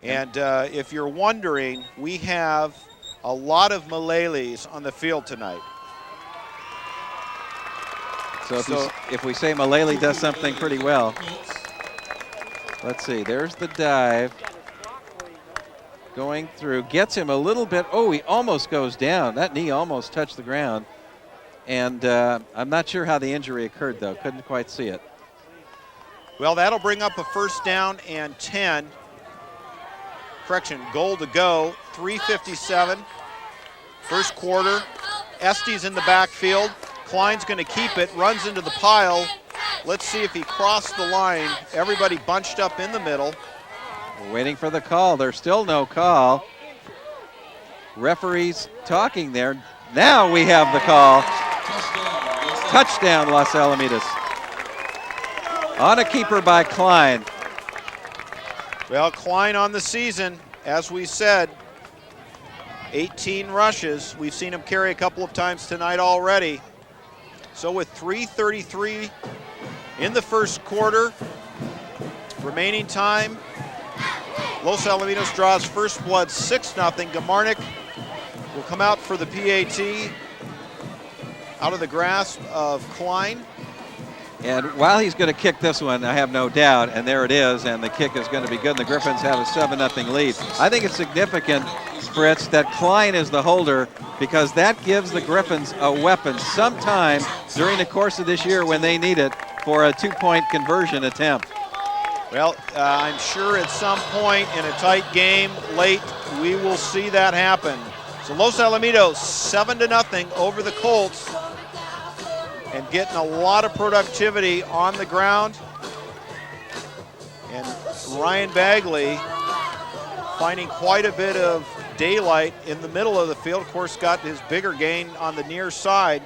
And if you're wondering, we have a lot of Maleles on the field tonight. So if we say Malele does something pretty well. Let's see, there's the dive. Going through, gets him a little bit. Oh, he almost goes down. That knee almost touched the ground. And I'm not sure how the injury occurred, though. Couldn't quite see it. Well, that'll bring up a first down and 10. Correction, goal to go, 3:57. First quarter, Estes in the backfield. Klein's going to keep it, runs into the pile. Let's see if he crossed the line. Everybody bunched up in the middle. We're waiting for the call. There's still no call. Referees talking there. Now we have the call. Touchdown, Los Alamitos. On a keeper by Klein. Well, Klein on the season, as we said, 18 rushes. We've seen him carry a couple of times tonight already. So with 3:33 in the first quarter, remaining time, Los Alamitos draws first blood 6-0. Gamarnik will come out for the PAT out of the grasp of Klein. And while he's going to kick this one, I have no doubt, and there it is, and the kick is going to be good, and the Griffins have a 7-0 lead. I think it's significant, Fritz, that Klein is the holder, because that gives the Griffins a weapon sometime during the course of this year when they need it for a 2-point conversion attempt. Well, I'm sure at some point in a tight game late, we will see that happen. So Los Alamitos 7-0 over the Colts, and getting a lot of productivity on the ground. And Ryan Bagley finding quite a bit of daylight in the middle of the field. Of course, got his bigger gain on the near side.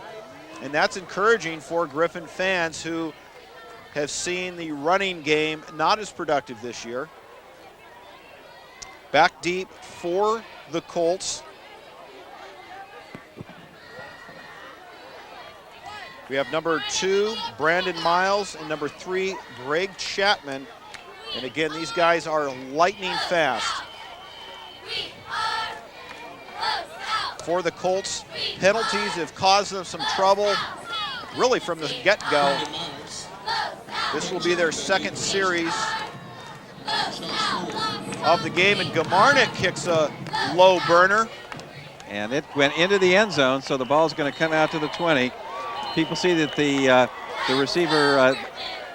And that's encouraging for Griffin fans who have seen the running game not as productive this year. Back deep for the Colts. We have number 2, Brandon Miles, and number 3, Greg Chapman. And again, these guys are lightning fast. For the Colts, penalties have caused them some trouble, really from the get-go. This will be their second series of the game, and Gamarnik kicks a low burner. And it went into the end zone, so the ball's going to come out to the 20. People see that the receiver,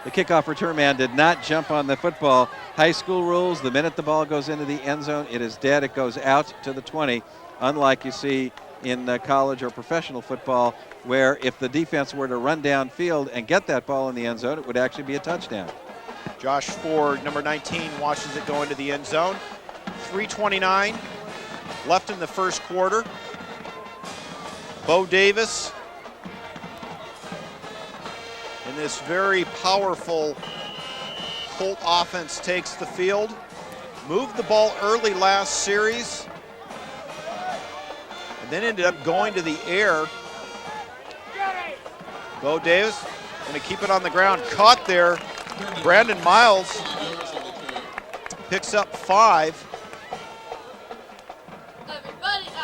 the kickoff return man, did not jump on the football. High school rules, the minute the ball goes into the end zone, it is dead. It goes out to the 20, unlike you see in college or professional football, where if the defense were to run downfield and get that ball in the end zone, it would actually be a touchdown. Josh Ford, number 19, watches it go into the end zone. 3:29 left in the first quarter. Bo Davis, and this very powerful Colt offense takes the field. Moved the ball early last series, and then ended up going to the air. Bo Davis going to keep it on the ground. Caught there. Brandon Miles picks up 5.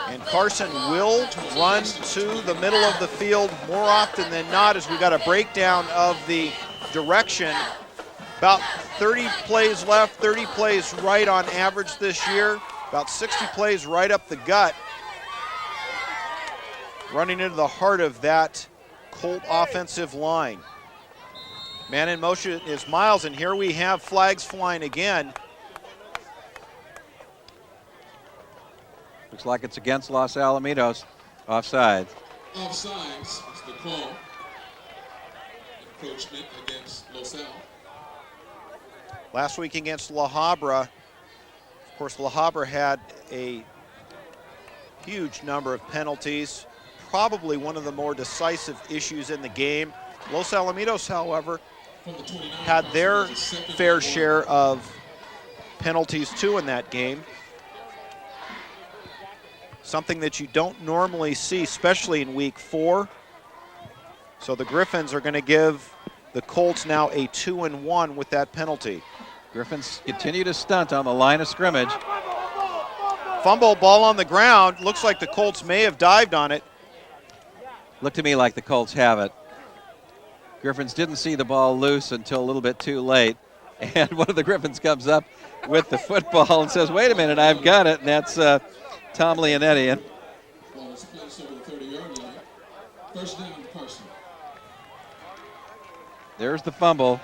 And Carson will run to the middle of the field more often than not, as we got a breakdown of the direction. About 30 plays left, 30 plays right on average this year. About 60 plays right up the gut. Running into the heart of that Colt offensive line. Man in motion is Miles, and here we have flags flying again. Looks like it's against Los Alamitos. Offside. Offsides is the call. Encroachment against Los Al. Last week against La Habra, of course, La Habra had a huge number of penalties, probably one of the more decisive issues in the game. Los Alamitos, however, had their fair share of penalties too in that game. Something that you don't normally see, especially in week 4. So the Griffins are going to give the Colts now a 2-1 with that penalty. Griffins continue to stunt on the line of scrimmage. Fumble, ball on the ground. Looks like the Colts may have dived on it. Looked to me like the Colts have it. Griffins didn't see the ball loose until a little bit too late. And one of the Griffins comes up with the football and says, wait a minute, I've got it. And that's Tom Leonetti. And Ball is placed over the 30-yard line. First down, Carson. there's the fumble.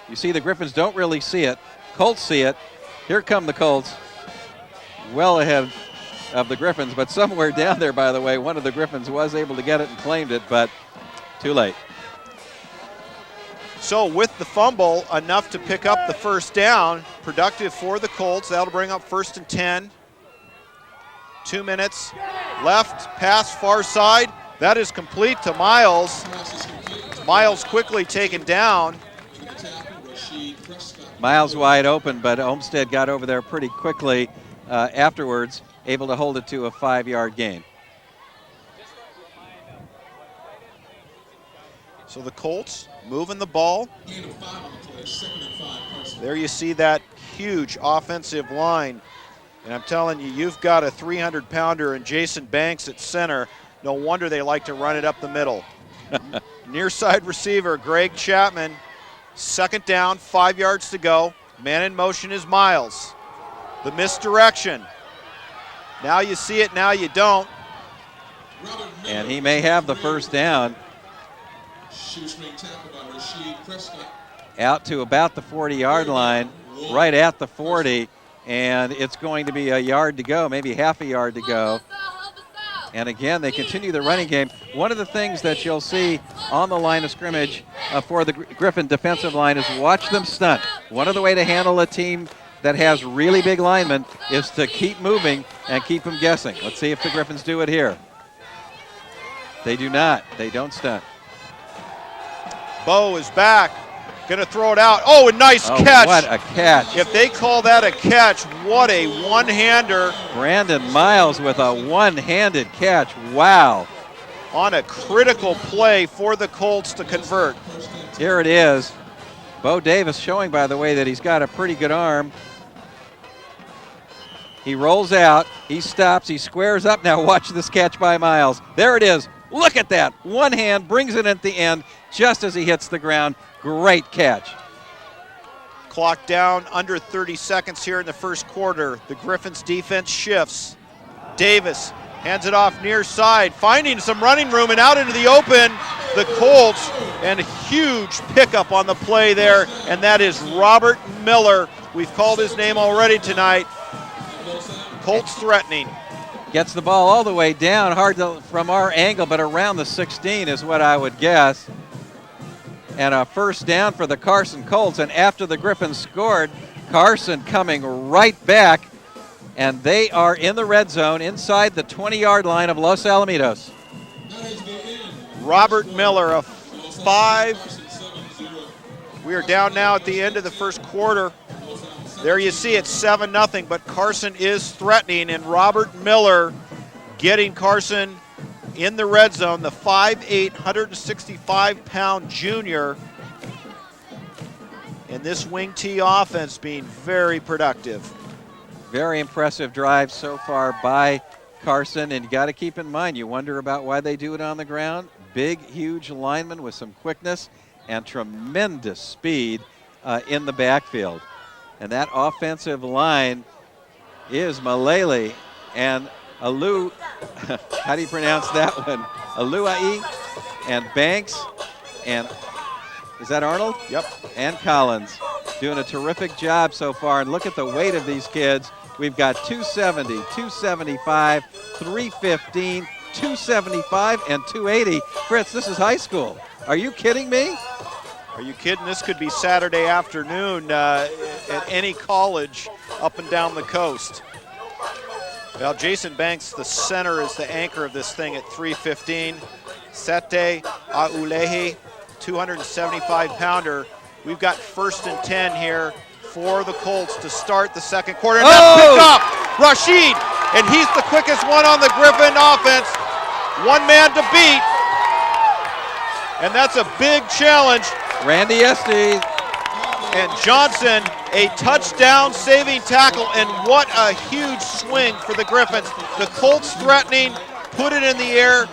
You see the Griffins don't really see it. Colts see it. Here come the Colts. Well ahead of the Griffins, but somewhere down there, by the way, one of the Griffins was able to get it and claimed it, but too late. So with the fumble, enough to pick up the first down. Productive for the Colts. That'll bring up 1st and 10. 2 minutes left. Pass far side. That is complete to Miles. Pass is complete. Miles quickly taken down. To the tackle, Rasheed Prescott. Miles wide open, but Olmsted got over there pretty quickly afterwards, able to hold it to a 5-yard gain. So the Colts moving the ball. Gain of 5 on the play. 2nd and 5, Carson. There you see that huge offensive line. And I'm telling you, you've got a 300-pounder in Jason Banks at center. No wonder they like to run it up the middle. Near side receiver, Greg Chapman. 2nd down, 5 yards to go. Man in motion is Miles. The misdirection. Now you see it, now you don't. Robert Miller. And he may have the first down. Shoestring tackle by Rasheed Prescott. Out to about the 40-yard line, right at the 40, and it's going to be a yard to go, maybe half a yard to go. And again, they continue the running game. One of the things that you'll see on the line of scrimmage for the Griffin defensive line is watch them stunt. One of the way to handle a team that has really big linemen is to keep moving and keep them guessing. Let's see if the Griffins do it here. They do not. They don't stunt. Bo is back. Gonna throw it out. Oh, a nice catch. What a catch. If they call that a catch, what a one-hander. Brandon Miles with a one-handed catch. Wow. On a critical play for the Colts to convert. Here it is. Bo Davis showing, by the way, that he's got a pretty good arm. He rolls out. He stops. He squares up. Now watch this catch by Miles. There it is. Look at that. One hand brings it at the end just as he hits the ground. Great catch. Clock down under 30 seconds here in the first quarter. The Griffins defense shifts. Davis hands it off near side, finding some running room and out into the open. The Colts, and a huge pickup on the play there, and that is Robert Miller. We've called his name already tonight. Colts threatening. Gets the ball all the way down, hard to, from our angle, but around the 16 is what I would guess. And a first down for the Carson Colts. And after the Griffins scored, Carson coming right back, and they are in the red zone inside the 20-yard line of Los Alamitos. Robert Miller, a 5. We are down now at the end of the first quarter. There you see it's 7-0, but Carson is threatening, and Robert Miller getting Carson in the red zone, the 5'8", 165-pound junior. And this wing T offense being very productive. Very impressive drive so far by Carson, and you got to keep in mind, you wonder about why they do it on the ground. Big, huge lineman with some quickness and tremendous speed in the backfield. And that offensive line is Malele and Alu, how do you pronounce that one? Aluai and Banks and, is that Arnold? Yep. And Collins doing a terrific job so far. And look at the weight of these kids. We've got 270, 275, 315, 275, and 280. Fritz, this is high school. Are you kidding me? Are you kidding? This could be Saturday afternoon at any college up and down the coast. Well, Jason Banks, the center, is the anchor of this thing at 315. Sete Aulehi, 275-pounder. We've got 1st and 10 here for the Colts to start the second quarter. And that's picked up. Rasheed, and he's the quickest one on the Griffin offense. One man to beat. And that's a big challenge. Randy Estes. And Johnson A touchdown saving tackle, and what a huge swing for the Griffins. The Colts threatening, put it in the air,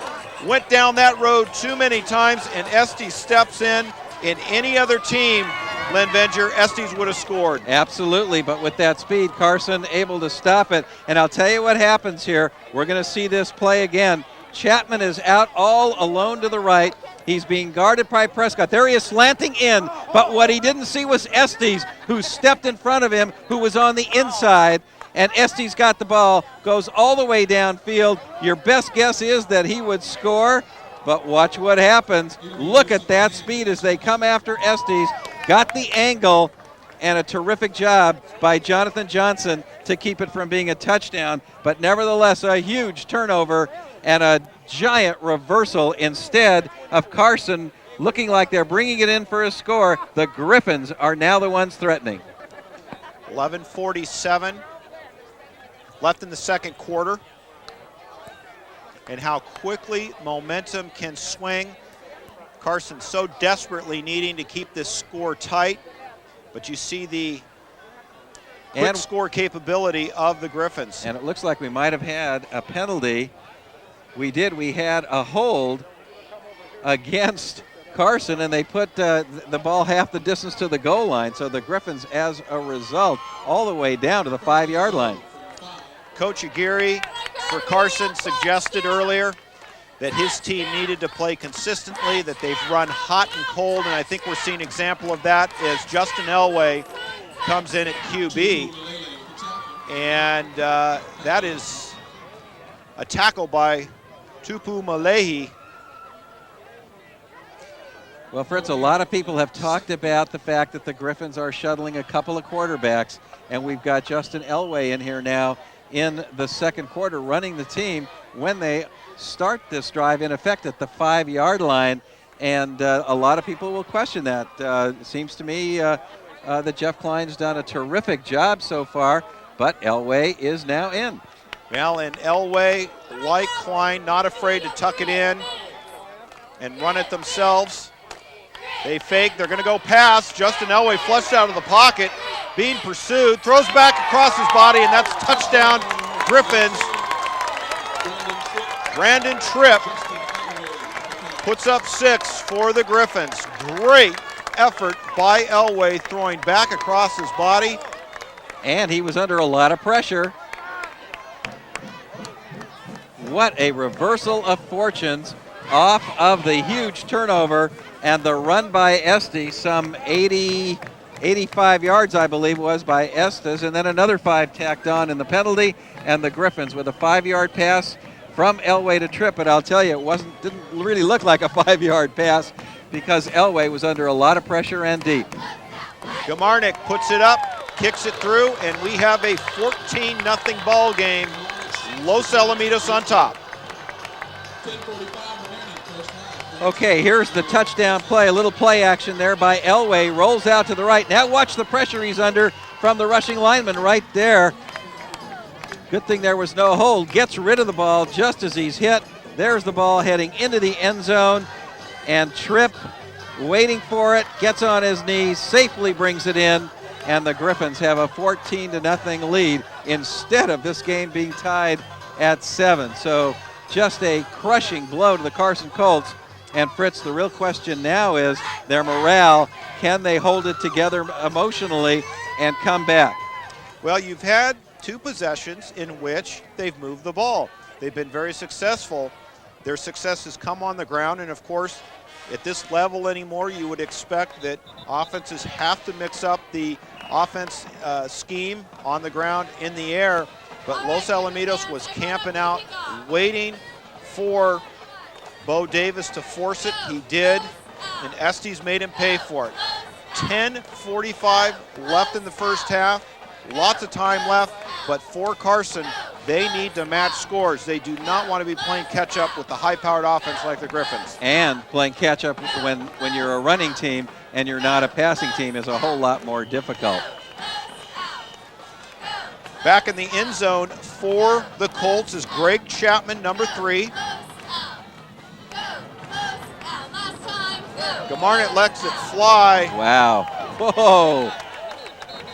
went down that road too many times, and Estes steps in. In any other team, Len Venger, Estes would have scored. Absolutely, but with that speed, Carson able to stop it. And I'll tell you what happens here. We're going to see this play again. Chapman is out all alone to the right. He's being guarded by Prescott. There he is slanting in, but what he didn't see was Estes, who stepped in front of him, who was on the inside, and Estes got the ball, goes all the way downfield. Your best guess is that he would score, but watch what happens. Look at that speed as they come after Estes. Got the angle, and a terrific job by Jonathan Johnson to keep it from being a touchdown, but nevertheless a huge turnover and a giant reversal. Instead of Carson looking like they're bringing it in for a score, the Griffins are now the ones threatening. 11:47 left in the second quarter, and how quickly momentum can swing. Carson so desperately needing to keep this score tight, but you see the quick score capability of the Griffins. And it looks like we might have had a penalty. We did. We had a hold against Carson, and they put the ball half the distance to the goal line. So the Griffins, as a result, all the way down to the 5-yard line. Coach Aguirre for Carson suggested earlier that his team needed to play consistently, that they've run hot and cold, and I think we're seeing an example of that as Justin Elway comes in at QB. And that is a tackle by Tupu Malehi. Well, Fritz, a lot of people have talked about the fact that the Griffins are shuttling a couple of quarterbacks, and we've got Justin Elway in here now in the second quarter running the team when they start this drive, in effect, at the 5-yard line. And a lot of people will question that. It seems to me that Jeff Klein's done a terrific job so far, but Elway is now in. Well, and Elway, like Klein, not afraid to tuck it in and run it themselves. They fake, they're going to go pass. Justin Elway flushed out of the pocket, being pursued, throws back across his body, and that's touchdown, Griffins. Brandon Tripp puts up 6 for the Griffins. Great effort by Elway, throwing back across his body. And he was under a lot of pressure. What a reversal of fortunes off of the huge turnover and the run by Estes, some 85 yards, I believe was by Estes, and then another 5 tacked on in the penalty, and the Griffins with a 5-yard pass from Elway to Tripp. But I'll tell you, didn't really look like a 5-yard pass because Elway was under a lot of pressure and deep. Gamarnik puts it up, kicks it through, and we have a 14-0 ball game. Los Alamitos on top. Okay, here's the touchdown play. A little play action there by Elway. Rolls out to the right. Now watch the pressure he's under from the rushing lineman right there. Good thing there was no hold. Gets rid of the ball just as he's hit. There's the ball heading into the end zone. And Tripp, waiting for it, gets on his knees, safely brings it in. And the Griffins have a 14-0 lead instead of this game being tied at 7. So just a crushing blow to the Carson Colts. And Fritz, the real question now is their morale. Can they hold it together emotionally and come back? Well, you've had 2 possessions in which they've moved the ball. They've been very successful. Their success has come on the ground, and of course, at this level anymore, you would expect that offenses have to mix up the offense scheme on the ground, in the air. But Los Alamitos was camping out, waiting for Bo Davis to force it. He did, and Estes made him pay for it. 10:45 left in the first half. Lots of time left, but for Carson, they need to match scores. They do not want to be playing catch-up with the high-powered offense like the Griffins. And playing catch-up when you're a running team and you're not a passing team is a whole lot more difficult. Back in the end zone for the Colts is Greg Chapman, number 3. Gamarnet lets it fly. Wow. Whoa.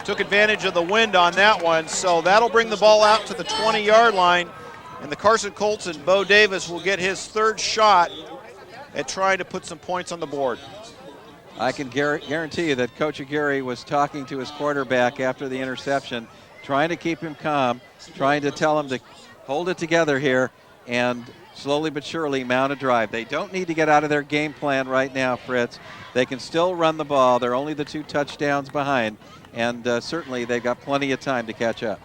took advantage of the wind on that one, so that'll bring the ball out to the 20-yard line, and the Carson Colts and Bo Davis will get his third shot at trying to put some points on the board. I can guarantee you that Coach Aguirre was talking to his quarterback after the interception, trying to keep him calm, trying to tell him to hold it together here and slowly but surely mount a drive. They don't need to get out of their game plan right now, Fritz. They can still run the ball. They're only the 2 touchdowns behind, and certainly they've got plenty of time to catch up.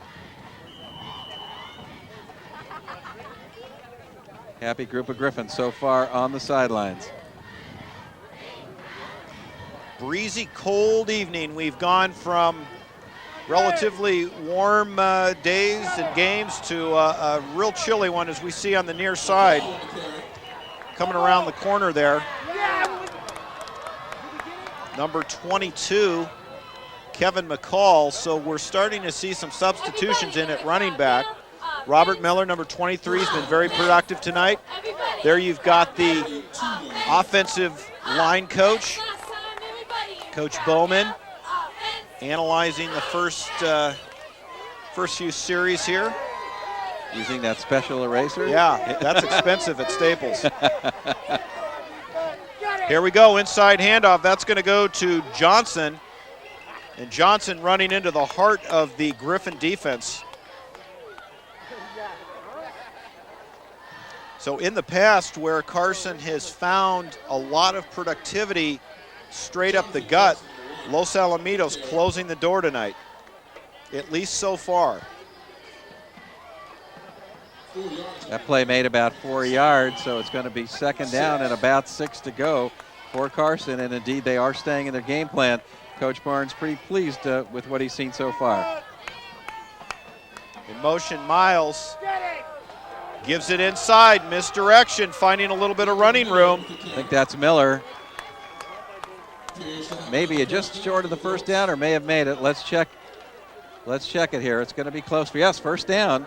Happy group of Griffins so far on the sidelines. Breezy, cold evening. We've gone from relatively warm days and games to a real chilly one, as we see on the near side. Coming around the corner there. Number 22, Kevin McCall. So we're starting to see some substitutions in at running back. Robert Miller, number 23, has been very productive tonight. There you've got the offensive line coach, Coach Bowman, analyzing the first few series here. Using that special eraser? Yeah, that's expensive at Staples. Here we go, inside handoff. That's going to go to Johnson. And Johnson running into the heart of the Griffin defense. So in the past, where Carson has found a lot of productivity straight up the gut, Los Alamitos closing the door tonight, at least so far. That play made about 4 yards, so it's going to be second down and about 6 to go for Carson, and indeed they are staying in their game plan. Coach Barnes pretty pleased with what he's seen so far. In motion, Miles gives it inside, misdirection, finding a little bit of running room. I think that's Miller. Maybe just short of the first down, or may have made it. Let's check it here. It's going to be close. Yes, first down.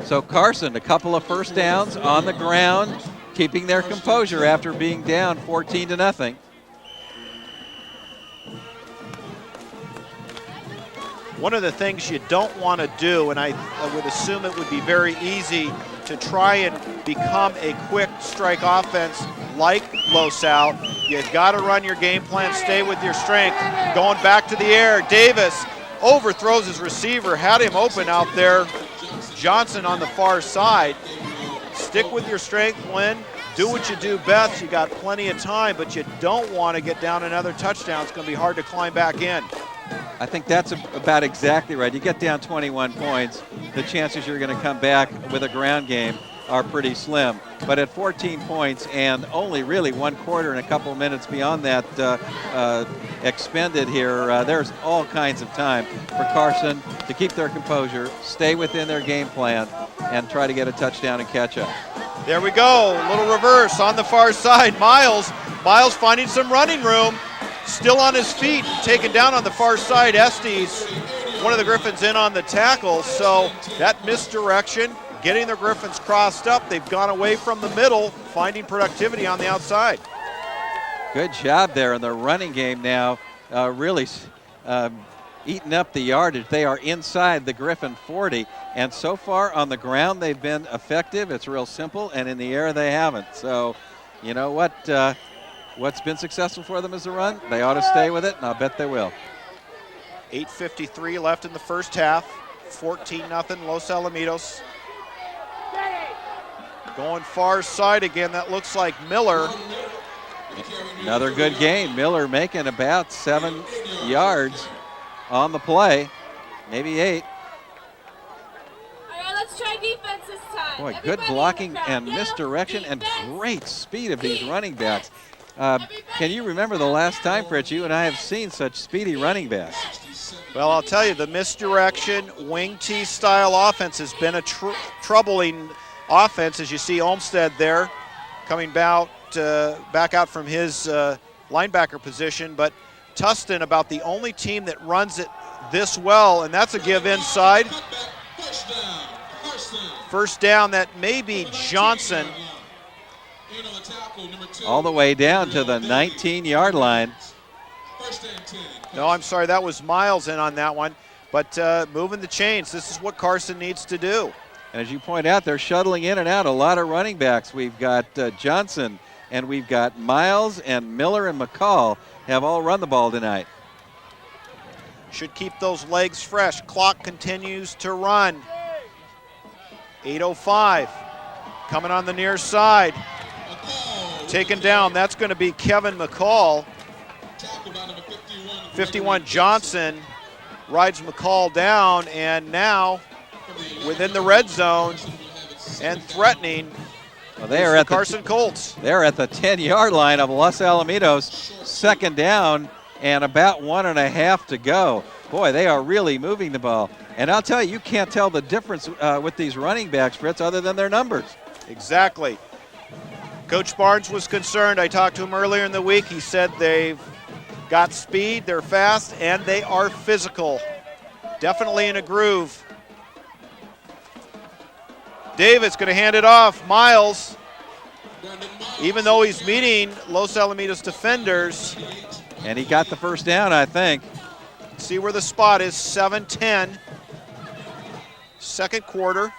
So Carson, a couple of first downs on the ground, keeping their composure after being down 14-0. One of the things you don't want to do, and I would assume it would be very easy to try and become a quick strike offense like Los Al. You've got to run your game plan, stay with your strength. Going back to the air, Davis overthrows his receiver, had him open out there. Johnson on the far side. Stick with your strength, Lynn. Do what you do best. You got plenty of time, but you don't want to get down another touchdown. It's going to be hard to climb back in. I think that's about exactly right. You get down 21 points, the chances you're going to come back with a ground game are pretty slim. But at 14 points and only really 1 quarter and a couple minutes beyond that expended here, there's all kinds of time for Carson to keep their composure, stay within their game plan, and try to get a touchdown and catch up. There we go, a little reverse on the far side. Miles finding some running room, still on his feet, taken down on the far side. Estes, one of the Griffins, in on the tackle, so that misdirection, getting the Griffins crossed up. They've gone away from the middle, finding productivity on the outside. Good job there in the running game now, really eating up the yardage. They are inside the Griffin 40, and so far on the ground they've been effective. It's real simple, and in the air they haven't. So, you know what? What's been successful for them is the run. They ought to stay with it, and I'll bet they will. 8:53 left in the first half. 14-0 Los Alamitos. Going far side again, that looks like Miller. Another good gain. Miller making about 7 yards on the play, maybe 8. All right, let's try defense this time. Boy, Everybody good blocking and get up. misdirection and Defense. great speed of these running backs. Can you remember the last time, Fritz, you and I have seen such speedy running backs? Well, I'll tell you, the misdirection, wing T style offense has been a troubling offense, as you see Olmstead there coming back out from his linebacker position. But Tustin, about the only team that runs it this well, and that's a give inside. First down, that may be Johnson. All the way down to the 19-yard line. First and 10. No, I'm sorry, that was Miles in on that one. But moving the chains, this is what Carson needs to do. And as you point out, they're shuttling in and out a lot of running backs. We've got Johnson, and we've got Miles, and Miller and McCall have all run the ball tonight. Should keep those legs fresh. Clock continues to run. 8:05. Coming on the near side. Taken down. That's going to be Kevin McCall. 51 Johnson rides McCall down, and now within the red zone and threatening. Well, they are at Carson Colts. They're at the 10-yard line of Los Alamitos. Second down and about 1.5 to go. Boy, they are really moving the ball. And I'll tell you can't tell the difference with these running backs, Fritz, other than their numbers. Exactly. Coach Barnes was concerned. I talked to him earlier in the week. He said they've got speed, they're fast, and they are physical. Definitely in a groove. Davis going to hand it off. Miles, even though he's meeting Los Alamitos defenders. And he got the first down, I think. See where the spot is, 7-10. Second quarter.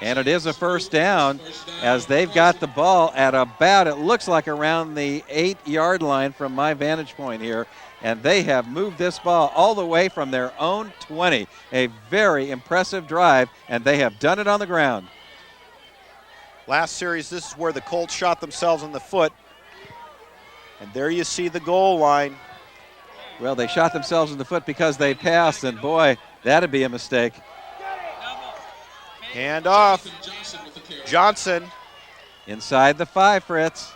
And it is a first down as they've got the ball at about, it looks like around the 8-yard line from my vantage point here. And they have moved this ball all the way from their own 20. A very impressive drive, and they have done it on the ground. Last series, this is where the Colts shot themselves in the foot. And there you see the goal line. Well, they shot themselves in the foot because they passed, and boy, that'd be a mistake. Hand off. Johnson. Inside the 5, Fritz.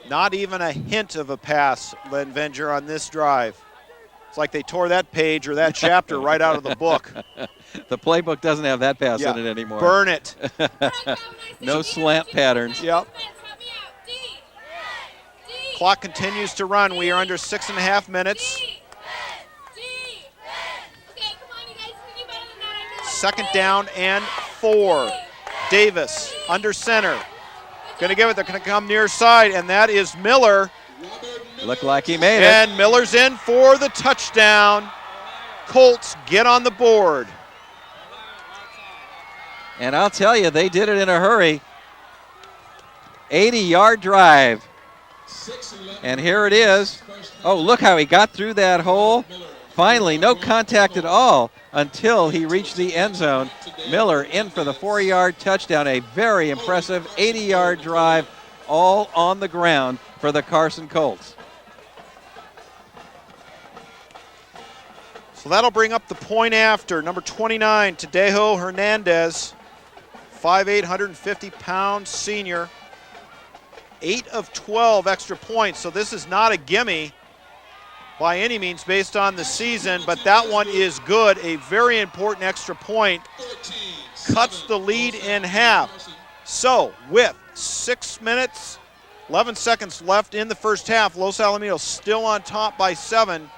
Not even a hint of a pass, Len Venger, on this drive. It's like they tore that page or that chapter right out of the book. The playbook doesn't have that pass in it anymore. Burn it. No slant patterns. Yep. Clock continues to run. We are under 6.5 minutes. Second down and 4. Davis under center. Going to give it. They're going to come near side, and that is Miller. Looked like he made it. And Miller's in for the touchdown. Colts get on the board. And I'll tell you, they did it in a hurry. 80-yard drive. And here it is. Oh, look how he got through that hole. Finally, no contact at all until he reached the end zone. Miller in for the 4-yard touchdown. A very impressive 80-yard drive, all on the ground for the Carson Colts. So that'll bring up the point after. Number 29, Tadejo Hernandez, 5'8", 150-pound senior. 8 of 12 extra points, so this is not a gimme by any means based on the season, but that one is good. A very important extra point. Cuts the lead in half. So with 6 minutes, 11 seconds left in the first half, Los Alamitos still on top by 7,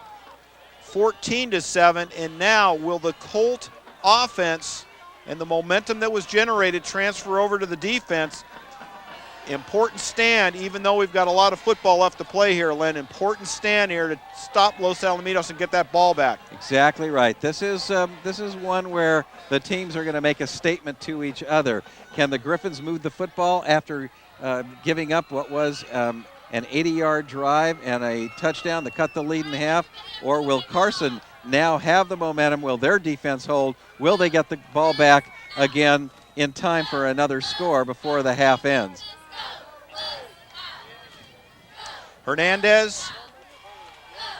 14-7, and now will the Colt offense and the momentum that was generated transfer over to the defense. Important stand, even though we've got a lot of football left to play here, Len. Important stand here to stop Los Alamitos and get that ball back. Exactly right. This is one where the teams are going to make a statement to each other. Can the Griffins move the football after giving up what was an 80-yard drive and a touchdown to cut the lead in half? Or will Carson now have the momentum? Will their defense hold? Will they get the ball back again in time for another score before the half ends? Hernandez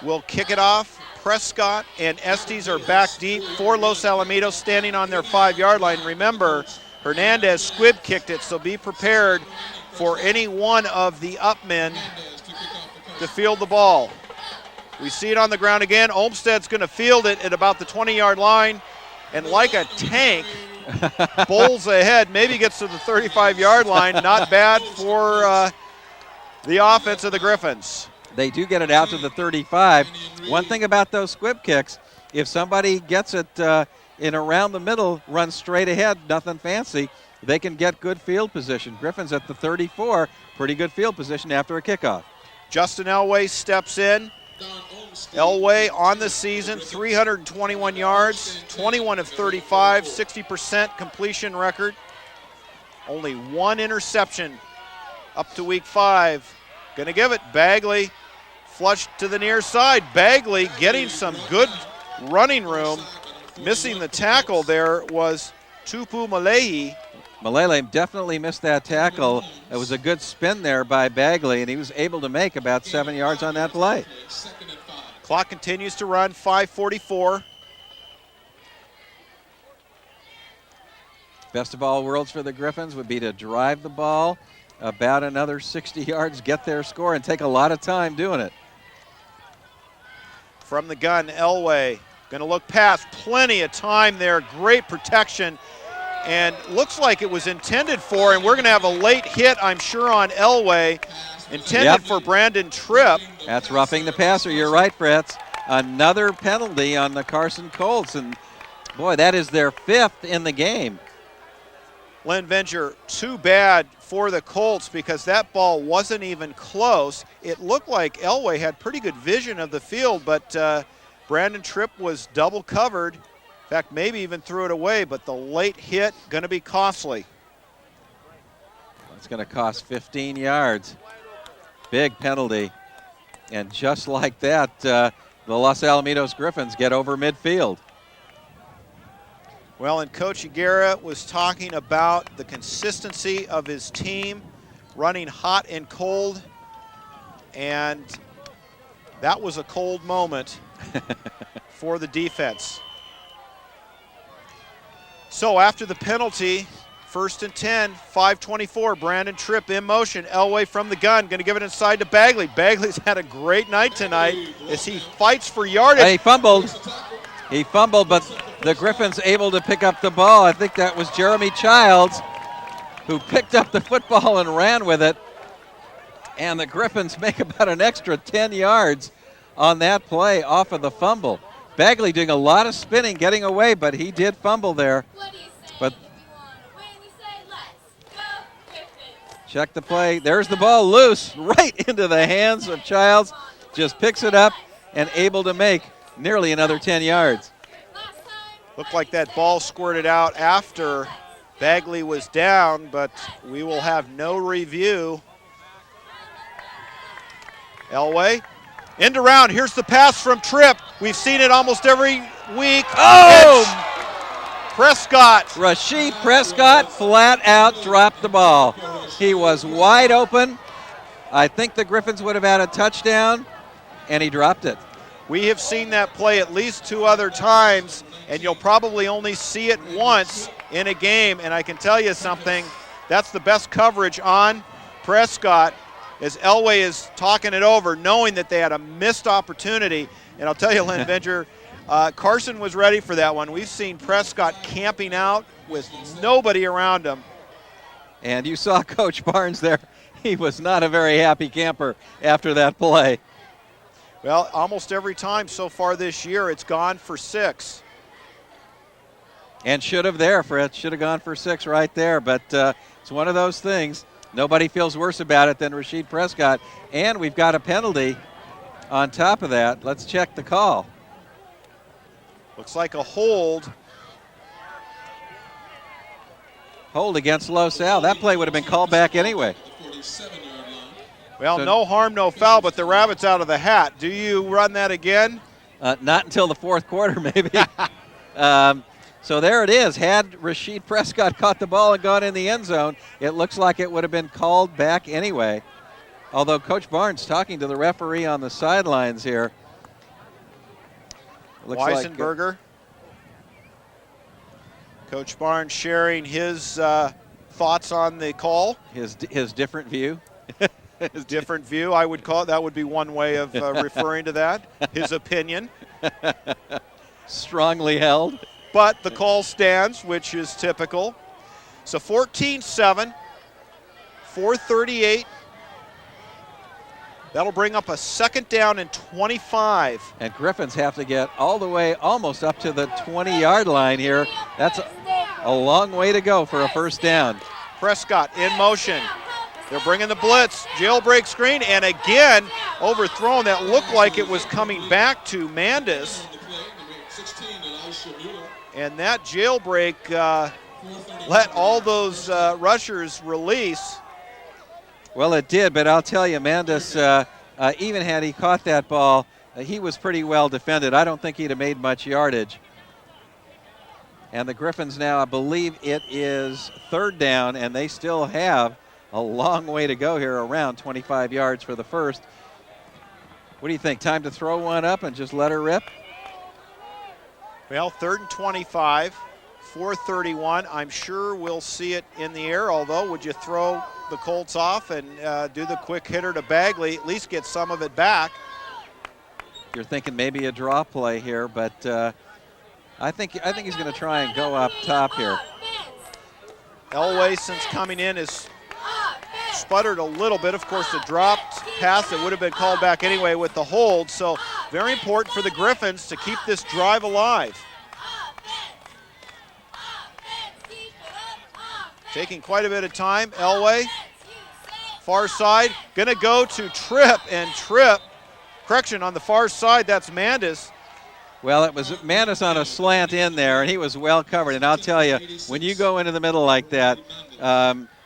will kick it off. Prescott and Estes are back deep for Los Alamitos, standing on their 5-yard line. Remember, Hernandez squib kicked it, so be prepared for any one of the upmen to field the ball. We see it on the ground again. Olmstead's going to field it at about the 20-yard line, and like a tank, bowls ahead, maybe gets to the 35-yard line. Not bad for the offense of the Griffins. They do get it out to the 35. One thing about those squib kicks, if somebody gets it in around the middle, runs straight ahead, nothing fancy. they can get good field position. Griffin's at the 34, pretty good field position after a kickoff. Justin Elway steps in. Elway on the season, 321 yards, 21 of 35, 60% completion record. Only one interception up to week 5. Gonna give it. Bagley flushed to the near side. Bagley getting some good running room. Missing the tackle there was Tupu Malehi. Malele definitely missed that tackle. It was a good spin there by Bagley, and he was able to make about 7 yards on that play. Clock continues to run, 5:44. Best of all worlds for the Griffins would be to drive the ball about another 60 yards, get their score, and take a lot of time doing it. From the gun, Elway gonna look past, plenty of time there, great protection, and looks like it was intended for, and we're gonna have a late hit, I'm sure, on Elway, intended for Brandon Tripp. That's roughing the passer, you're right, Fritz. Another penalty on the Carson Colts, and boy, that is their 5th in the game. Len Venger, too bad for the Colts because that ball wasn't even close. It looked like Elway had pretty good vision of the field, but Brandon Tripp was double covered. In fact, maybe even threw it away, but the late hit going to be costly. It's going to cost 15 yards. Big penalty. And just like that, the Los Alamitos Griffins get over midfield. Well, and Coach Higuera was talking about the consistency of his team, running hot and cold, and that was a cold moment for the defense. So after the penalty, 1st and 10, 5:24, Brandon Tripp in motion. Elway from the gun, going to give it inside to Bagley. Bagley's had a great night tonight as he fights for yardage. He fumbled. He fumbled, but the Griffins able to pick up the ball. I think that was Jeremy Childs who picked up the football and ran with it. And the Griffins make about an extra 10 yards on that play off of the fumble. Bagley doing a lot of spinning, getting away, but he did fumble there. What do you say But if you want to win? You say, let's go, Griffins. check the play. There's the ball loose right into the hands of Childs. Just picks it up and able to make nearly another 10 yards. Looked like that ball squirted out after Bagley was down, but we will have no review. Elway, end around. Here's the pass from Tripp. We've seen it almost every week. Oh! Prescott. Rasheed Prescott flat out dropped the ball. He was wide open. I think the Griffins would have had a touchdown, and he dropped it. We have seen that play at least 2 other times, and you'll probably only see it once in a game. And I can tell you something, that's the best coverage on Prescott as Elway is talking it over, knowing that they had a missed opportunity. And I'll tell you, Len Venger, Carson was ready for that one. We've seen Prescott camping out with nobody around him. And you saw Coach Barnes there. He was not a very happy camper after that play. Well, almost every time so far this year, it's gone for 6. And should have there, Fred. Should have gone for 6 right there. But it's one of those things. Nobody feels worse about it than Rasheed Prescott. And we've got a penalty on top of that. Let's check the call. Looks like a hold. Hold against Los Al. That play would have been called back anyway. Well, no harm, no foul, but the rabbit's out of the hat. Do you run that again? Not until the 4th quarter, maybe. So there it is. Had Rasheed Prescott caught the ball and gone in the end zone, it looks like it would have been called back anyway. Although Coach Barnes talking to the referee on the sidelines here. Looks Weisenberger. Coach Barnes sharing his thoughts on the call. His different view. His different view, I would call it. That would be one way of referring to that. His opinion. Strongly held. But the call stands, which is typical. So 14-7, 4:38. That'll bring up a 2nd down and 25. And Griffins have to get all the way almost up to the 20-yard line here. That's A long way to go for a first down. Prescott in motion. They're bringing the blitz. Jailbreak screen, and again, overthrown. That looked like it was coming back to Mandis. And that jailbreak let all those rushers release. Well, it did, but I'll tell you, Mandis, even had he caught that ball, he was pretty well defended. I don't think he'd have made much yardage. And the Griffins now, I believe it is third down, and they still have a long way to go here, around 25 yards for the first. What do you think? Time to throw one up and just let her rip? Well, 3rd and 25, 4:31. I'm sure we'll see it in the air, although would you throw the Colts off and do the quick hitter to Bagley, at least get some of it back? You're thinking maybe a draw play here, but I think he's going to try and go up top here. Elway, since coming in, has sputtered a little bit. Of course, the dropped pass that would have been called back anyway with the hold. So very important for the Griffins to keep this drive alive. Taking quite a bit of time. Elway, far side, going to go to Tripp, and Tripp, correction, on the far side, that's Mandis. Well, it was Mandis on a slant in there, and he was well covered. And I'll tell you, when you go into the middle like that,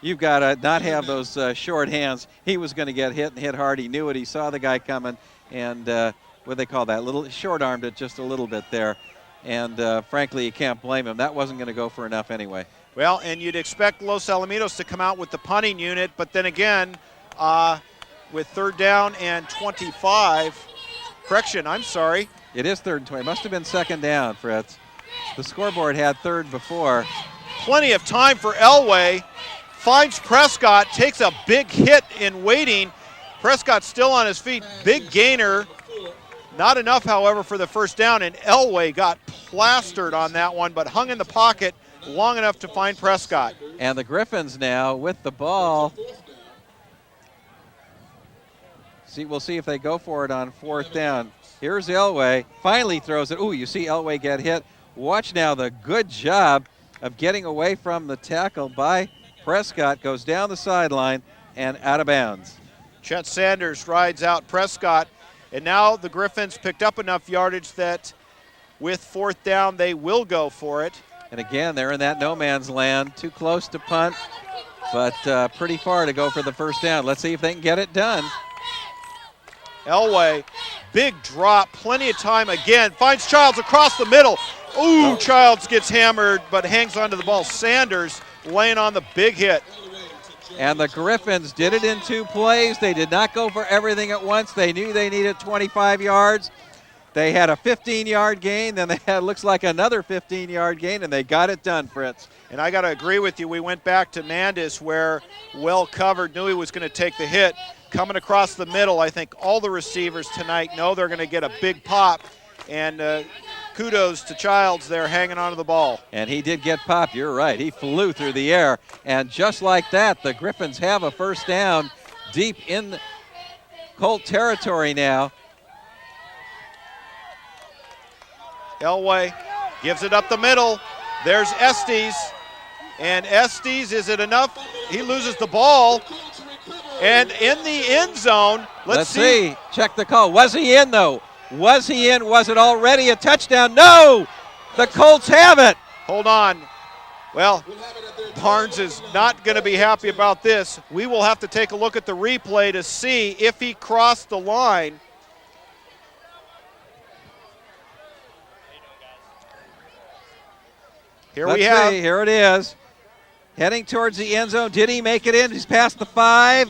you've got to not have those short hands. He was going to get hit and hit hard. He knew it. He saw the guy coming, and what do they call that? Little short-armed it just a little bit there. And frankly, you can't blame him. That wasn't going to go for enough anyway. Well, and you'd expect Los Alamitos to come out with the punting unit, but then again, with 3rd down and 25, correction, I'm sorry. It is 3rd and 20. Must have been 2nd down, Fritz. The scoreboard had 3rd before. Plenty of time for Elway. Finds Prescott, takes a big hit in waiting. Prescott still on his feet. Big gainer. Not enough, however, for the first down, and Elway got plastered on that one, but hung in the pocket long enough to find Prescott. And the Griffins now with the ball. We'll see if they go for it on 4th down. Here's Elway, finally throws it. Ooh, you see Elway get hit. Watch now the good job of getting away from the tackle by Prescott. Goes down the sideline and out of bounds. Chet Sanders rides out Prescott, and now the Griffins picked up enough yardage that with 4th down they will go for it. And again, they're in that no man's land, too close to punt, but pretty far to go for the first down. Let's see if they can get it done. Elway, big drop, plenty of time again, finds Childs across the middle. Ooh, Childs gets hammered, but hangs onto the ball. Sanders laying on the big hit. And the Griffins did it in 2 plays. They did not go for everything at once. They knew they needed 25 yards. They had a 15-yard gain, then they had, looks like another 15-yard gain, and they got it done, Fritz. And I got to agree with you. We went back to Mandis where well covered, knew he was going to take the hit. Coming across the middle, I think all the receivers tonight know they're going to get a big pop, and kudos to Childs there hanging onto the ball. And he did get popped, you're right. He flew through the air, and just like that, the Griffins have a first down deep in Colt territory now. Elway gives it up the middle. There's Estes. And Estes, is it enough? He loses the ball. And in the end zone, let's see. Check the call. Was he in, though? Was he in? Was it already a touchdown? No! The Colts have it. Hold on. Well, Barnes is not going to be happy about this. We will have to take a look at the replay to see if he crossed the line. Let's see. Here it is. Heading towards the end zone. Did he make it in? He's past the 5.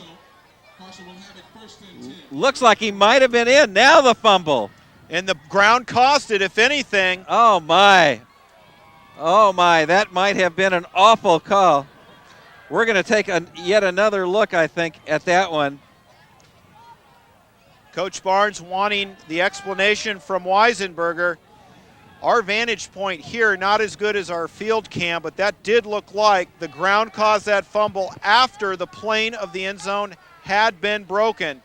Looks like he might have been in. Now the fumble. And the ground cost it, if anything. Oh, my. Oh, my. That might have been an awful call. We're going to take yet another look, I think, at that one. Coach Barnes wanting the explanation from Weisenberger. Our vantage point here, not as good as our field cam, but that did look like the ground caused that fumble after the plane of the end zone had been broken.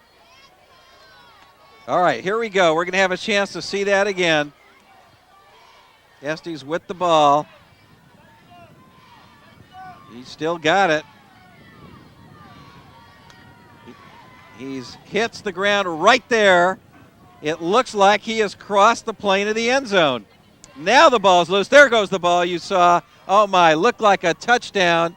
All right, here we go. We're going to have a chance to see that again. Estes with the ball. He's still got it. He's hits the ground right there. It looks like he has crossed the plane of the end zone. Now the ball's loose. There goes the ball you saw. Oh my, looked like a touchdown.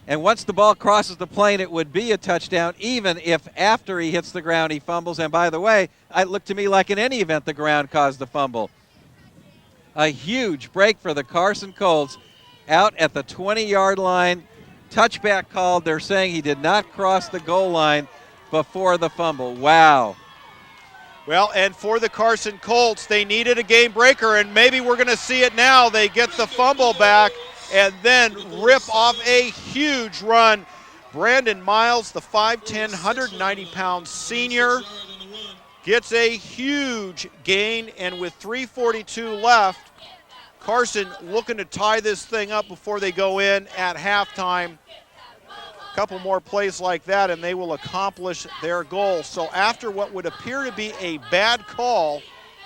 And once the ball crosses the plane, it would be a touchdown, even if after he hits the ground he fumbles. And by the way, it looked to me like in any event the ground caused the fumble. A huge break for the Carson Colts out at the 20-yard line. Touchback called. They're saying he did not cross the goal line before the fumble. Wow. Well, and for the Carson Colts, they needed a game breaker, and maybe we're going to see it now. They get the fumble back and then rip off a huge run. Brandon Miles, the 5'10", 190-pound senior, gets a huge gain, and with 3:42 left, Carson looking to tie this thing up before they go in at halftime. A couple more plays like that, and they will accomplish their goal. So after what would appear to be a bad call,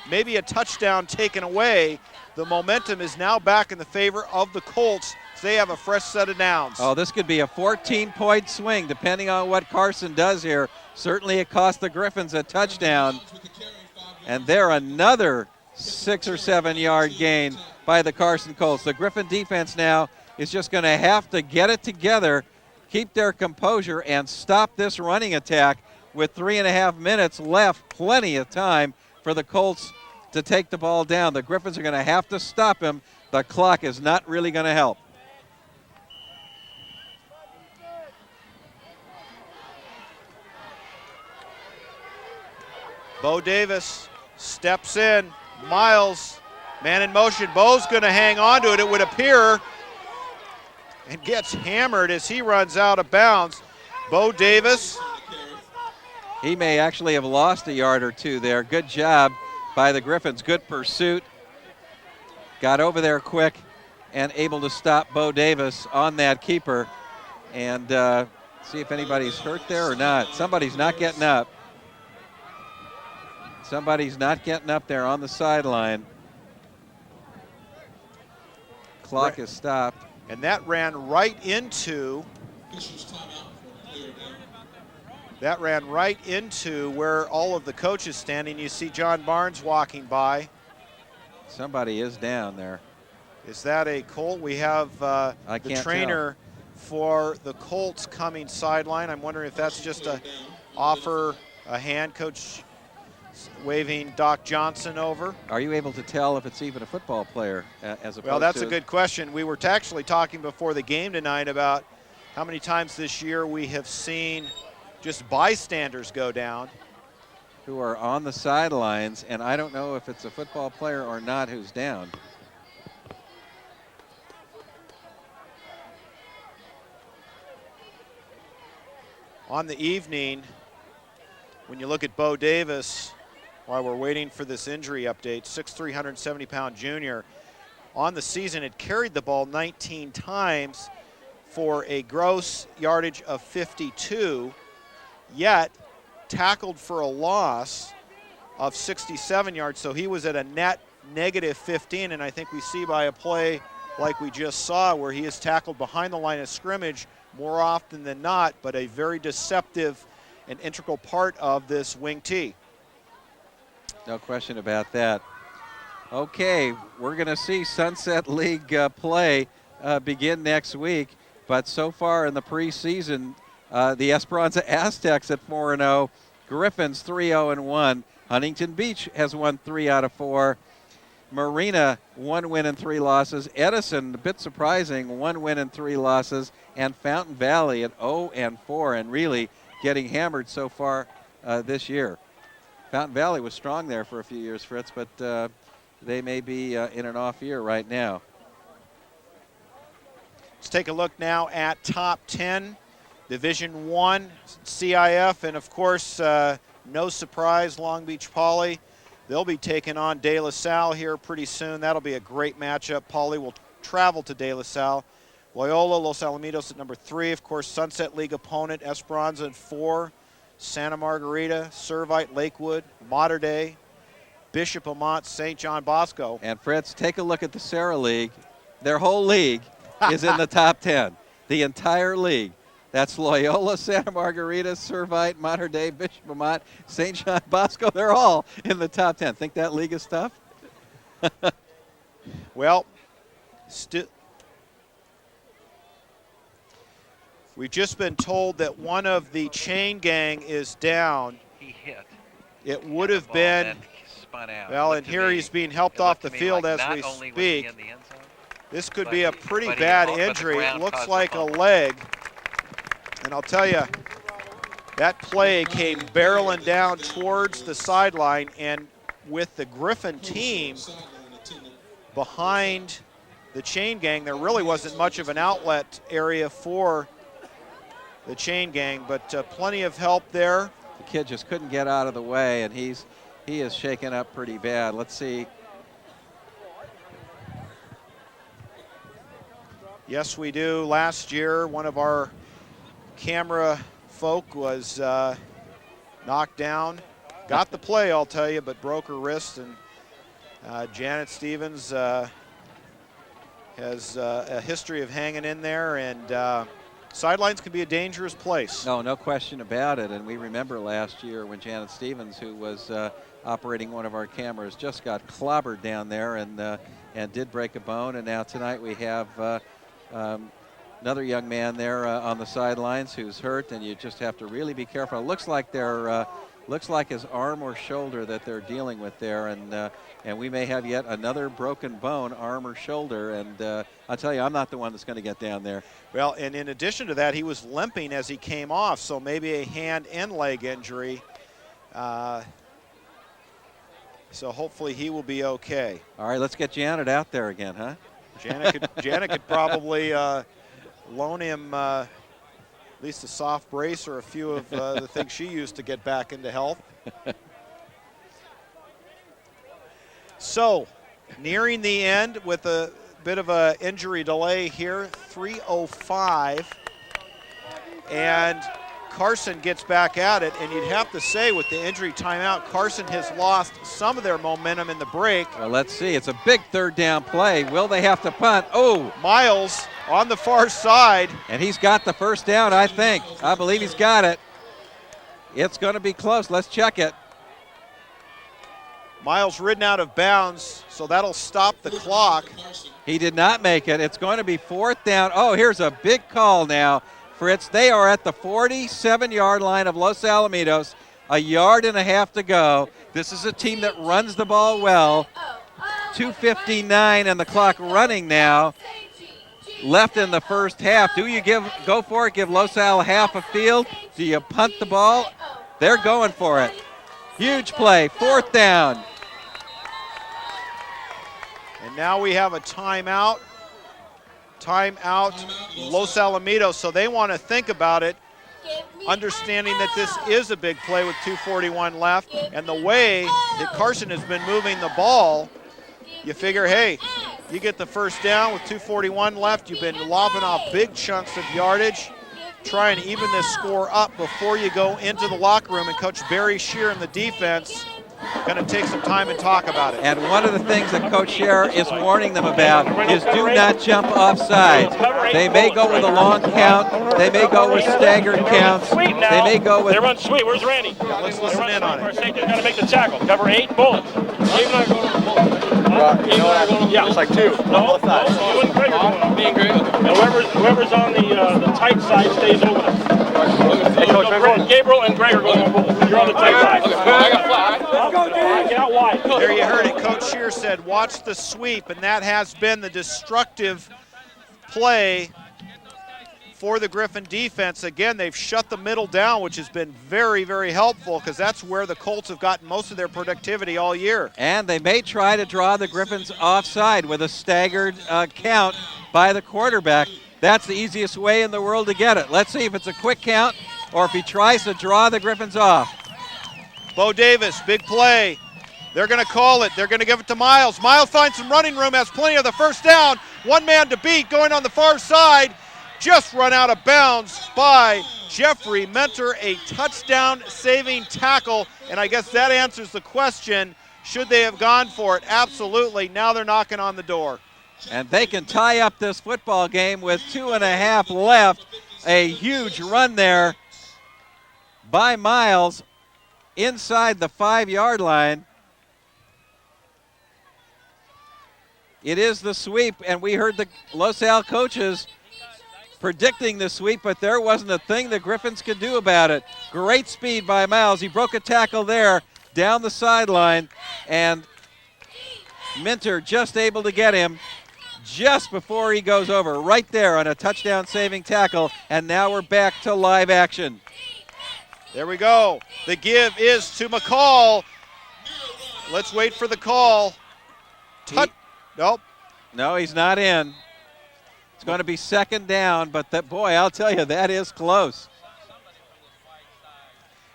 maybe a touchdown taken away, the momentum is now back in the favor of the Colts. They have a fresh set of downs. Oh, this could be a 14-point swing, depending on what Carson does here. Certainly it cost the Griffins a touchdown. And there another 6 or 7 yard gain by the Carson Colts. The Griffin defense now is just going to have to get it together, keep their composure, and stop this running attack with 3.5 minutes left. Plenty of time for the Colts to take the ball down. The Griffins are going to have to stop him. The clock is not really going to help. Bo Davis steps in. Miles, man in motion. Bo's going to hang on to it, it would appear, and gets hammered as he runs out of bounds. Bo Davis. He may actually have lost a yard or two there. Good job by the Griffins. Good pursuit. Got over there quick and able to stop Bo Davis on that keeper. And see if anybody's hurt there or not. Somebody's not getting up. Somebody's not getting up there on the sideline. Clock is stopped. And that ran right into where all of the coaches standing. You see John Barnes walking by. Somebody is down there. Is that a Colt? We have the trainer for the Colts coming sideline. I'm wondering if that's just a offer a hand. Coach waving Doc Johnson over. Are you able to tell if it's even a football player as opposed to? Well, that's a good question. We were actually talking before the game tonight about how many times this year we have seen just bystanders go down. Who are on the sidelines, and I don't know if it's a football player or not who's down. On the evening, when you look at Bo Davis, while we're waiting for this injury update, 6'3", 170-pound junior. On the season, had carried the ball 19 times for a gross yardage of 52, yet tackled for a loss of 67 yards. So he was at a net negative 15, and I think we see by a play like we just saw where he is tackled behind the line of scrimmage more often than not, but a very deceptive and integral part of this wing T. No question about that. Okay, we're going to see Sunset League play begin next week, but so far in the preseason, the Esperanza Aztecs at 4-0, Griffins 3-0-1, Huntington Beach has won 3 out of 4, Marina 1 win and 3 losses, Edison, a bit surprising, 1 win and 3 losses, and Fountain Valley at 0-4, and really getting hammered so far this year. Fountain Valley was strong there for a few years, Fritz, but they may be in an off year right now. Let's take a look now at top 10, Division I, CIF, and of course, no surprise, Long Beach Poly. They'll be taking on De La Salle here pretty soon. That'll be a great matchup. Poly will travel to De La Salle. Loyola, Los Alamitos at number 3. Of course, Sunset League opponent, Esperanza at 4. Santa Margarita, Servite, Lakewood, Mater Dei, Bishop Amat, St. John Bosco. And Fritz, take a look at the Sarah League. Their whole league is in the top 10. The entire league. That's Loyola, Santa Margarita, Servite, Mater Dei, Bishop Amat, St. John Bosco. They're all in the top 10. Think that league is tough? Well, we've just been told that one of the chain gang is down. He hit. It would have been, spun out. well, and here he's being helped off the field as we speak. This could be a pretty bad injury. It looks like a leg. And I'll tell you, that play came barreling down towards the sideline, and with the Griffin team behind the chain gang, there really wasn't much of an outlet area for the chain gang, but plenty of help there. The kid just couldn't get out of the way, and he is shaken up pretty bad. Let's see. Yes, we do. Last year, one of our camera folk was knocked down. Got the play, I'll tell you, but broke her wrist. And Janet Stevens has a history of hanging in there, and sidelines can be a dangerous place. No question about it. And we remember last year when Janet Stevens, who was operating one of our cameras, just got clobbered down there and did break a bone. And now tonight we have another young man there on the sidelines who's hurt, and you just have to really be careful. It looks like his arm or shoulder that they're dealing with there, and we may have yet another broken bone, arm or shoulder. And I'll tell you, I'm not the one that's going to get down there. Well, and in addition to that, he was limping as he came off, so maybe a hand and leg injury. So hopefully he will be okay. All right, let's get Janet out there again, huh? Janet could probably loan him at least a soft brace or a few of the things she used to get back into health. So, nearing the end with a bit of an injury delay here, 3:05, and Carson gets back at it, and you'd have to say with the injury timeout, Carson has lost some of their momentum in the break. Well, let's see. It's a big third down play. Will they have to punt? Oh! Miles on the far side. And he's got the first down, I think. I believe he's got it. It's going to be close. Let's check it. Miles ridden out of bounds, so that'll stop the clock. He did not make it. It's going to be fourth down. Oh, here's a big call now. Fritz, they are at the 47-yard line of Los Alamitos, 1.5 yards to go. This is a team that runs the ball well. 2:59 and the clock running now. Left in the first half. Do you go for it, give Los Al half a field? Do you punt the ball? They're going for it. Huge play, fourth down. And now we have a timeout. Timeout, Los Alamitos, so they want to think about it, understanding that this is a big play with 2:41 left, and the way that Carson has been moving the ball, you figure, hey, you get the first down with 2:41 left, you've been lobbing off big chunks of yardage, try and even this score up before you go into the locker room, and Coach Barry Shear and the defense going to take some time and talk about it. And one of the things that Coach Shear is warning them about is do not jump off sides. They may go with a long count. They may go with staggered counts. They may go with... They run sweet. Where's Randy? Let's listen in on it. Safety's got to make the tackle. Cover 8, bullet. Yeah, it's like 2. No, you and Greg are going up. Me and Greg. Whoever's on the tight side stays over there. Hey, Coach, Gabriel and Greg are going up. You're on the tight side. I got flat. Get out wide. There you heard it. Coach Shear said, watch the sweep, and that has been the destructive play for the Griffin defense. Again, they've shut the middle down, which has been very, very helpful because that's where the Colts have gotten most of their productivity all year. And they may try to draw the Griffins offside with a staggered count by the quarterback. That's the easiest way in the world to get it. Let's see if it's a quick count or if he tries to draw the Griffins off. Bo Davis, big play. They're going to call it. They're going to give it to Miles. Miles finds some running room, has plenty of the first down. One man to beat going on the far side. Just run out of bounds by Jeffrey Mentor, a touchdown-saving tackle. And I guess that answers the question, should they have gone for it? Absolutely. Now they're knocking on the door. And they can tie up this football game with 2.5 left. A huge run there by Miles inside the 5-yard line. It is the sweep, and we heard the Los Al coaches predicting the sweep, but there wasn't a thing the Griffins could do about it. Great speed by Miles. He broke a tackle there down the sideline, and Minter just able to get him just before he goes over, right there on a touchdown-saving tackle, and now we're back to live action. There we go. The give is to McCall. Let's wait for the call. Nope. No, he's not in. It's going to be second down, but that, boy, I'll tell you, that is close.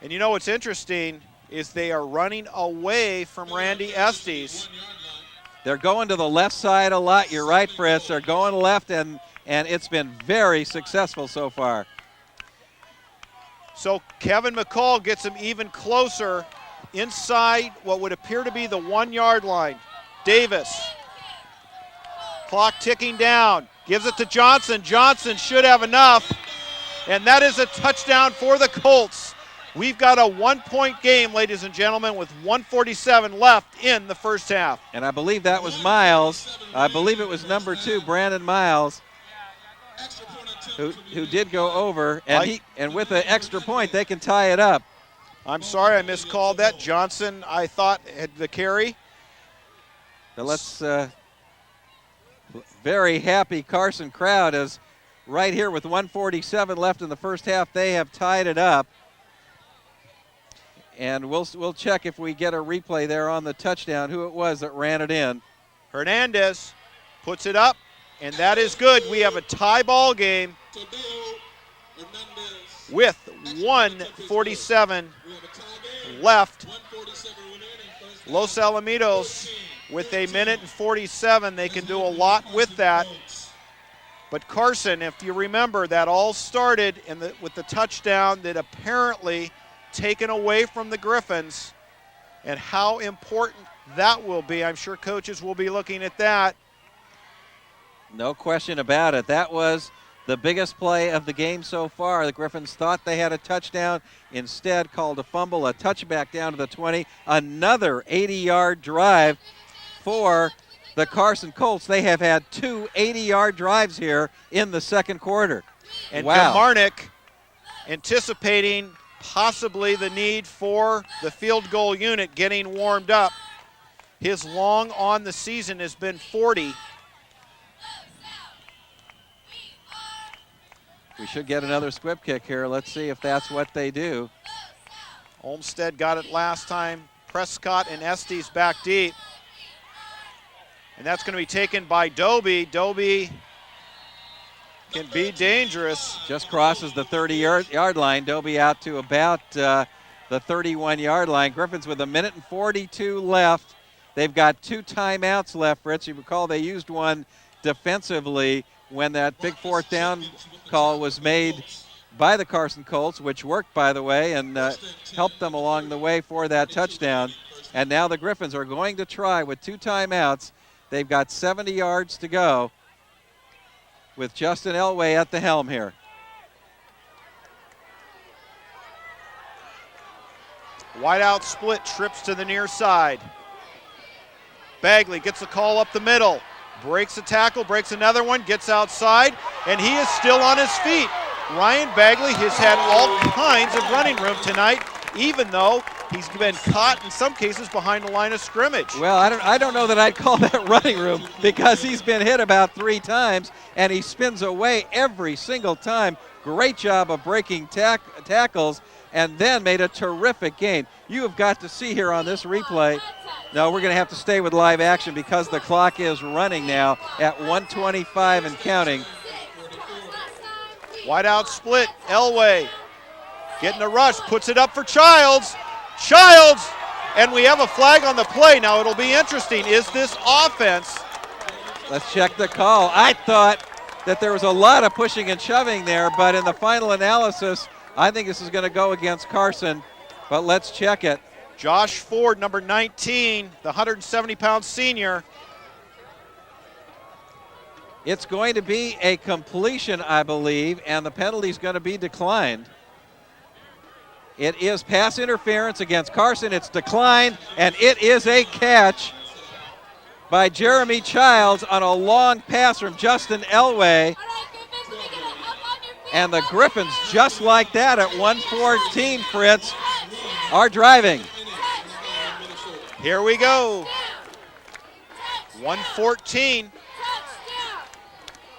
And you know what's interesting is they are running away from Randy Estes. They're going to the left side a lot. You're right, Fritz. They're going left, and it's been very successful so far. So Kevin McCall gets him even closer inside what would appear to be the 1-yard line. Davis. Clock ticking down. Gives it to Johnson. Johnson should have enough. And that is a touchdown for the Colts. We've got a 1-point game, ladies and gentlemen, with 1:47 left in the first half. And I believe that was Miles. I believe it was number 2, Brandon Miles, who did go over. And with an extra point, they can tie it up. I'm sorry I miscalled that. Johnson, I thought, had the carry. So let's very happy Carson crowd is right here with 1:47 left in the first half. They have tied it up. And we'll check if we get a replay there on the touchdown, who it was that ran it in. Hernandez puts it up, and that is good. We have a tie ball game with 1:47 left. Los Alamitos with 1:47. They can do a lot with that. But Carson, if you remember, that all started with the touchdown that apparently taken away from the Griffins, and how important that will be. I'm sure coaches will be looking at that. No question about it. That was the biggest play of the game so far. The Griffins thought they had a touchdown, instead called a fumble, a touchback down to the 20. Another 80-yard drive for the Carson Colts. They have had 2 80-yard drives here in the second quarter. And wow. Kamarnik anticipating possibly the need for the field goal unit getting warmed up. His long on the season has been 40. We should get another squib kick here. Let's see if that's what they do. Olmsted got it last time. Prescott and Estes back deep. And that's going to be taken by Doby. Doby can be dangerous. Just crosses the 30-yard line. Doby out to about the 31-yard line. Griffins with 1:42 left. They've got 2 timeouts left, Fritz. You recall they used one defensively when that big 4th down call was made by the Carson Colts, which worked, by the way, and helped them along the way for that touchdown. And now the Griffins are going to try with 2 timeouts. They've got 70 yards to go with Justin Elway at the helm here. Wide out split, trips to the near side. Bagley gets the call up the middle. Breaks a tackle, breaks another one, gets outside, and he is still on his feet. Ryan Bagley has had all kinds of running room tonight, even though he's been caught in some cases behind the line of scrimmage. Well, I don't know that I'd call that running room, because he's been hit about 3 times, and he spins away every single time. Great job of breaking tackles, and then made a terrific gain. You have got to see here on this replay. No, we're going to have to stay with live action because the clock is running now at 1:25 and counting. Wide out split, Elway getting a rush, puts it up for Childs. Childs, and we have a flag on the play. Now it'll be interesting. Is this offense? Let's check the call. I thought that there was a lot of pushing and shoving there, but in the final analysis, I think this is going to go against Carson, but let's check it. Josh Ford, number 19, the 170-pound senior. It's going to be a completion, I believe, and the penalty is going to be declined. It is pass interference against Carson. It's declined, and it is a catch by Jeremy Childs on a long pass from Justin Elway. And the Griffins, just like that at 1:14, Fritz, are driving. Here we go. 1:14.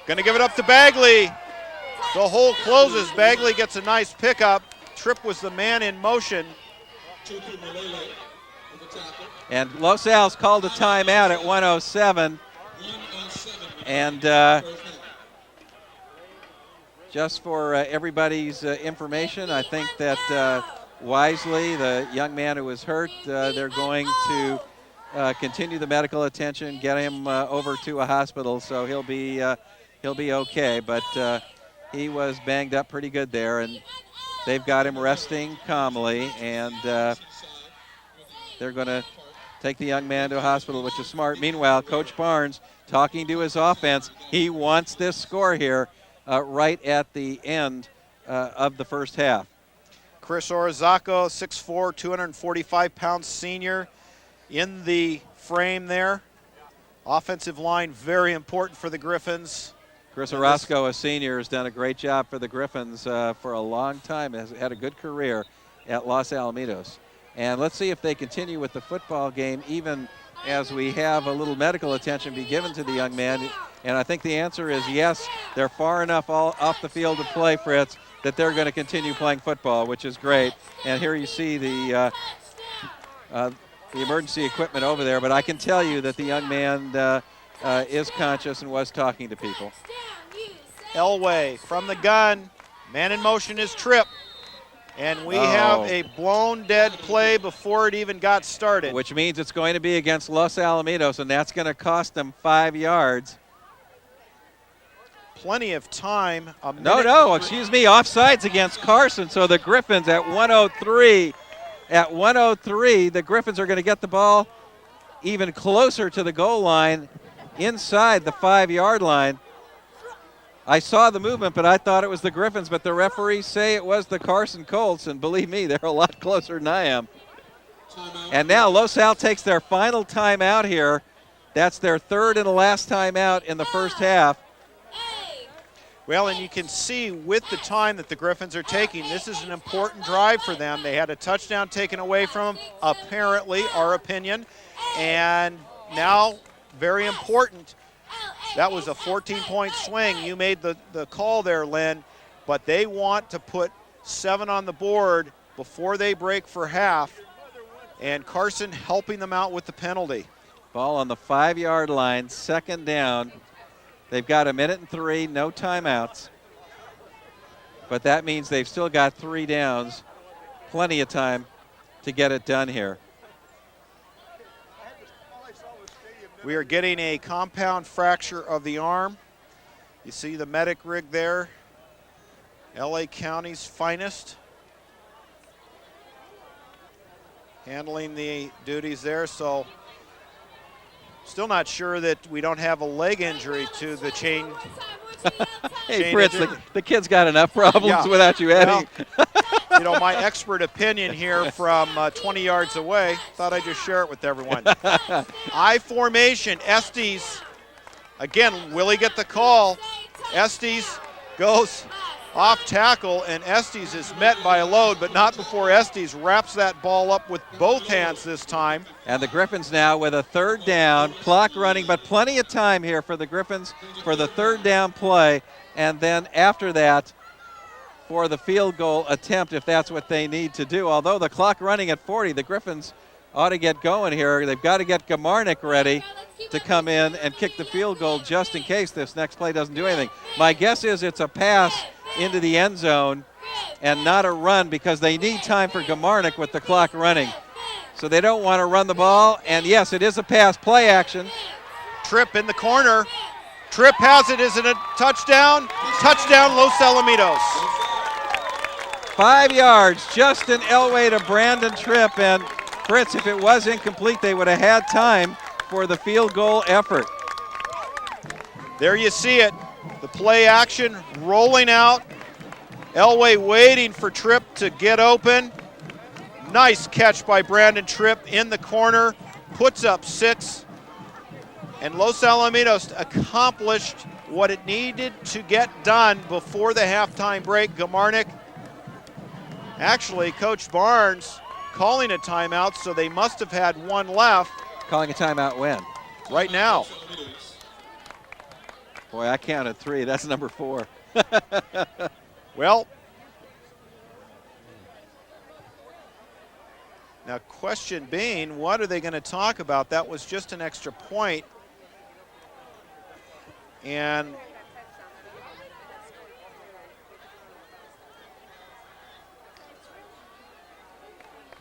Going to give it up to Bagley. The hole closes. Bagley gets a nice pickup. Tripp was the man in motion. And Los Al's called a timeout at 1:07. And just for everybody's information, I think that Wisely, the young man who was hurt, they're going to continue the medical attention, get him over to a hospital, so he'll be okay. But he was banged up pretty good there, and they've got him resting calmly, and they're going to take the young man to a hospital, which is smart. Meanwhile, Coach Barnes talking to his offense. He wants this score here right at the end of the first half. Chris Orizaco, 6'4", 245-pound senior in the frame there. Offensive line, very important for the Griffins. Chris Orozco, a senior, has done a great job for the Griffins for a long time, has had a good career at Los Alamitos. And let's see if they continue with the football game, even as we have a little medical attention be given to the young man. And I think the answer is yes, they're far enough off the field to play, Fritz, that they're going to continue playing football, which is great. And here you see the emergency equipment over there, but I can tell you that the young man is conscious and was talking to people. Elway from the gun. Man in motion is Tripp. And we have a blown dead play before it even got started. Which means it's going to be against Los Alamitos, and that's going to cost them 5 yards. Plenty of time. Excuse me, offsides against Carson. So the Griffins at 1:03. At 1:03, the Griffins are going to get the ball even closer to the goal line inside the 5-yard line. I saw the movement, but I thought it was the Griffins, but the referees say it was the Carson Colts, and believe me, they're a lot closer than I am. And now Los Al takes their final timeout here. That's their third and the last timeout in the first half. Well, and you can see with the time that the Griffins are taking, this is an important drive for them. They had a touchdown taken away from them, apparently, our opinion. And now, very important, that was a 14-point swing. You made the call there, Lynn, but they want to put 7 on the board before they break for half, and Carson helping them out with the penalty. Ball on the 5-yard line, second down. They've got 1:03, no timeouts. But that means they've still got 3 downs. Plenty of time to get it done here. We are getting a compound fracture of the arm. You see the medic rig there. LA County's finest. Handling the duties there, so still not sure that we don't have a leg injury to the chain. Hey, Fritz, the kid's got enough problems without you adding. Well, my expert opinion here from 20 yards away, thought I'd just share it with everyone. I formation, Estes, again, will he get the call? Estes goes off tackle, and Estes is met by a load, but not before Estes wraps that ball up with both hands this time. And the Griffins now with a third down, clock running, but plenty of time here for the Griffins for the third down play. And then after that, for the field goal attempt, if that's what they need to do. Although the clock running at 40, the Griffins ought to get going here. They've got to get Gamarnik ready to come in and kick the field goal just in case this next play doesn't do anything. My guess is it's a pass into the end zone and not a run because they need time for Gamarnik with the clock running. So they don't want to run the ball. And yes, it is a pass, play action. Tripp in the corner. Tripp has it. Is it a touchdown? Touchdown, Los Alamitos. 5 yards, Justin Elway to Brandon Tripp. And Fritz, if it was incomplete, they would have had time for the field goal effort. There you see it. The play action rolling out. Elway waiting for Tripp to get open. Nice catch by Brandon Tripp in the corner. Puts up 6. And Los Alamitos accomplished what it needed to get done before the halftime break. Gamarnik, actually, Coach Barnes calling a timeout, so they must have had one left. Calling a timeout when? Right now. Boy, I counted 3. That's number 4. Well, now question being, what are they going to talk about? That was just an extra point. And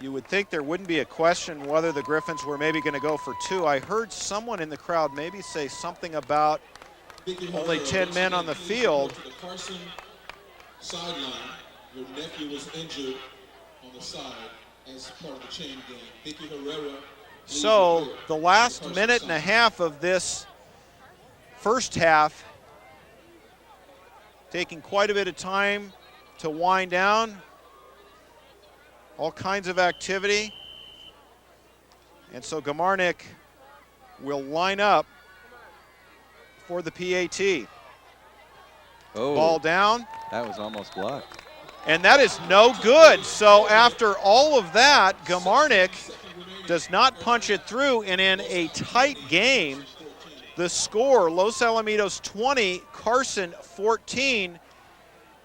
you would think there wouldn't be a question whether the Griffins were maybe going to go for 2. I heard someone in the crowd maybe say something about only 10 men on the field. The Carson sideline, your nephew was injured on the side as part of the chain game. Vicky Herrera. So the last minute and a half of this first half, taking quite a bit of time to wind down. All kinds of activity. And so Gamarnik will line up for the PAT. Oh, Ball down. that was almost blocked. And that is no good. So after all of that, Gamarnik does not punch it through. And in a tight game, the score, Los Alamitos 20, Carson 14.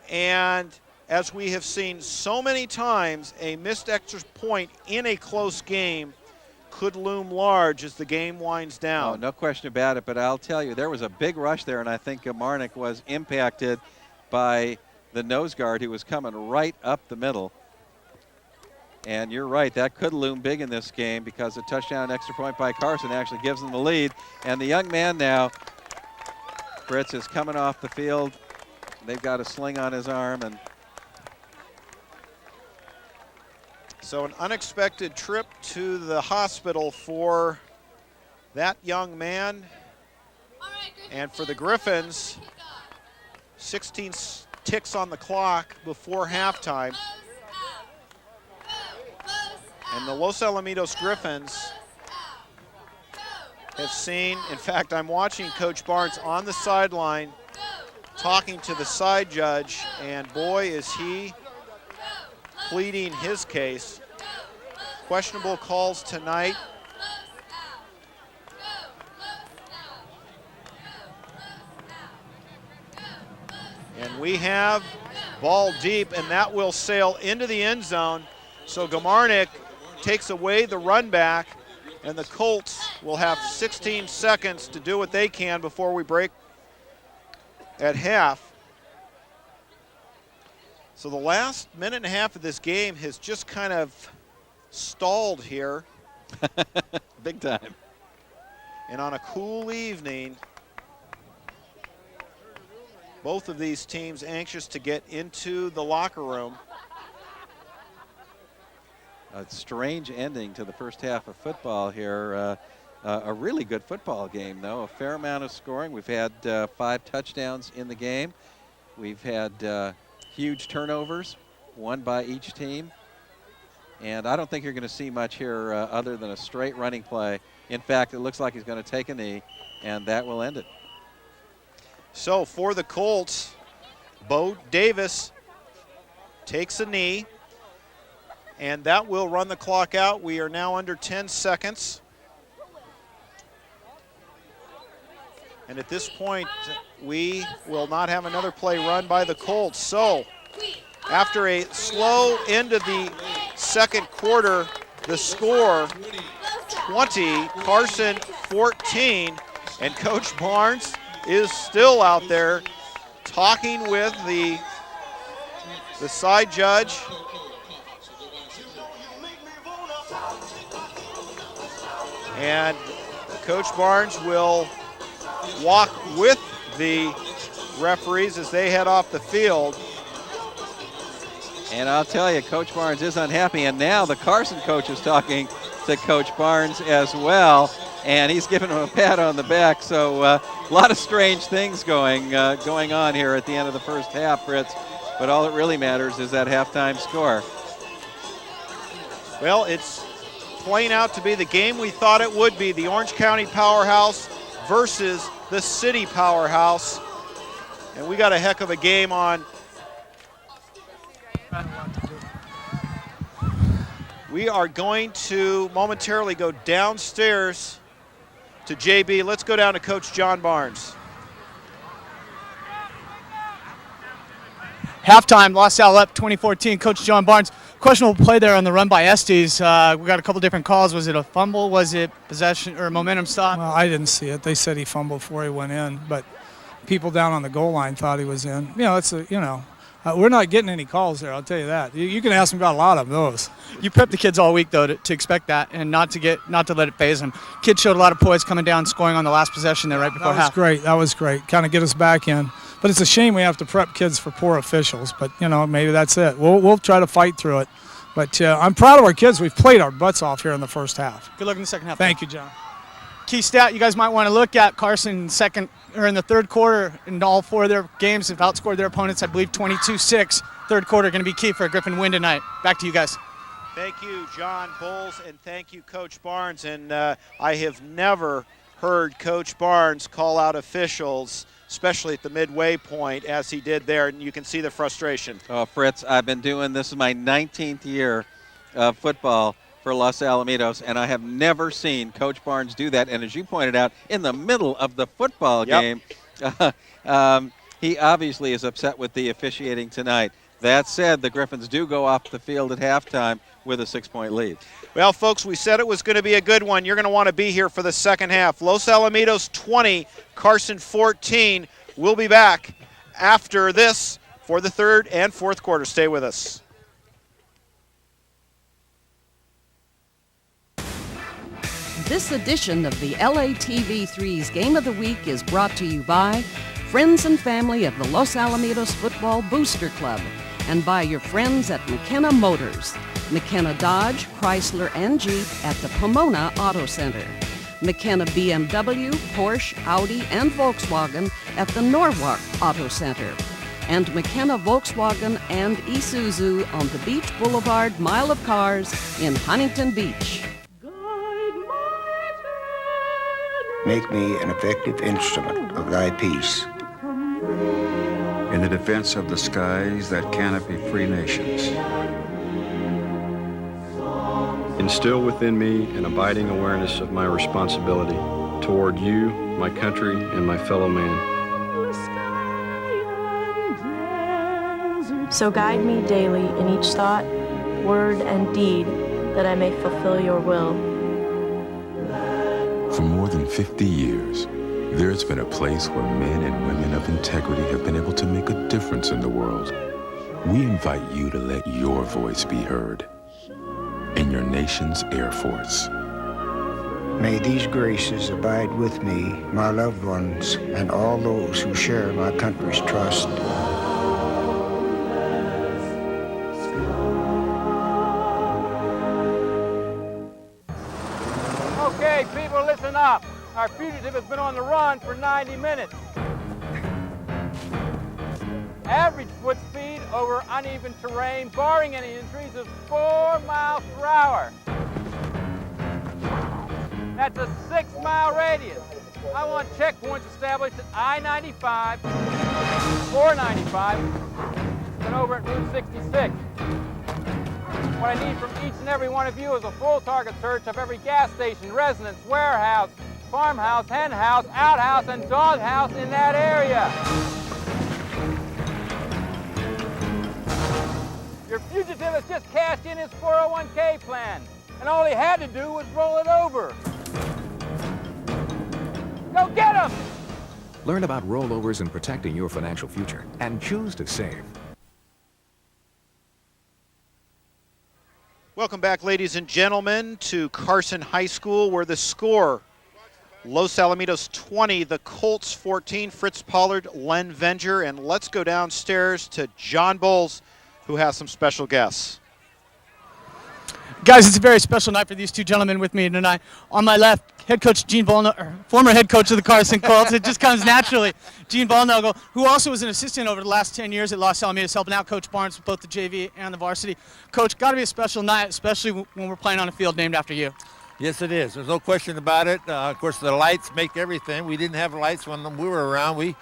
And as we have seen so many times, a missed extra point in a close game could loom large as the game winds down. Oh, no question about it, but I'll tell you, there was a big rush there, and I think Gamarnik was impacted by the nose guard who was coming right up the middle. And you're right, that could loom big in this game because a touchdown extra point by Carson actually gives them the lead. And the young man now, Fritz, is coming off the field. They've got a sling on his arm, and so an unexpected trip to the hospital for that young man. And for the Griffins, 16 ticks on the clock before halftime. And the Los Alamitos Griffins have seen, in fact, I'm watching Coach Barnes on the sideline talking to the side judge, and boy, is he pleading his case. Questionable calls tonight. And we have ball deep, and that will sail into the end zone. So Gamarnik takes away the run back, and the Colts will have 16 seconds to do what they can before we break at half. So the last minute and a half of this game has just kind of stalled here. big time. And on a cool evening, both of these teams anxious to get into the locker room. A strange ending to the first half of football here. A really good football game, though. A fair amount of scoring. We've had 5 touchdowns in the game. We've had huge turnovers, one by each team. And I don't think you're going to see much here other than a straight running play. In fact, it looks like he's going to take a knee, and that will end it. So for the Colts, Bo Davis takes a knee, and that will run the clock out. We are now under 10 seconds. And at this point, we will not have another play run by the Colts. So after a slow end of the second quarter, the score 20, Carson 14, and Coach Barnes is still out there talking with the side judge. And Coach Barnes will walk with the referees as they head off the field. And I'll tell you, Coach Barnes is unhappy, and now the Carson coach is talking to Coach Barnes as well. and he's giving him a pat on the back. So a lot of strange things going on here at the end of the first half, Fritz. But all that really matters is that halftime score. Well, it's playing out to be the game we thought it would be, the Orange County powerhouse versus the city powerhouse. And we got a heck of a game on. We are going to momentarily go downstairs to JB. Let's go down to Coach John Barnes. Halftime, LaSalle up 2014. Coach John Barnes, questionable play there on the run by Estes. We got a couple different calls. Was it a fumble? Was it possession or momentum stop? Well, I didn't see it. They said he fumbled before he went in, but people down on the goal line thought he was in. We're not getting any calls there, I'll tell you that. You can ask them about a lot of those. You prepped the kids all week, though, to expect that and not to let it phase them. Kids showed a lot of poise coming down, scoring on the last possession there right before half. That was great. Kind of get us back in. But it's a shame we have to prep kids for poor officials. But, maybe that's it. We'll try to fight through it. But I'm proud of our kids. We've played our butts off here in the first half. Good luck in the second half. Thank you, John. Key stat you guys might want to look at: Carson in the third quarter in all four of their games have outscored their opponents, I believe 22-6. Third quarter going to be key for a Griffin win tonight. Back to you guys. Thank you, John Bowles, and thank you, Coach Barnes. And I have never heard Coach Barnes call out officials, especially at the midway point, as he did there, and you can see the frustration. Oh, Fritz, I've been doing this is my 19th year of football for Los Alamitos, and I have never seen Coach Barnes do that. And as you pointed out, in the middle of the football game, he obviously is upset with the officiating tonight. That said, the Griffins do go off the field at halftime with a 6-point lead. Well, folks, we said it was going to be a good one. You're going to want to be here for the second half. Los Alamitos 20, Carson 14. We'll be back after this for the third and fourth quarter. Stay with us. This edition of the LATV3's Game of the Week is brought to you by friends and family of the Los Alamitos Football Booster Club and by your friends at McKenna Motors, McKenna Dodge, Chrysler, and Jeep at the Pomona Auto Center, McKenna BMW, Porsche, Audi, and Volkswagen at the Norwalk Auto Center, and McKenna Volkswagen and Isuzu on the Beach Boulevard Mile of Cars in Huntington Beach. Make me an effective instrument of thy peace. In the defense of the skies that canopy free nations. Instill within me an abiding awareness of my responsibility toward you, my country, and my fellow man. So guide me daily in each thought, word, and deed, that I may fulfill your will. For more than 50 years, there's been a place where men and women of integrity have been able to make a difference in the world. We invite you to let your voice be heard in your nation's Air Force. May these graces abide with me, my loved ones, and all those who share my country's trust. Okay, people, listen up. Our fugitive has been on the run for 90 minutes. Average foot speed over uneven terrain, barring any injuries, is 4 miles per hour. That's a 6-mile radius. I want checkpoints established at I-95, 495, and over at Route 66. What I need from each and every one of you is a full target search of every gas station, residence, warehouse, farmhouse, hen house, outhouse, and doghouse in that area. Your fugitive has just cashed in his 401k plan, and all he had to do was roll it over. Go get him! Learn about rollovers and protecting your financial future, and choose to save. Welcome back, ladies and gentlemen, to Carson High School, where the score, Los Alamitos 20, the Colts 14, Fritz Pollard, Len Venger, and let's go downstairs to John Bowles, who has some special guests. Guys, it's a very special night for these two gentlemen with me tonight. On my left, head coach Gene Volnogel, former head coach of the Carson Colts. It just comes naturally. Gene Volnogel, who also was an assistant over the last 10 years at Los Alamitos, helping out Coach Barnes with both the JV and the varsity. Coach, got to be a special night, especially when we're playing on a field named after you. Yes, it is. There's no question about it. Of course, the lights make everything. We didn't have lights when we were around. We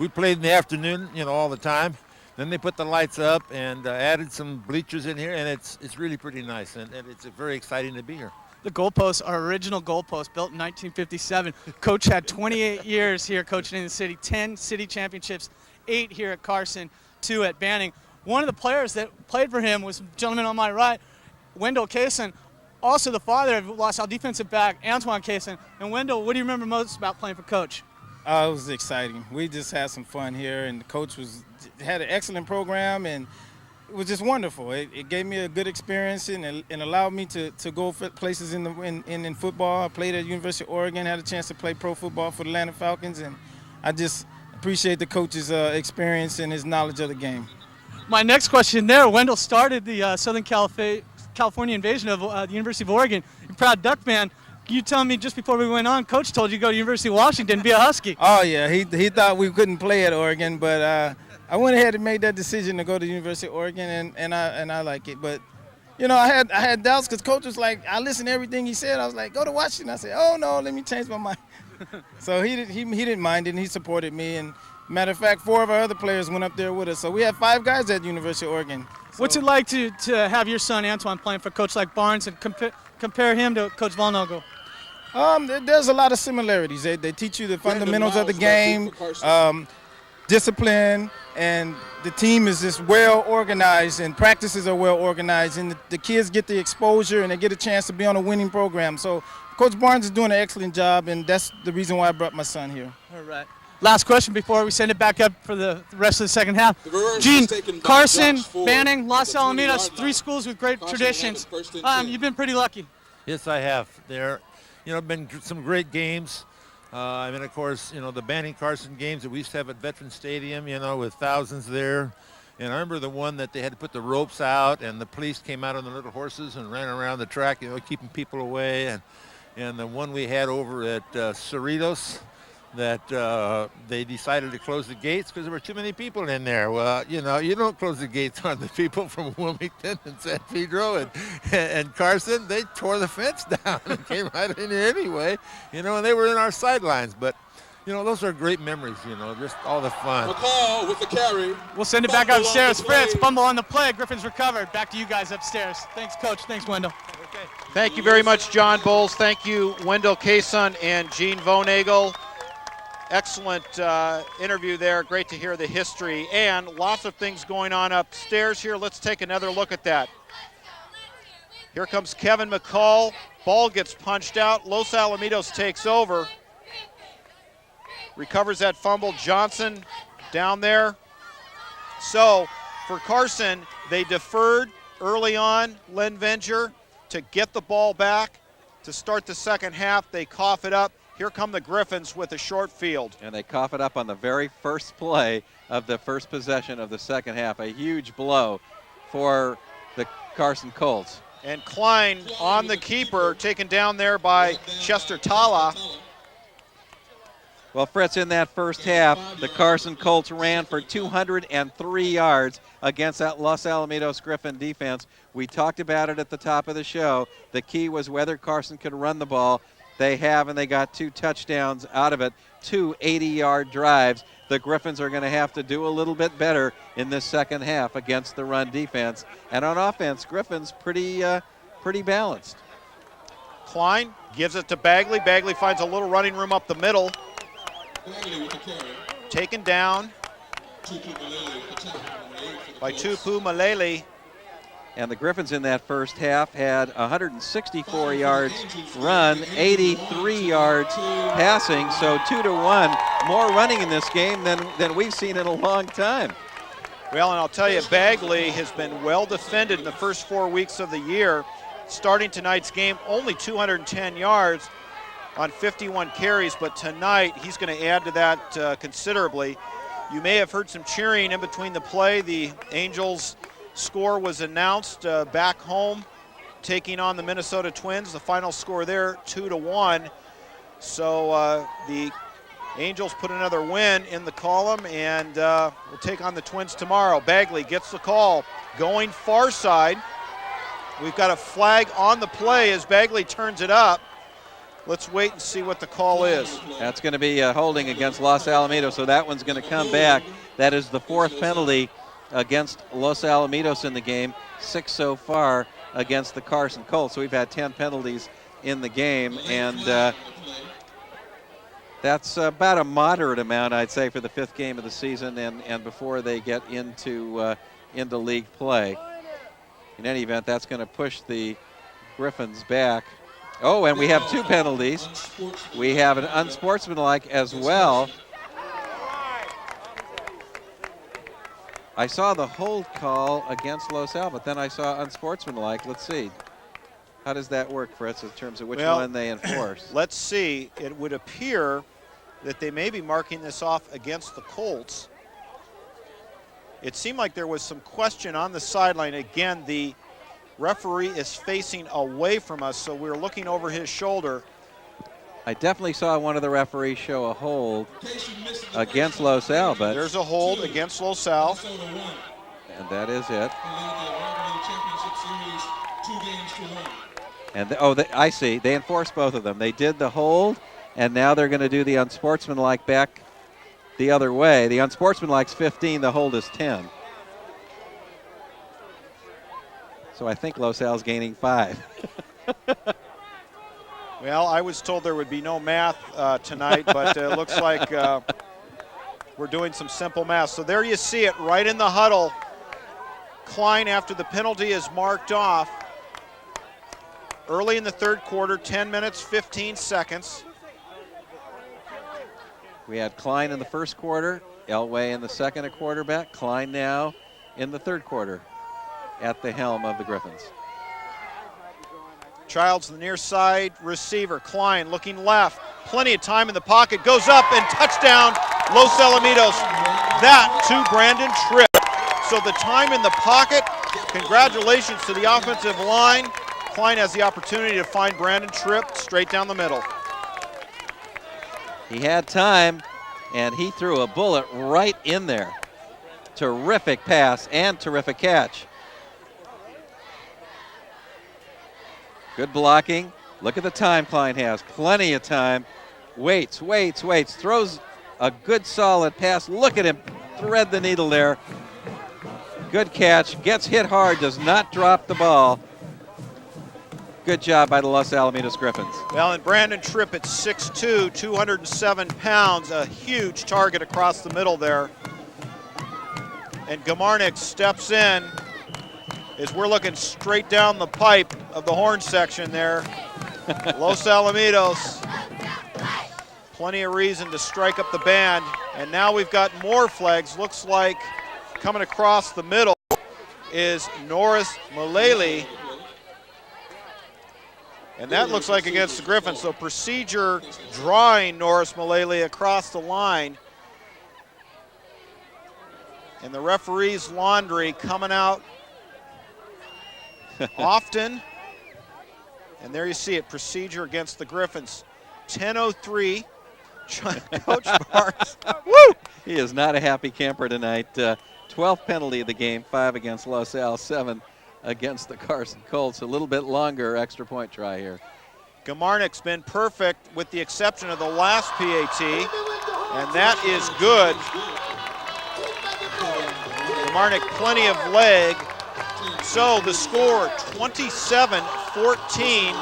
played in the afternoon, all the time. Then they put the lights up and added some bleachers in here, and it's really pretty nice, and it's very exciting to be here. The goalposts are original goalposts built in 1957. Coach had 28 years here coaching in the city, 10 city championships, 8 here at Carson, 2 at Banning. One of the players that played for him was the gentleman on my right, Wendell Carson, also the father of Los Al defensive back, Antoine Carson. And Wendell, what do you remember most about playing for Coach? It was exciting. We just had some fun here, and the coach had an excellent program, and it was just wonderful. It gave me a good experience and allowed me to go places in football. I played at University of Oregon, had a chance to play pro football for the Atlanta Falcons, and I just appreciate the coach's experience and his knowledge of the game. My next question there, Wendell started the Southern California invasion of the University of Oregon. You're a proud Duck fan. You telling me just before we went on, Coach told you to go to University of Washington and be a Husky. Oh, yeah. He thought we couldn't play at Oregon, but I went ahead and made that decision to go to University of Oregon, and I like it. But, I had doubts because Coach was like, I listened to everything he said. I was like, go to Washington. I said, oh, no, let me change my mind. So he didn't mind it, and he supported me. And matter of fact, 4 of our other players went up there with us. So we had 5 guys at University of Oregon. So, what's it like to have your son, Antoine, playing for a coach like Barnes and compare him to Coach Volnogel? There's a lot of similarities. They teach you the fundamentals of the game, discipline, and the team is just well organized, and practices are well organized, and the kids get the exposure and they get a chance to be on a winning program. So Coach Barnes is doing an excellent job, and that's the reason why I brought my son here. All right. Last question before we send it back up for the rest of the second half. Gene, Carson, Banning, Los Alamitos, 3 schools with great traditions. You've been pretty lucky. Yes, I have. There, been some great games. Of course, the Banning Carson games that we used to have at Veterans Stadium, with thousands there. And I remember the one that they had to put the ropes out, and the police came out on the little horses and ran around the track, keeping people away. And the one we had over at Cerritos, that they decided to close the gates because there were too many people in there. Well, you don't close the gates on the people from Wilmington and San Pedro and Carson. They tore the fence down and came right in here anyway, and they were in our sidelines. But, those are great memories, just all the fun. McCall with the carry. We'll send it back upstairs. Fritz, fumble on the play. Griffin's recovered. Back to you guys upstairs. Thanks, Coach. Thanks, Wendell. Okay. Thank you very much, John Bowles. Thank you, Wendell Carson and Gene Volnogel. Excellent interview there. Great to hear the history and lots of things going on upstairs here. Let's take another look at that. Here comes Kevin McCall. Ball gets punched out. Los Alamitos takes over. Recovers that fumble. Johnson down there. So for Carson, they deferred early on, Len Venger, to get the ball back. To start the second half, they cough it up. Here come the Griffins with a short field. And they cough it up on the very first play of the first possession of the second half. A huge blow for the Carson Colts. And Klein on the keeper, taken down there by Chester Tala. Well, Fritz, in that first half, the Carson Colts ran for 203 yards against that Los Alamitos Griffin defense. We talked about it at the top of the show. The key was whether Carson could run the ball. They have, and they got 2 touchdowns out of it, 2 80-yard drives. The Griffins are going to have to do a little bit better in this second half against the run defense. And on offense, Griffins pretty balanced. Klein gives it to Bagley. Bagley finds a little running room up the middle. Taken down by Tupu Malele. And the Griffins in that first half had 164 yards run, 83 yards passing, so 2-1. More running in this game than we've seen in a long time. Well, and I'll tell you, Bagley has been well defended in the first 4 weeks of the year. Starting tonight's game, only 210 yards on 51 carries, but tonight he's going to add to that considerably. You may have heard some cheering in between the play. The Angels score was announced back home taking on the Minnesota Twins. The final score there, 2-1. So the Angels put another win in the column, and we'll take on the Twins tomorrow. Bagley gets the call, going far side. We've got a flag on the play as Bagley turns it up. Let's wait and see what the call is. That's going to be holding against Los Alamitos, so that one's going to come back. That is the 4th penalty against Los Alamitos in the game, 6 so far against the Carson Colts. So we've had 10 penalties in the game, and that's about a moderate amount, I'd say, for the 5th game of the season and before they get into league play. In any event, that's going to push the Griffins back. Oh, and we have 2 penalties. We have an unsportsmanlike as well. I saw the hold call against Los Al, but then I saw unsportsmanlike. Let's see. How does that work, Fritz, in terms of which one they enforce? Let's see. It would appear that they may be marking this off against the Colts. It seemed like there was some question on the sideline. Again, the referee is facing away from us, so we're looking over his shoulder. I definitely saw one of the referees show a hold against Los Al, but there's a hold against Los Al. And that is it. And I see. They enforced both of them. They did the hold, and now they're going to do the unsportsmanlike back the other way. The unsportsmanlike's 15, the hold is 10. So I think Los Al's gaining 5. Well, I was told there would be no math tonight, but it looks like we're doing some simple math. So there you see it right in the huddle. Klein, after the penalty is marked off, early in the 3rd quarter, 10 minutes, 15 seconds. We had Klein in the 1st quarter, Elway in the 2nd at quarterback, Klein now in the 3rd quarter at the helm of the Griffins. Childs, the near side receiver. Klein looking left. Plenty of time in the pocket. Goes up and touchdown, Los Alamitos. That to Brandon Tripp. So the time in the pocket, congratulations to the offensive line. Klein has the opportunity to find Brandon Tripp straight down the middle. He had time, and he threw a bullet right in there. Terrific pass and terrific catch. Good blocking. Look at the time Klein has. Plenty of time. Waits. Throws a good solid pass. Look at him thread the needle there. Good catch. Gets hit hard. Does not drop the ball. Good job by the Los Alamitos Griffins. Well, and Brandon Tripp at 6'2", 207 pounds. A huge target across the middle there. And Gamarnik steps in as we're looking straight down the pipe of the horn section there. Los Alamitos, plenty of reason to strike up the band. And now we've got more flags. Looks like coming across the middle is Norris Mulally. And that looks like against the Griffins. So procedure drawing Norris Mulally across the line. And the referee's laundry coming out often. And there you see it, procedure against the Griffins. 10:03, Coach Barnes. Woo! He is not a happy camper tonight. 12th penalty of the game, 5 against Los Al, 7 against the Carson Colts. A little bit longer extra point try here. Gamarnik's been perfect with the exception of the last PAT, and that is good. Gamarnik, plenty of leg. So the score, 27-14.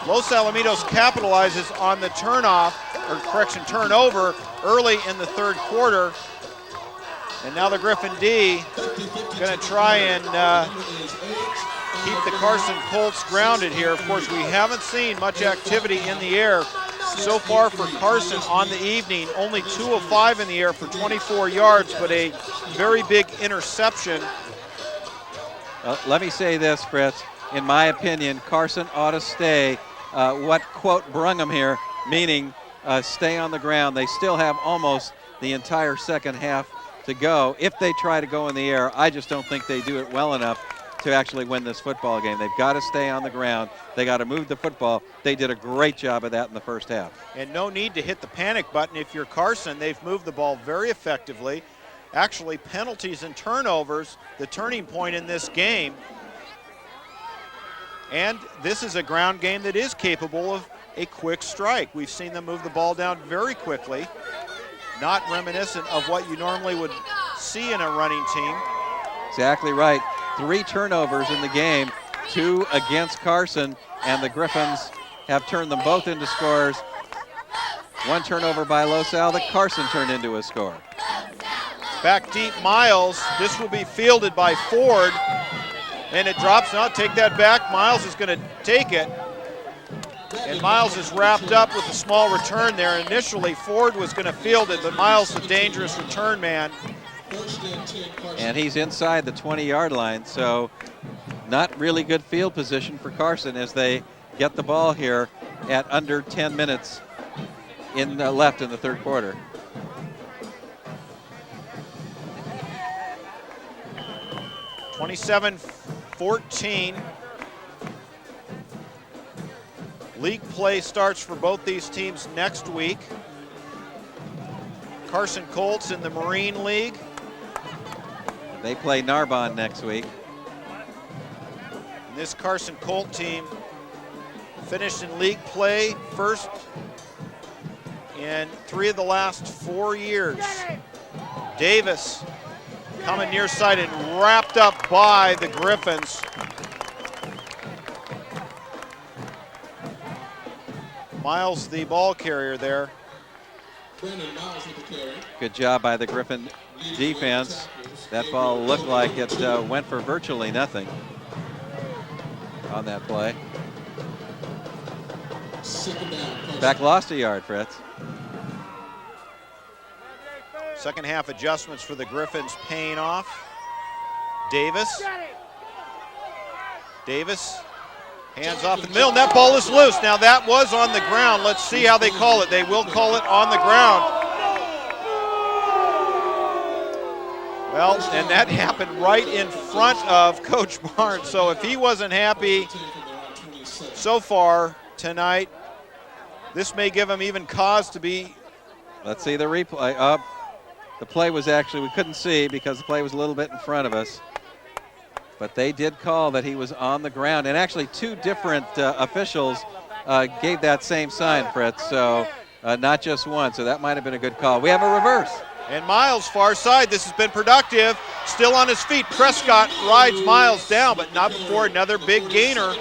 Los Alamitos capitalizes on the turnover early in the 3rd quarter. And now the Griffin D going to try and keep the Carson Colts grounded here. Of course, we haven't seen much activity in the air so far for Carson on the evening. Only 2 of 5 in the air for 24 yards, but a very big interception. Let me say this, Fritz. In my opinion, Carson ought to stay. What quote brung him here, meaning stay on the ground. They still have almost the entire second half to go. If they try to go in the air, I just don't think they do it well enough to actually win this football game. They've got to stay on the ground. They got to move the football. They did a great job of that in the first half. And no need to hit the panic button if you're Carson. They've moved the ball very effectively. Actually, penalties and turnovers, the turning point in this game. And this is a ground game that is capable of a quick strike. We've seen them move the ball down very quickly, not reminiscent of what you normally would see in a running team. Exactly right. 3 turnovers in the game, 2 against Carson, and the Griffins have turned them both into scores. 1 turnover by Los Al that Carson turned into a score. Back deep, Miles. This will be fielded by Ford, and it drops. Now take that back. Miles is going to take it, and Miles is wrapped up with a small return there. Initially, Ford was going to field it, but Miles, the dangerous return man. And he's inside the 20-yard line, so not really good field position for Carson as they get the ball here at under 10 minutes left in the third quarter. (27-14). League play starts for both these teams next week. Carson Colts in the Marine League. They play Narbonne next week. And this Carson Colt team finished in league play first in 3 of the last 4 years. Davis coming near side and wrapped up by the Griffins. Miles, the ball carrier there. Good job by the Griffin defense. That ball looked like it went for virtually nothing on that play. Back lost a yard, Fritz. Second half adjustments for the Griffins paying off. Davis. Davis, hands off in the middle, and that ball is loose. Now that was on the ground. Let's see how they call it. They will call it on the ground. Well, and that happened right in front of Coach Barnes. So if he wasn't happy so far tonight, this may give him even cause to be. Let's see the replay. The play was actually, we couldn't see because the play was a little bit in front of us. But they did call that he was on the ground. And actually 2 different officials gave that same sign, Fritz. So not just one. So that might have been a good call. We have a reverse. And Miles, far side, this has been productive. Still on his feet. Prescott rides Miles down, but not before another big gainer.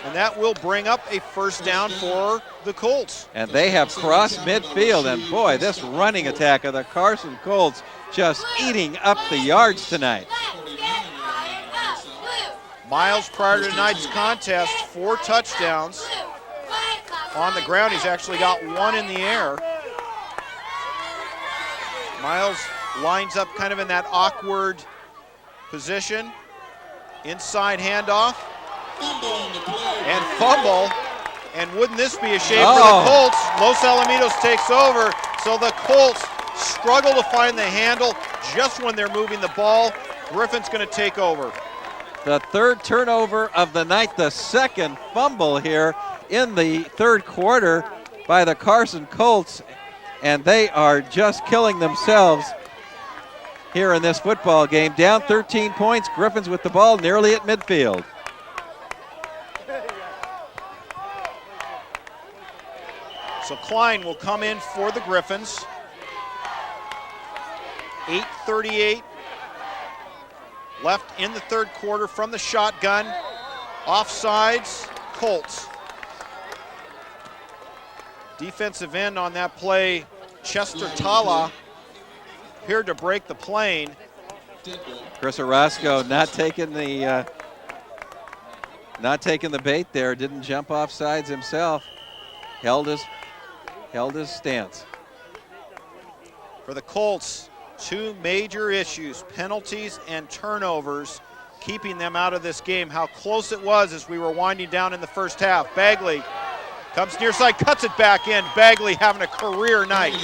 And that will bring up a first down for the Colts. And they have crossed midfield. And boy, this running attack of the Carson Colts just eating up the yards tonight. Miles, prior to tonight's contest, 4 touchdowns. On the ground, he's actually got 1 in the air. Miles lines up kind of in that awkward position. Inside handoff. And fumble. And wouldn't this be a shame for the Colts? Los Alamitos takes over. So the Colts struggle to find the handle just when they're moving the ball. Griffin's going to take over. The 3rd turnover of the night, the 2nd fumble here in the 3rd quarter by the Carson Colts. And they are just killing themselves here in this football game. Down 13 points, Griffins with the ball nearly at midfield. So Klein will come in for the Griffins. 8:38 left in the 3rd quarter from the shotgun. Offsides, Colts. Defensive end on that play, Chester Tala, appeared to break the plane. Chris Orozco not taking the bait there, didn't jump off sides himself, held his stance. For the Colts, 2 major issues, penalties and turnovers, keeping them out of this game. How close it was as we were winding down in the first half. Bagley comes near side, cuts it back in. Bagley having a career night.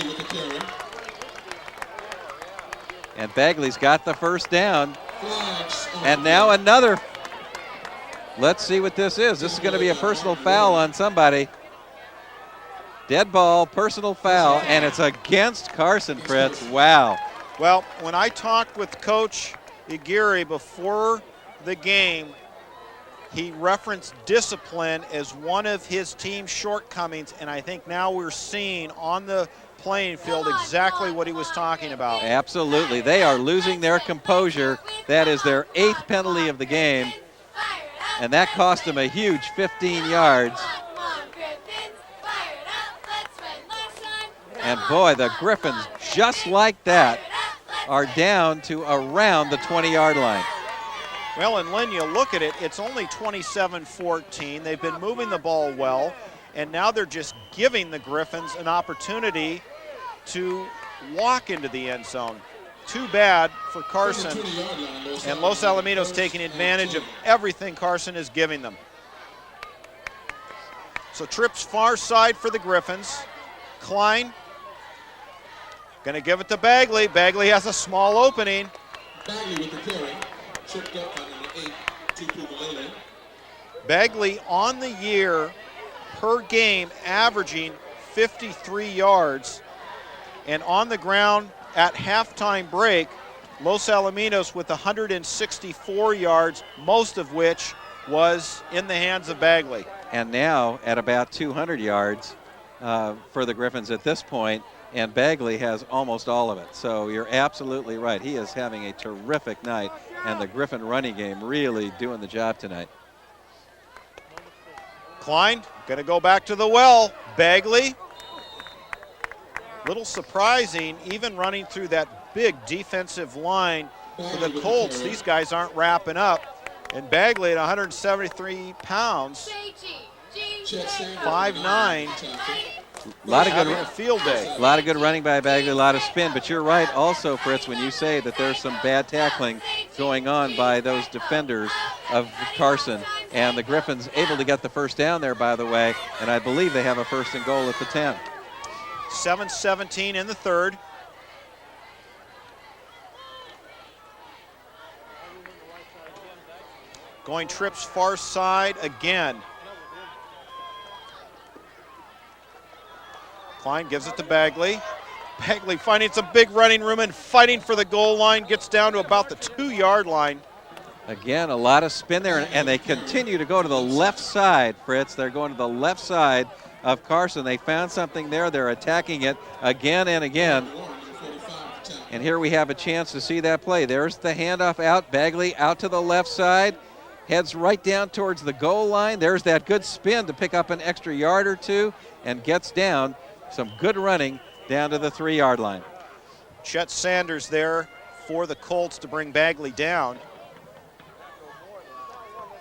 And Bagley's got the first down. And now another Let's see what this is. This is going to be a personal foul on somebody. Dead ball, personal foul, and it's against Carson, Fritz. Wow. Well, when I talked with Coach Aguirre before the game, he referenced discipline as one of his team's shortcomings, and I think now we're seeing on the playing field exactly what he was talking about. Absolutely. They are losing their composure. That is their 8th penalty of the game, and that cost them a huge 15 yards. And boy, the Griffins, just like that, are down to around the 20-yard line. Well, and Lynn, you look at it, it's only 27-14. They've been moving the ball well, and now they're just giving the Griffins an opportunity to walk into the end zone. Too bad for Carson, and Los Alamitos taking advantage of everything Carson is giving them. So trips far side for the Griffins. Klein going to give it to Bagley. Bagley has a small opening. Bagley with the carry. Tripped up on the 8 to Pumalele. Bagley on the year per game averaging 53 yards, and on the ground at halftime break, Los Alamitos with 164 yards, most of which was in the hands of Bagley. And now at about 200 yards for the Griffins at this point, and Bagley has almost all of it. So you're absolutely right. He is having a terrific night, and the Griffin running game really doing the job tonight. Klein going to go back to the well. Bagley, little surprising, even running through that big defensive line for the Colts. These guys aren't wrapping up. And Bagley at 173 pounds, 5'9", A lot of good having a field day. A lot of good running by Bagley, a lot of spin. But you're right also, Fritz, when you say that there's some bad tackling going on by those defenders of Carson. And the Griffins able to get the first down there, by the way. And I believe they have a 1st and goal at the 10. 7:17 in the third. Going trips far side again. Klein gives it to Bagley. Bagley finding some big running room and fighting for the goal line, gets down to about the 2-yard line. Again, a lot of spin there, and they continue to go to the left side, Fritz. They're going to the left side of Carson. They found something there. They're attacking it again and again. And here we have a chance to see that play. There's the handoff out. Bagley out to the left side. Heads right down towards the goal line. There's that good spin to pick up an extra yard or two and gets down. Some good running down to the 3-yard line. Chet Sanders there for the Colts to bring Bagley down.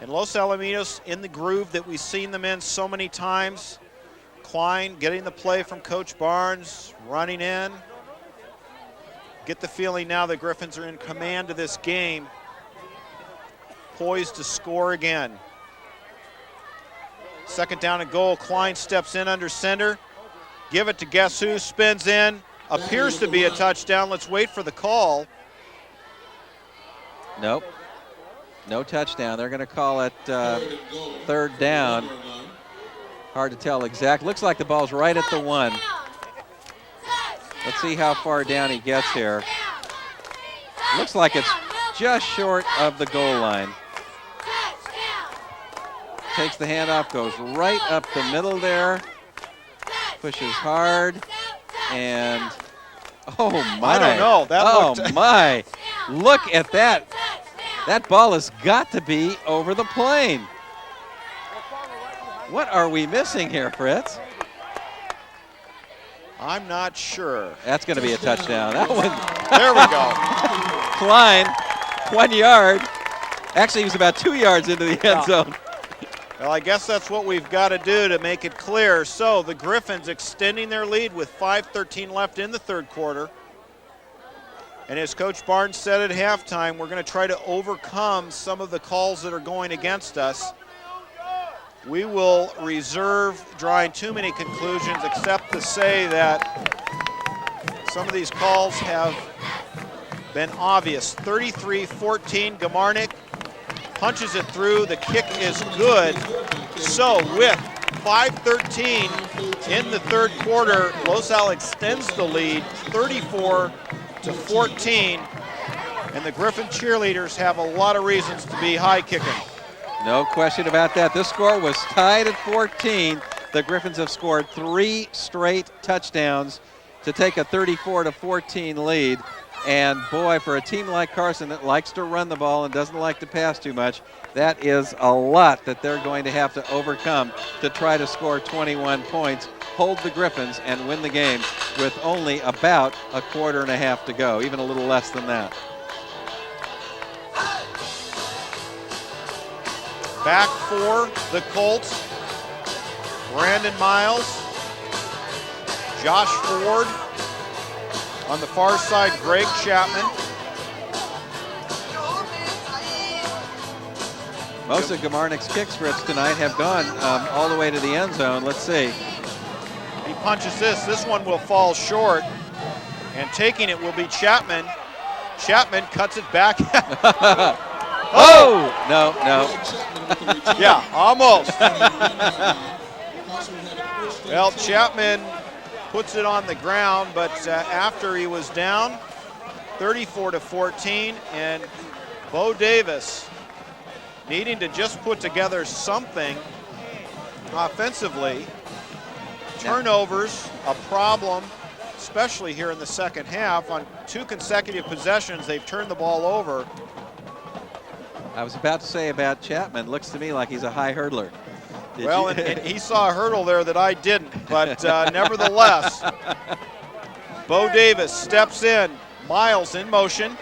And Los Alamitos in the groove that we've seen them in so many times. Klein getting the play from Coach Barnes, running in. Get the feeling now the Griffins are in command of this game. Poised to score again. 2nd down and goal. Klein steps in under center. Give it to guess who, spins in. Appears to be a touchdown. Let's wait for the call. Nope. No touchdown. They're going to call it 3rd down. Hard to tell exact. Looks like the ball's right at the 1. Let's see how far down he gets here. Looks like it's just short of the goal line. Takes the handoff, goes right up the middle there. Pushes hard, and oh my. I don't know. That my. Look at that. That ball has got to be over the plane. What are we missing here, Fritz? I'm not sure. That's going to be a touchdown. That one. There we go. Klein, 1 yard. Actually, he was about 2 yards into the end zone. Well, I guess that's what we've got to do to make it clear. So the Griffins extending their lead with 5:13 left in the 3rd quarter. And as Coach Barnes said at halftime, we're going to try to overcome some of the calls that are going against us. We will reserve drawing too many conclusions, except to say that some of these calls have been obvious. 33-14, Gamarnik punches it through. The kick is good. So with 5:13 in the third quarter, Los Al extends the lead 34-14. And the Griffin cheerleaders have a lot of reasons to be high kicking. No question about that. This score was tied at 14. The Griffins have scored 3 straight touchdowns to take a 34-14 lead. And boy, for a team like Carson that likes to run the ball and doesn't like to pass too much, that is a lot that they're going to have to overcome to try to score 21 points, hold the Griffins, and win the game with only about a quarter and a half to go, even a little less than that. Back for the Colts, Brandon Miles, Josh Ford. On the far side, Greg Chapman. Most of Gamarnik's kicks, Fritz, tonight have gone all the way to the end zone. Let's see. He punches this. This one will fall short. And taking it will be Chapman. Chapman cuts it back. Oh! No. Yeah, almost. Well, Chapman puts it on the ground, but after he was down 34-14, and Bo Davis needing to just put together something offensively. Turnovers, a problem, especially here in the second half. On 2 consecutive possessions, they've turned the ball over. I was about to say about Chapman, looks to me like he's a high hurdler. Well, and he saw a hurdle there that I didn't, but nevertheless, Bo Davis steps in, Miles in motion,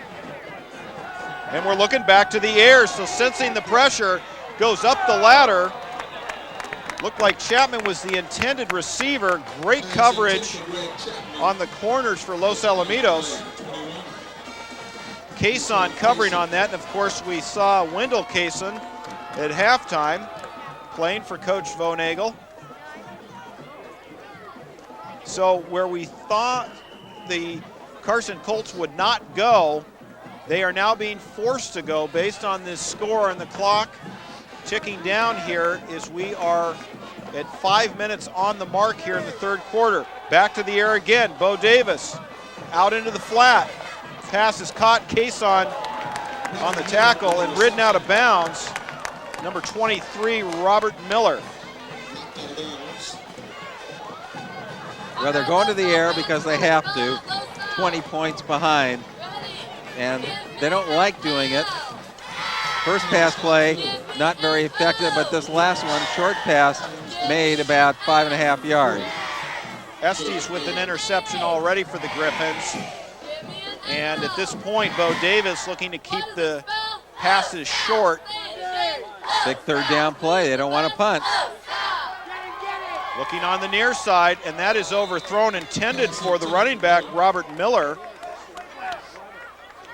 and we're looking back to the air, so sensing the pressure, goes up the ladder. Looked like Chapman was the intended receiver. Great coverage on the corners for Los Alamitos. Carson covering on that, and of course we saw Wendell Carson at halftime, playing for Coach Vonagel. So where we thought the Carson Colts would not go, they are now being forced to go based on this score, and the clock ticking down here as we are at 5 minutes on the mark here in the third quarter. Back to the air again, Bo Davis out into the flat. Pass is caught, Carson on the tackle and ridden out of bounds. Number 23, Robert Miller. Well, they're going to the air because they have to, 20 points behind, and they don't like doing it. First pass play, not very effective, but this last one, short pass, made about 5.5 yards. Estes with an interception already for the Griffins. And at this point, Bo Davis looking to keep the passes short. Big third down play, they don't want to punt. Looking on the near side, and that is overthrown, intended for the running back, Robert Miller.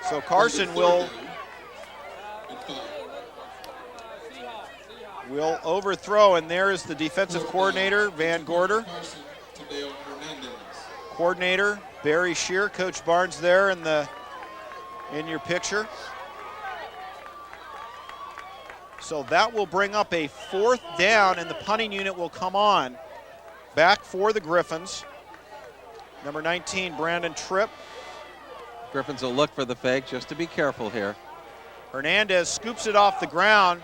So Carson will overthrow, and there is the defensive coordinator, Van Gorder. Coordinator, Barry Shear, Coach Barnes there in your picture. So that will bring up a 4th down, and the punting unit will come on. Back for the Griffins. Number 19, Brandon Tripp. Griffins will look for the fake, just to be careful here. Hernandez scoops it off the ground.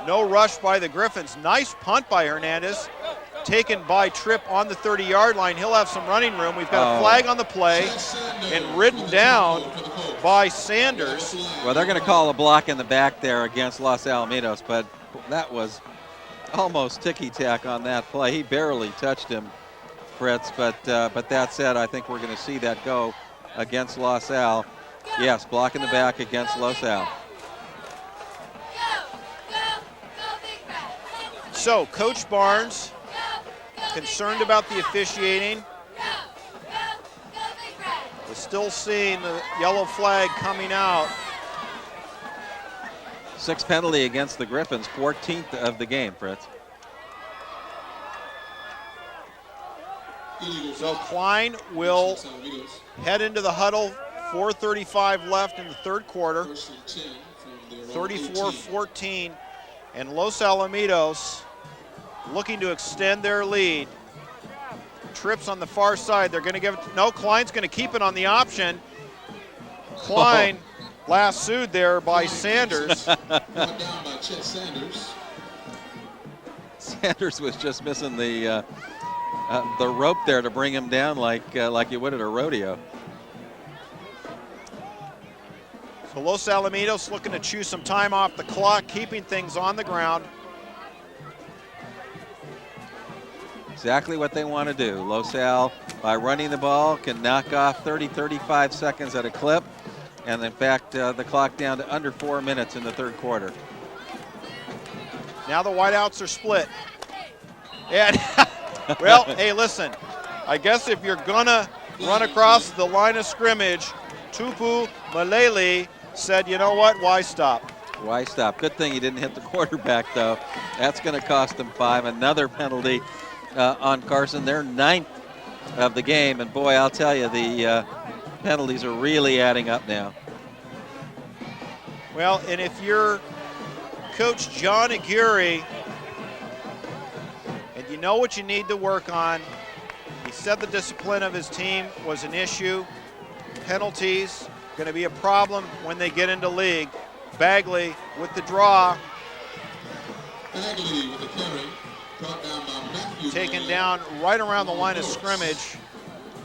No rush by the Griffins. Nice punt by Hernandez. Taken by Tripp on the 30-yard line. He'll have some running room. We've got a flag on the play and ridden down by Sanders. Well, they're going to call a block in the back there against Los Alamitos, but that was almost ticky-tack on that play. He barely touched him, Fritz, but that said, I think we're going to see that go against Los Al. Yes, block in the back against Los Al. So, Coach Barnes, concerned about the officiating. We're still seeing the yellow flag coming out. 6th penalty against the Griffins, 14th of the game, Fritz. So Klein will head into the huddle. 4:35 left in the third quarter. 34-14, and Los Alamitos looking to extend their lead. Trips on the far side. They're going to give it, no, Klein's going to keep it on the option. Klein lassoed there by Sanders. Brought down by Chet Sanders. Sanders was just missing the rope there to bring him down like you would at a rodeo. So Los Alamitos looking to chew some time off the clock, keeping things on the ground. Exactly what they want to do. Los Al, by running the ball, can knock off 35 seconds at a clip. And in fact, the clock down to under 4 minutes in the third quarter. Now the wideouts are split. And, well, hey, listen. I guess if you're going to run across the line of scrimmage, Tupu Malele said, you know what, why stop? Why stop? Good thing he didn't hit the quarterback, though. That's going to cost them 5. Another penalty on Carson. They're 9th of the game. And, boy, I'll tell you, the penalties are really adding up now. Well, and if you're Coach John Aguirre, and you know what you need to work on, he said the discipline of his team was an issue. Penalties going to be a problem when they get into league. Bagley with the draw. Bagley with the carry. Brought down by Matthew. Taken down right around the line of scrimmage.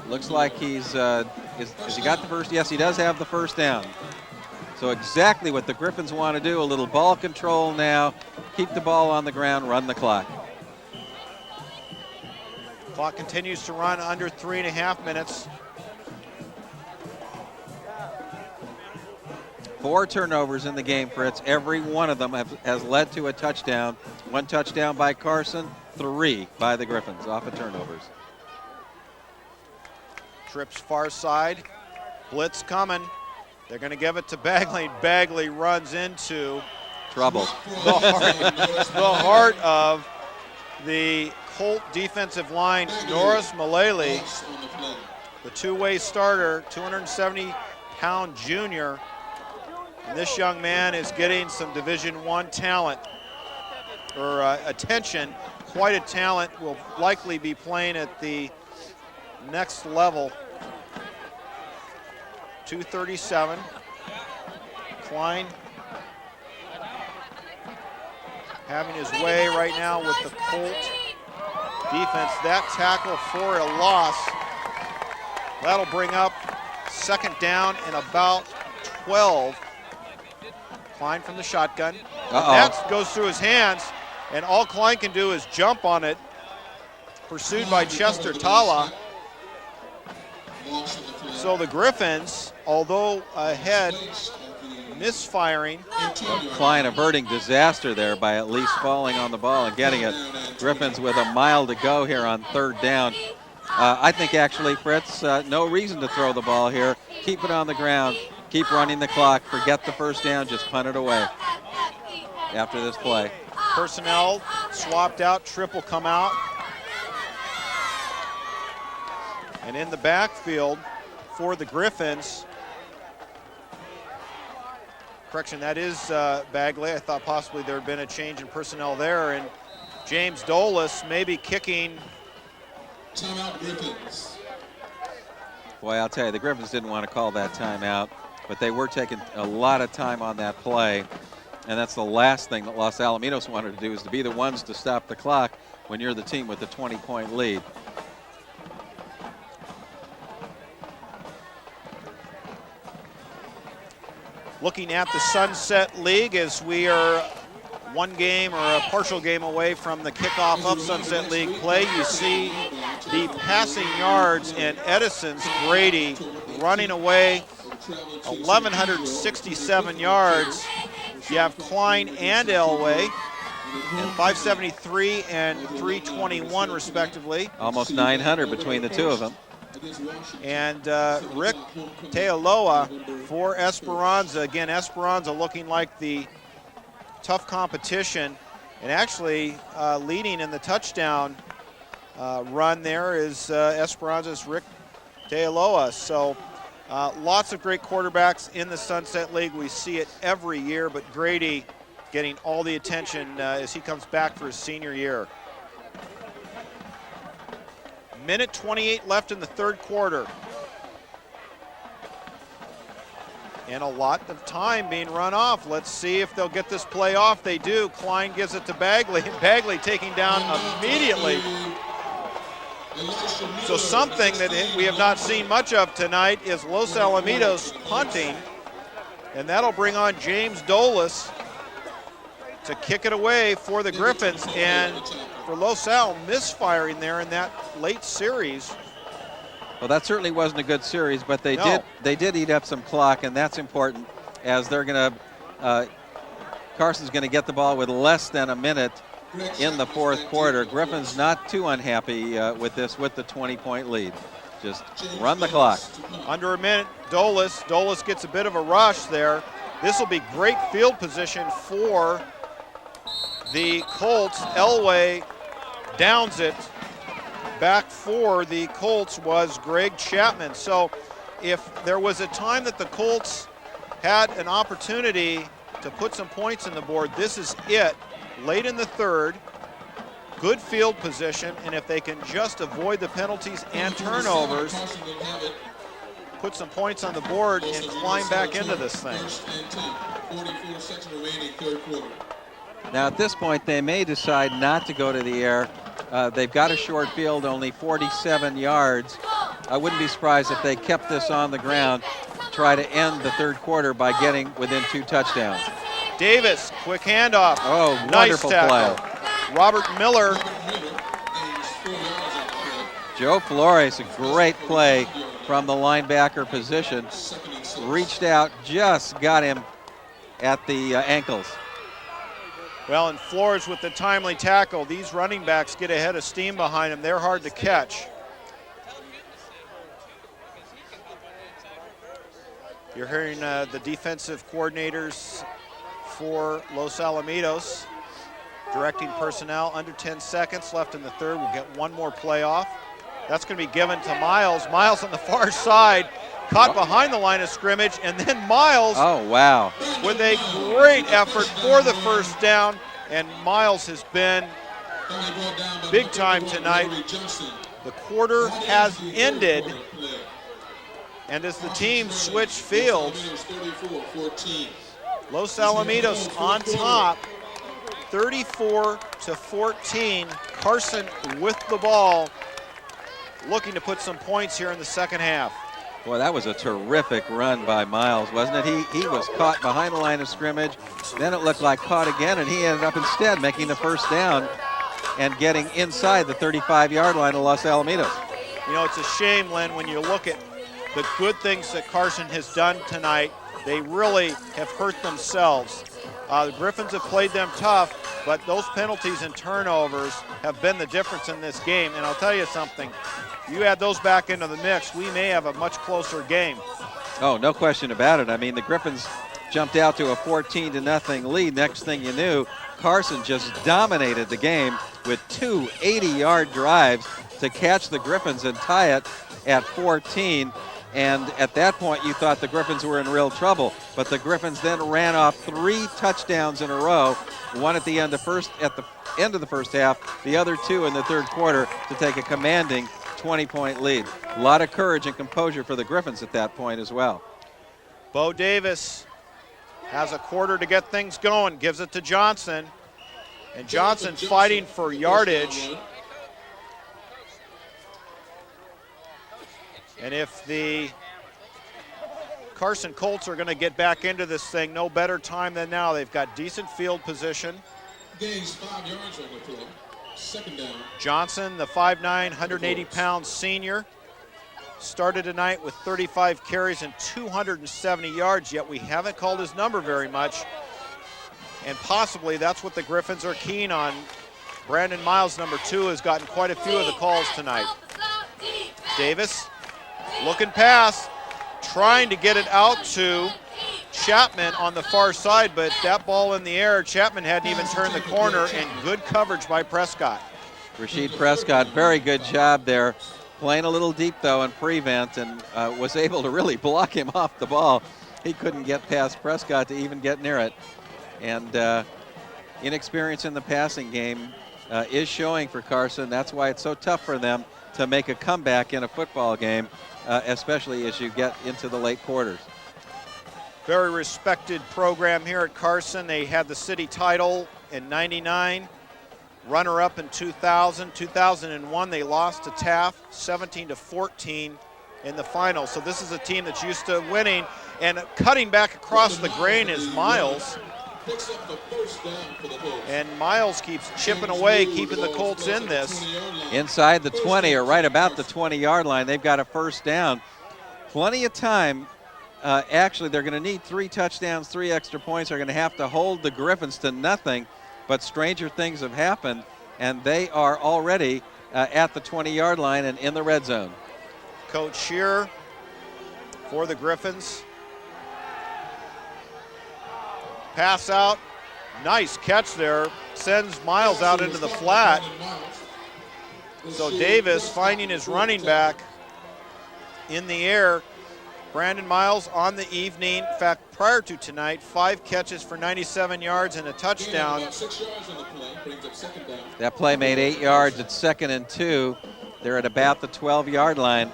Looks like he's, has he got the first? Yes, he does have the first down. So exactly what the Griffins want to do, a little ball control now, keep the ball on the ground, run the clock. Clock continues to run under 3.5 minutes. 4 turnovers in the game, Fritz. Every one of them has led to a touchdown. 1 touchdown by Carson, 3 by the Griffins off of turnovers. Trips far side, blitz coming. They're going to give it to Bagley. Bagley runs into trouble. The heart of the Colt defensive line, Norris Malele, the two-way starter, 270-pound junior. And this young man is getting some Division I talent, or attention. Quite a talent, will likely be playing at the next level. 237. Klein having his way right now with the Colt defense. That tackle for a loss. That'll bring up second down and about 12. Klein from the shotgun. That goes through his hands, and all Klein can do is jump on it. Pursued by Chester Tala. So the Griffins, although ahead, misfiring. Klein averting disaster there by at least falling on the ball and getting it. Griffins with a mile to go here on third down. I think actually, Fritz, no reason to throw the ball here. Keep it on the ground. Keep running the clock. Forget the first down. Just punt it away after this play. Personnel swapped out. Tripp will come out. And in the backfield for the Griffins, correction, that is Bagley. I thought possibly there had been a change in personnel there. And James Dolis maybe kicking. Timeout Griffins. Boy, I'll tell you, the Griffins didn't want to call that timeout, but they were taking a lot of time on that play. And that's the last thing that Los Alamitos wanted to do, is to be the ones to stop the clock when you're the team with the 20-point lead. Looking at the Sunset League as we are one game or a partial game away from the kickoff of Sunset League play. You see the passing yards and Edison's Grady running away 1,167 yards. You have Klein and Elway, and 573 and 321 respectively. Almost 900 between the two of them. And Rick Tealoa for Esperanza. Again, Esperanza looking like the tough competition, and actually leading in the touchdown run there is Esperanza's Rick Tealoa. So Lots of great quarterbacks in the Sunset League. We see it every year, but Grady getting all the attention as he comes back for his senior year. Minute 28 left in the third quarter. And a lot of time being run off. Let's see if they'll get this play off. They do. Klein gives it to Bagley. Bagley taking down immediately. So something that we have not seen much of tonight is Los Alamitos punting. And that'll bring on James Dolis to kick it away for the Griffins. And for Los Al, misfiring there in that late series. Well, that certainly wasn't a good series, but they did eat up some clock, and that's important, as they're going to Carson's going to get the ball with less than a minute in the fourth quarter. Griffin's not too unhappy with this, with the 20-point lead. Just run the clock. Under a minute, Dolis gets a bit of a rush there. This will be great field position for the Colts. Elway downs it. Back for the Colts was Greg Chapman. So if there was a time that the Colts had an opportunity to put some points in the board, this is it. Late in the third, good field position, and if they can just avoid the penalties and turnovers, put some points on the board and climb back into this thing. Now at this point, they may decide not to go to the air. They've got a short field, only 47 yards. I wouldn't be surprised if they kept this on the ground, try to end the third quarter by getting within 2 touchdowns. Davis, quick handoff. Oh, nice wonderful tackle. play. Robert Miller. Joe Flores, a great play from the linebacker position. Reached out, just got him at the ankles. Well, and Flores with the timely tackle. These running backs get a head of steam behind them. They're hard to catch. You're hearing the defensive coordinators for Los Alamitos directing personnel. Under 10 seconds left in the third. We'll get one more play off. That's going to be given to Miles. Miles on the far side, caught behind the line of scrimmage, and then Miles. Oh, wow. With a great effort for the first down, and Miles has been big time tonight. The quarter has ended, and as the team switch fields, Los Alamitos on top, 34-14. Carson with the ball, looking to put some points here in the second half. Boy, that was a terrific run by Miles, wasn't it? He was caught behind the line of scrimmage. Then it looked like caught again, and he ended up instead making the first down and getting inside the 35-yard line of Los Alamitos. You know, it's a shame, Len, when you look at the good things that Carson has done tonight, they really have hurt themselves. The Griffins have played them tough, but those penalties and turnovers have been the difference in this game. And I'll tell you something, you add those back into the mix, we may have a much closer game. Oh, no question about it. I mean, the Griffins jumped out to a 14-0 lead. Next thing you knew, Carson just dominated the game with 2 80-yard drives to catch the Griffins and tie it at 14. And at that point, you thought the Griffins were in real trouble. But the Griffins then ran off 3 touchdowns in a row, one at the end of the first half, the other 2 in the third quarter to take a commanding 20-point lead. A lot of courage and composure for the Griffins at that point as well. Bo Davis has a quarter to get things going, gives it to Johnson. And Johnson fighting for yardage. And if the Carson Colts are going to get back into this thing, no better time than now. They've got decent field position. Gains 5 yards on the play. Second down. Johnson, the 5'9", 180-pound senior, started tonight with 35 carries and 270 yards, yet we haven't called his number very much. And possibly that's what the Griffins are keen on. Brandon Miles, number 2, has gotten quite a few of the calls tonight. Davis, looking pass, trying to get it out to Chapman on the far side, but that ball in the air, Chapman hadn't even turned the corner, and good coverage by Prescott. Rasheed Prescott, very good job there playing a little deep, though, in prevent, and was able to really block him off the ball. He couldn't get past Prescott to even get near it. And inexperience in the passing game is showing for Carson. That's why it's so tough for them to make a comeback in a football game, especially as you get into the late quarters. Very respected program here at Carson. They had the city title in '99, runner-up in 2000. 2001, they lost to Taft 17-14 in the final. So this is a team that's used to winning. And cutting back across the grain is Miles. And Miles keeps chipping away, keeping the Colts in this. Inside the 20 or right about the 20-yard line, they've got a first down. Plenty of time. Actually, they're going to need 3 touchdowns, 3 extra points. They're going to have to hold the Griffins to nothing, but stranger things have happened, and they are already at the 20-yard line and in the red zone. Coach Shearer for the Griffins. Pass out, nice catch there, sends Miles out into the flat. So Davis finding his running back in the air. Brandon Miles on the evening, in fact, prior to tonight, 5 catches for 97 yards and a touchdown. That play made 8 yards at 2nd and 2. They're at about the 12-yard line.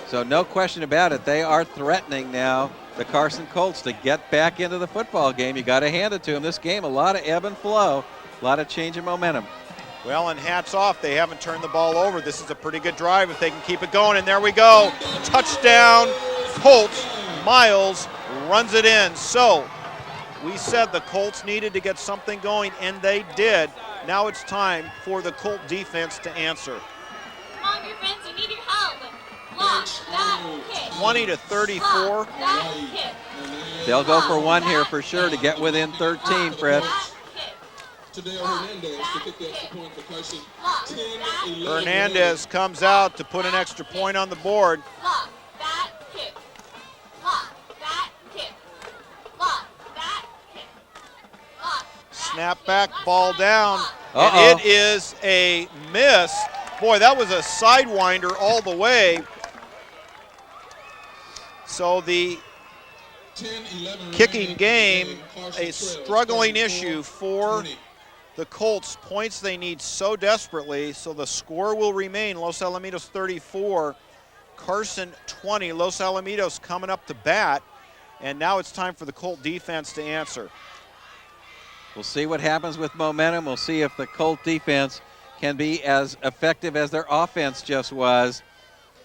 So no question about it, they are threatening now the Carson Colts to get back into the football game. You got to hand it to them. This game, a lot of ebb and flow, a lot of change in momentum. Well, and hats off, they haven't turned the ball over. This is a pretty good drive if they can keep it going, and there we go. Touchdown, Colts. Miles runs it in. So we said the Colts needed to get something going, and they did. Now it's time for the Colt defense to answer. Come on, defense, you need your help. Block that kick. 20-34. Block that kick. They'll go for 1 here for sure to get within 13, Fred. Hernandez comes out to put an extra point on the board. Block that kick. Block that kick. Block that kick. Block. Snap back, ball down, and it is a miss. Boy, that was a sidewinder all the way. So the kicking game, a struggling issue for the Colts. Points they need so desperately, so the score will remain Los Alamitos 34, Carson 20. Los Alamitos coming up to bat, and now it's time for the Colt defense to answer. We'll see what happens with momentum. We'll see if the Colt defense can be as effective as their offense just was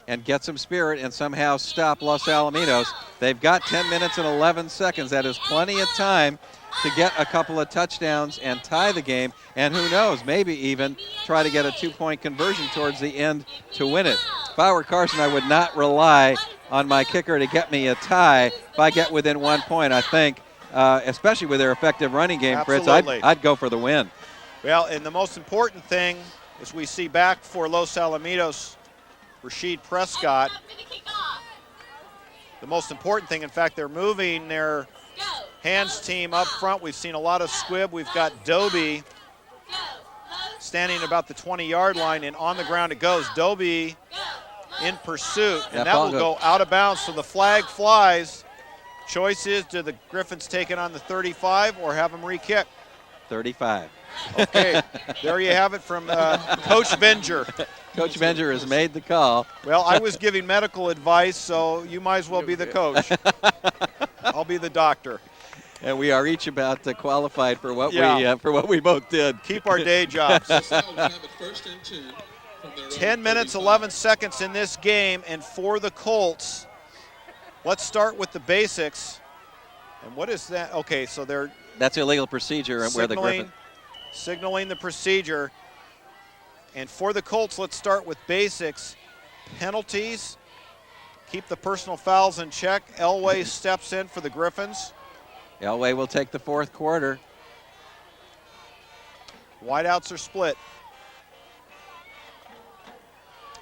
and get some spirit and somehow stop Los Alamitos. They've got 10 minutes and 11 seconds. That is plenty of time to get a couple of touchdowns and tie the game, and who knows, maybe even try to get a 2-point conversion towards the end to win it. If I were Carson, I would not rely on my kicker to get me a tie. If I get within 1 point, I think, especially with their effective running game, Fritz, I'd go for the win. Well, and the most important thing is we see back for Los Alamitos, Rasheed Prescott. The most important thing, in fact, they're moving their hands team up front. We've seen a lot of squib. We've got Doby standing about the 20-yard line, and on the ground it goes. Doby in pursuit, and that will go out of bounds, so the flag flies. Choice is, do the Griffins take it on the 35 or have them re-kick? 35. Okay, there you have it from Coach Venger. Coach Venger has made the call. Well, I was giving medical advice, so you might as well be the coach. I'll be the doctor. And we are each about qualified for what we both did. Keep our day jobs. 10 minutes, 11 seconds in this game, and for the Colts, let's start with the basics. And what is that? Okay, so they're that's illegal procedure where the Griffin signaling the procedure. And for the Colts, let's start with basics. Penalties. Keep the personal fouls in check. Elway steps in for the Griffins. Elway will take the 4th quarter. Wideouts are split.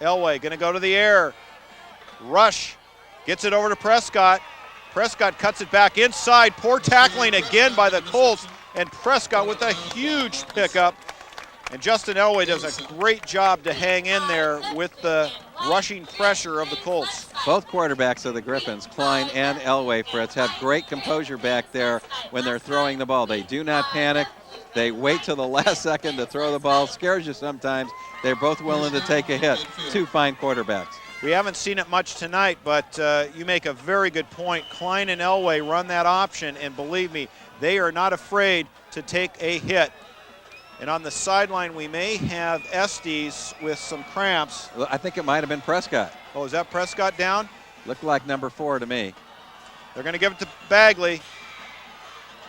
Elway going to go to the air. Rush gets it over to Prescott. Prescott cuts it back inside. Poor tackling again by the Colts. And Prescott with a huge pickup. And Justin Elway does a great job to hang in there with the rushing pressure of the Colts. Both quarterbacks of the Griffins, Klein and Elway, Fritz, have great composure back there when they're throwing the ball. They do not panic. They wait till the last second to throw the ball. Scares you sometimes. They're both willing to take a hit. Two fine quarterbacks. We haven't seen it much tonight, but you make a very good point. Klein and Elway run that option, and believe me, they are not afraid to take a hit. And on the sideline, we may have Estes with some cramps. I think it might have been Prescott. Oh, is that Prescott down? Looked like number 4 to me. They're going to give it to Bagley.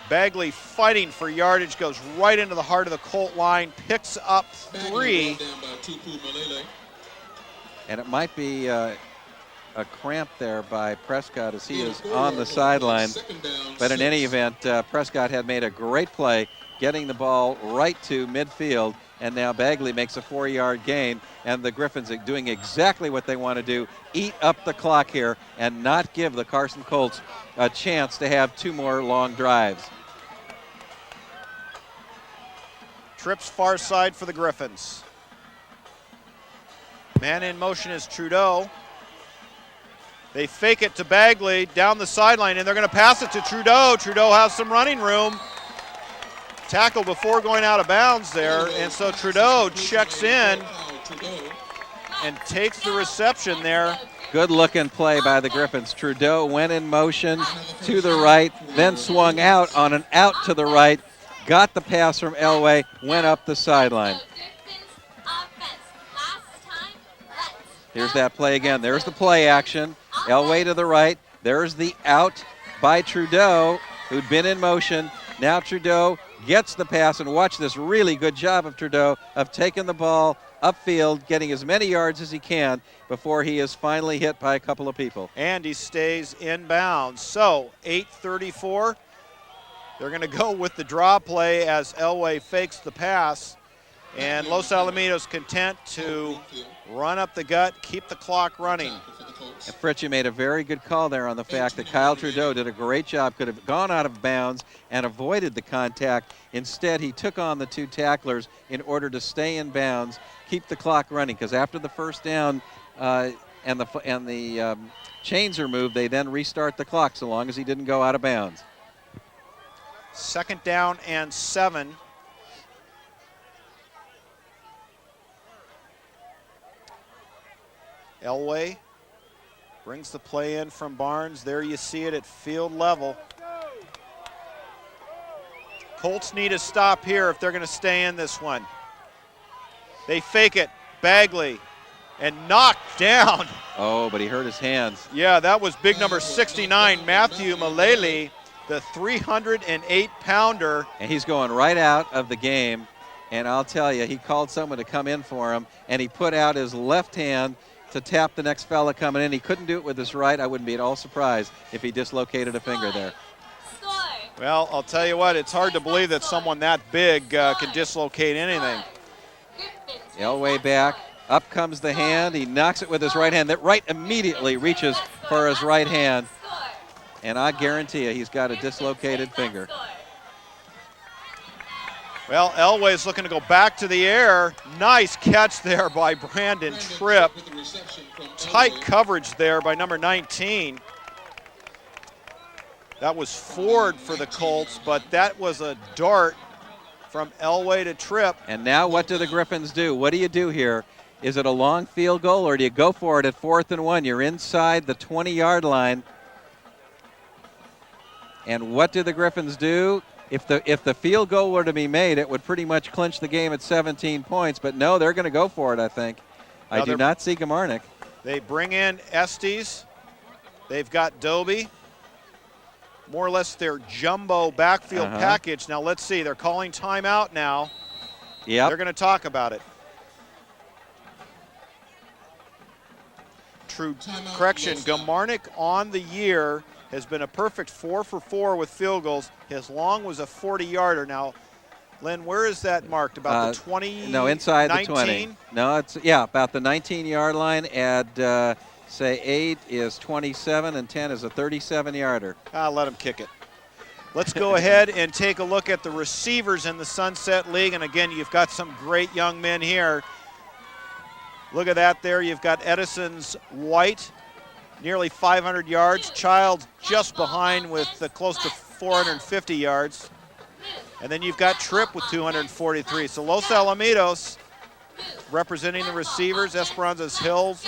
Bagley fighting for yardage, goes right into the heart of the Colt line, picks up 3. And it might be a cramp there by Prescott as he is on the sideline. But in any event, Prescott had made a great play, getting the ball right to midfield, and now Bagley makes a 4-yard gain, and the Griffins are doing exactly what they want to do, eat up the clock here and not give the Carson Colts a chance to have 2 more long drives. Trips far side for the Griffins. Man in motion is Trudeau. They fake it to Bagley down the sideline, and they're going to pass it to Trudeau. Trudeau has some running room. Tackled before going out of bounds there, and so Trudeau checks in and takes the reception there. Good looking play by the Griffins. Trudeau went in motion to the right, then swung out on an out to the right, got the pass from Elway, went up the sideline. Here's that play again. There's the play action. Elway to the right. There's the out by Trudeau, who'd been in motion. Now Trudeau gets the pass, and watch this really good job of Trudeau of taking the ball upfield, getting as many yards as he can before he is finally hit by a couple of people. And he stays in bounds. So 8:34. They're going to go with the draw play as Elway fakes the pass. And Los Alamitos content to run up the gut, keep the clock running. And Fritz, you made a very good call there on the fact that Kyle Trudeau did a great job, could have gone out of bounds and avoided the contact. Instead, he took on the 2 tacklers in order to stay in bounds, keep the clock running, because after the first down and the chains are moved, they then restart the clock so long as he didn't go out of bounds. 2nd down and 7. Elway brings the play in from Barnes. There you see it at field level. Colts need a stop here if they're going to stay in this one. They fake it. Bagley and knocked down. Oh, but he hurt his hands. Yeah, that was big number 69, Matthew Malele, the 308-pounder. And he's going right out of the game. And I'll tell you, he called someone to come in for him, and he put out his left hand to tap the next fella coming in. He couldn't do it with his right. I wouldn't be at all surprised if he dislocated a finger there. Well, I'll tell you what, it's hard to believe that someone that big can dislocate anything. Elway back. Up comes the hand. He knocks it with his right hand. That right immediately reaches for his right hand. And I guarantee you he's got a dislocated finger. Well, Elway's looking to go back to the air. Nice catch there by Brandon Tripp. Tight coverage there by number 19. That was Ford for the Colts, but that was a dart from Elway to Tripp. And now what do the Griffins do? What do you do here? Is it a long field goal, or do you go for it at 4th and 1? You're inside the 20-yard line. And what do the Griffins do? If the field goal were to be made, it would pretty much clinch the game at 17 points. But no, they're going to go for it, I think. I do not see Gamarnik. They bring in Estes. They've got Doby. More or less their jumbo backfield package. Now let's see. They're calling timeout now. Yep. They're going to talk about it. True correction. Gamarnik on the year has been a perfect 4 for 4 with field goals. His long was a 40-yarder. Now, Len, where is that marked? About the 20? No, inside 19? the 20. No, it's about the 19-yard line. Add say 8 is 27 and 10 is a 37-yarder. Let him kick it. Let's go ahead and take a look at the receivers in the Sunset League. And again, you've got some great young men here. Look at that there. You've got Edison's White, nearly 500 yards. Child just behind with close to 450 yards. And then you've got Tripp with 243. So Los Alamitos representing the receivers. Esperanza's Hills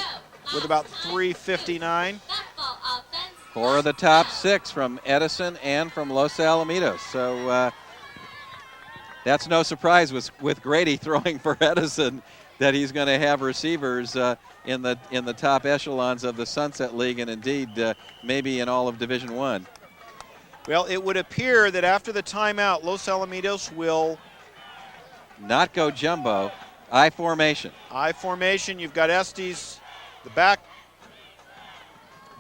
with about 359. 4 of the top 6 from Edison and from Los Alamitos. So that's no surprise with Grady throwing for Edison that he's going to have receivers in the top echelons of the Sunset League, and indeed maybe in all of Division I. Well, it would appear that after the timeout, Los Alamitos will not go jumbo. I formation. I formation. You've got Estes, the back,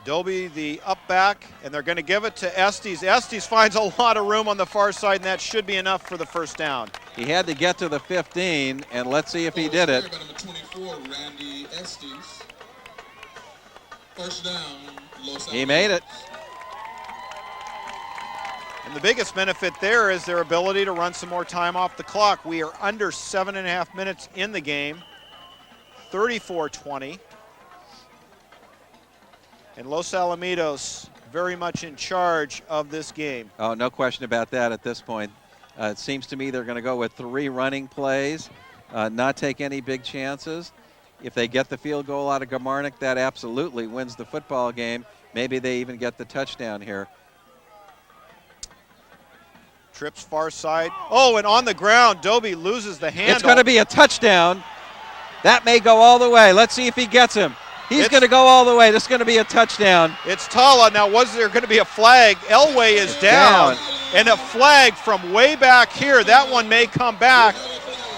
Dobie, the up back, and they're going to give it to Estes. Estes finds a lot of room on the far side, and that should be enough for the first down. He had to get to the 15, and let's see if he did it. Number 24, Randy Estes. First down, Los Alamitos. He made it. And the biggest benefit there is their ability to run some more time off the clock. We are under 7.5 minutes in the game, 34-20. And Los Alamitos very much in charge of this game. Oh, no question about that at this point. It seems to me they're going to go with 3 running plays, not take any big chances. If they get the field goal out of Gamarnik, that absolutely wins the football game. Maybe they even get the touchdown here. Trips far side. Oh, and on the ground, Dobie loses the handle. It's going to be a touchdown. That may go all the way. Let's see if he gets him. He's going to go all the way. This is going to be a touchdown. It's Tala. Now, was there going to be a flag? Elway is down. And a flag from way back here. That one may come back.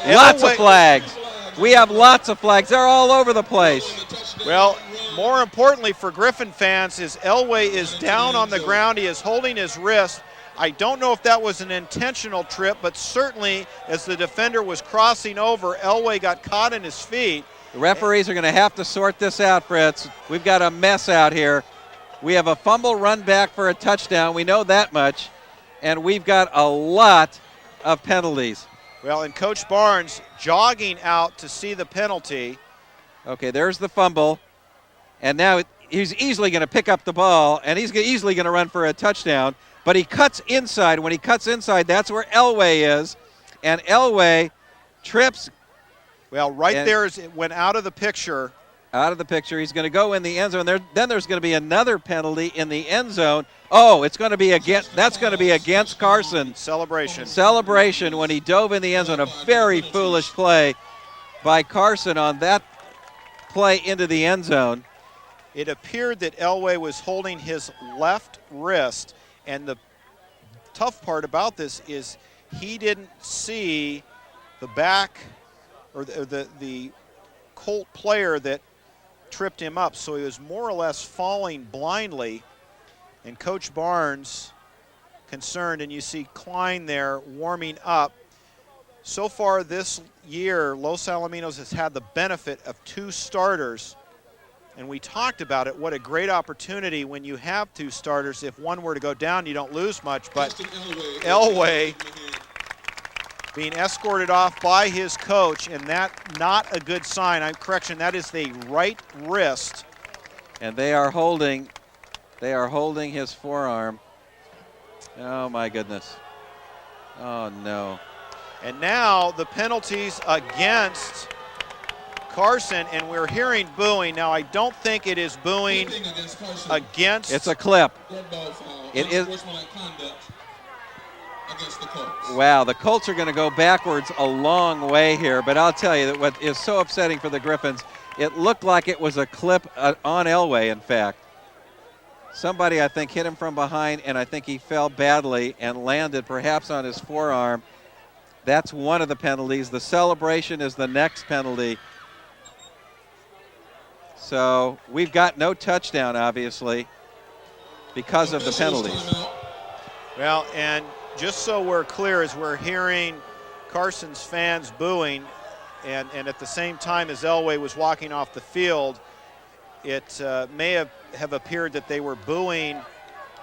Lots of flags. We have lots of flags. They're all over the place. Well, more importantly for Griffin fans is Elway is down on the ground. He is holding his wrist. I don't know if that was an intentional trip, but certainly as the defender was crossing over, Elway got caught in his feet. The referees are going to have to sort this out, Fritz. We've got a mess out here. We have a fumble run back for a touchdown. We know that much. And we've got a lot of penalties. Well, and Coach Barnes jogging out to see the penalty. Okay, there's the fumble. And now he's easily going to pick up the ball, and he's easily going to run for a touchdown. But he cuts inside. When he cuts inside, that's where Elway is. And Elway trips. Well, there it went out of the picture. Out of the picture. He's going to go in the end zone. Then there's going to be another penalty in the end zone. Oh, it's going to be that's going to be against Carson. Celebration when he dove in the end zone. A very foolish play by Carson on that play into the end zone. It appeared that Elway was holding his left wrist. And the tough part about this is he didn't see the back or the Colt player that tripped him up. So he was more or less falling blindly. And Coach Barnes concerned, and you see Klein there warming up. So far this year, Los Alamitos has had the benefit of 2 starters. And we talked about it, what a great opportunity when you have 2 starters. If one were to go down, you don't lose much. But Elway being escorted off by his coach, and that not a good sign. Correction, that is the right wrist. And they are holding his forearm. Oh, my goodness. Oh, no. And now the penalties against Carson, and we're hearing booing. Now, I don't think it is booing against. It's a clip. It is. Wow, the Colts are going to go backwards a long way here, but I'll tell you that what is so upsetting for the Griffins, it looked like it was a clip on Elway, in fact. Somebody, I think, hit him from behind, and I think he fell badly and landed perhaps on his forearm. That's one of the penalties. The celebration is the next penalty. So we've got no touchdown, obviously, because of the penalties. Well, and just so we're clear, as we're hearing Carson's fans booing, and at the same time as Elway was walking off the field, it may have appeared that they were booing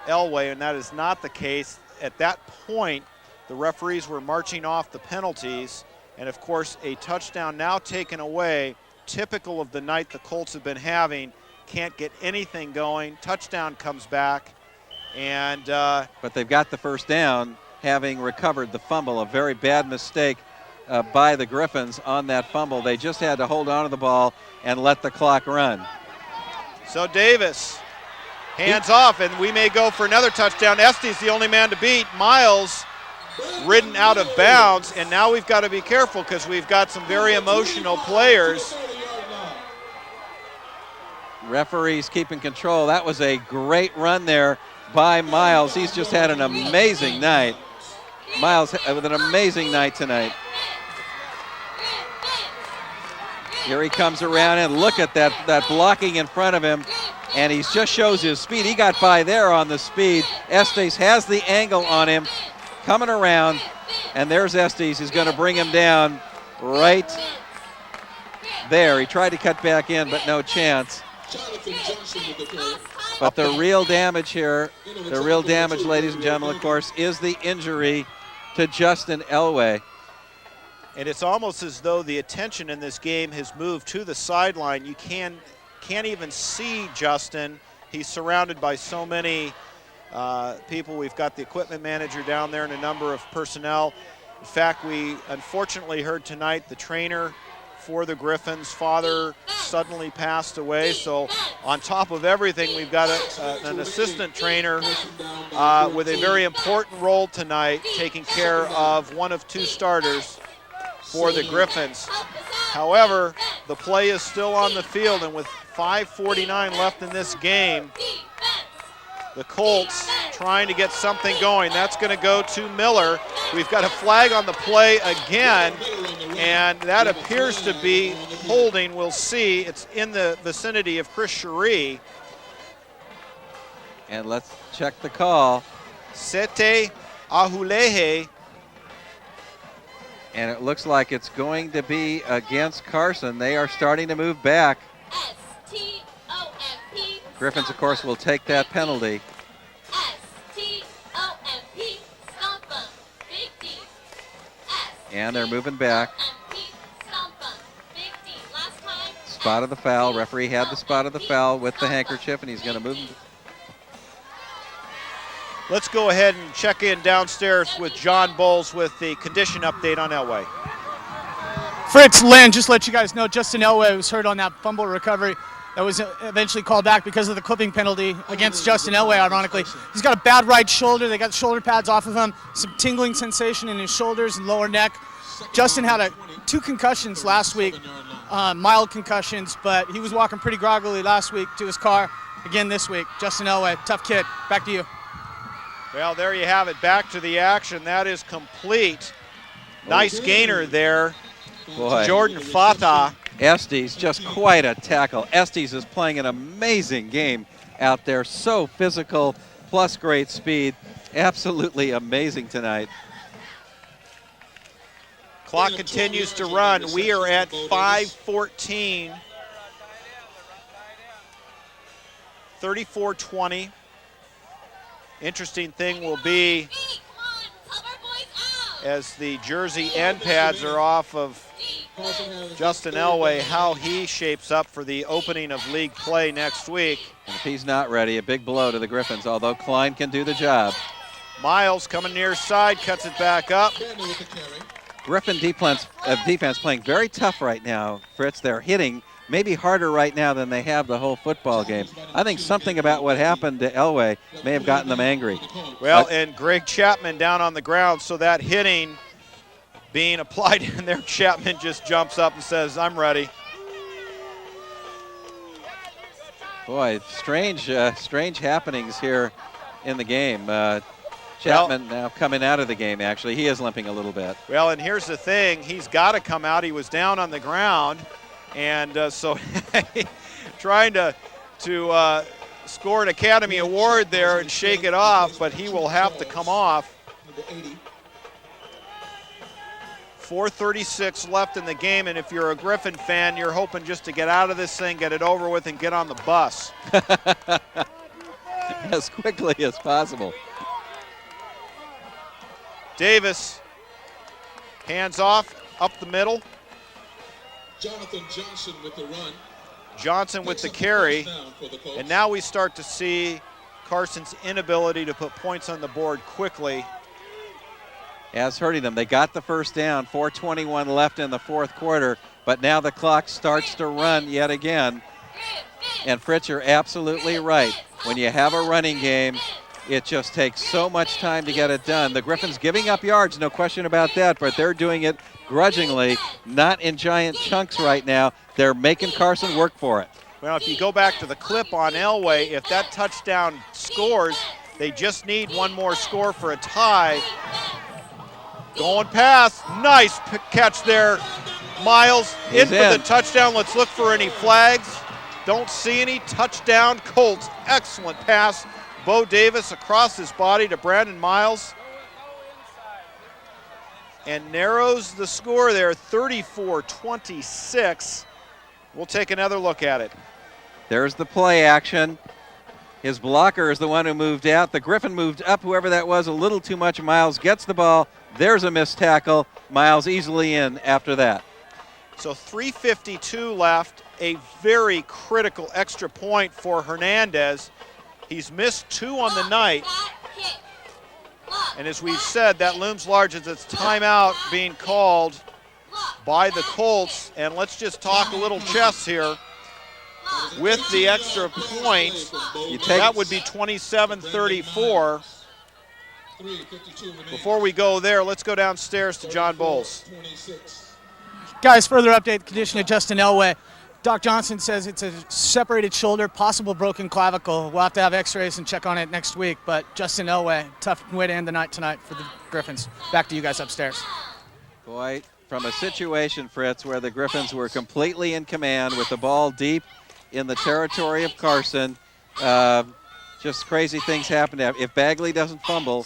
Elway, and that is not the case. at that point, the referees were marching off the penalties, and of course a touchdown now taken away, typical of the night the Colts have been having. Can't get anything going. Touchdown comes back, and but they've got the first down, having recovered the fumble. A very bad mistake by the Griffins on that fumble. They just had to hold on to the ball and let the clock run. So Davis hands off, and we may go for another touchdown. Estes the only man to beat. Miles ridden out of bounds, and now we've got to be careful because we've got some very emotional players. Referees keeping control. That was a great run there by Miles. He's just had an amazing night. Miles with an amazing night tonight. Here he comes around, and look at that blocking in front of him, and he just shows his speed. He got by there on the speed. Estes has the angle on him, coming around, and there's Estes. He's going to bring him down right there. He tried to cut back in, but no chance. But the real damage here, the real damage, ladies and gentlemen, of course, is the injury to Justin Elway. And it's almost as though the attention in this game has moved to the sideline. You can't even see Justin. He's surrounded by so many people. We've got the equipment manager down there and a number of personnel. In fact, we unfortunately heard tonight the trainer for the Griffins' father suddenly passed away. So on top of everything, we've got an assistant trainer with a very important role tonight, taking care of one of two starters for the Griffins. However, the play is still on the field, and with 5:49 left in this game, the Colts trying to get something going. That's going to go to Miller. We've got a flag on the play again, and that appears to be holding. We'll see. It's in the vicinity of Chris Cherie. And let's check the call. Sete Ahulehe. And it looks like it's going to be against Carson. They are starting to move back. S-T-O-M-P. Griffins, of course, will take that penalty. S-T-O-M-P. Stomp 'em. Big D. And they're moving back. Stomp 'em. Big D. Last time. Spot of the foul. Referee had the spot of the foul with the handkerchief, and he's going to move. Let's go ahead and check in downstairs with John Bowles with the condition update on Elway. Fritz, Lynn, just let you guys know, Justin Elway was hurt on that fumble recovery that was eventually called back because of the clipping penalty against Justin Elway, ironically. He's got a bad right shoulder. They got shoulder pads off of him, some tingling sensation in his shoulders and lower neck. Justin had 2 concussions last week, mild concussions, but he was walking pretty groggily last week to his car. Again this week, Justin Elway, tough kid. Back to you. Well, there you have it. Back to the action. That is complete. Nice gainer there. Boy. Jordan Fata. Estes, just quite a tackle. Estes is playing an amazing game out there. So physical, plus great speed. Absolutely amazing tonight. Clock continues to run. We are at 5:14. 34-20. Interesting thing will be, as the jersey end pads are off of Justin Elway, how he shapes up for the opening of league play next week. And if he's not ready, a big blow to the Griffins, although Klein can do the job. Miles coming near side, cuts it back up. Griffin defense playing very tough right now, Fritz. They're hitting maybe harder right now than they have the whole football game. I think something about what happened to Elway may have gotten them angry. Well, and Greg Chapman down on the ground, so that hitting being applied in there, Chapman just jumps up and says, I'm ready. Boy, strange happenings here in the game. Chapman now coming out of the game, actually. He is limping a little bit. Well, and here's the thing. He's got to come out. He was down on the ground. And so trying to score an Academy Award there and shake it off, but he will have to come off. 4:36 left in the game, and if you're a Griffin fan, you're hoping just to get out of this thing, get it over with, and get on the bus. As quickly as possible. Davis, hands off, up the middle. Jonathan Johnson with the run. Johnson with the carry. And now we start to see Carson's inability to put points on the board quickly. As hurting them. They got the first down, 4:21 left in the fourth quarter, but now the clock starts to run yet again. And Fritz, you're absolutely right. When you have a running game, it just takes so much time to get it done. The Griffins giving up yards, no question about that, but they're doing it grudgingly, not in giant chunks right now. They're making Carson work for it. Well, if you go back to the clip on Elway, if that touchdown scores, they just need one more score for a tie. Going past, nice catch there. Miles in for the touchdown. Let's look for any flags. Don't see any. Touchdown, Colts. Excellent pass. Bo Davis across his body to Brandon Miles. And narrows the score there, 34-26. We'll take another look at it. There's the play action. His blocker is the one who moved out. The Griffin moved up, whoever that was, a little too much. Miles gets the ball. There's a missed tackle. Miles easily in after that. So 3:52 left. A very critical extra point for Hernandez. He's missed 2 on the night. And as we've said, that looms large as it's timeout being called by the Colts. And let's just talk a little chess here. With the extra point, that would be 27-34. Before we go there, let's go downstairs to John Bowles. Guys, further update the condition of Justin Elway. Doc Johnson says it's a separated shoulder, possible broken clavicle. We'll have to have x-rays and check on it next week. But Justin Elway, tough way to end the night tonight for the Griffins. Back to you guys upstairs. Boy, from a situation, Fritz, where the Griffins were completely in command with the ball deep in the territory of Carson, just crazy things happen. If Bagley doesn't fumble,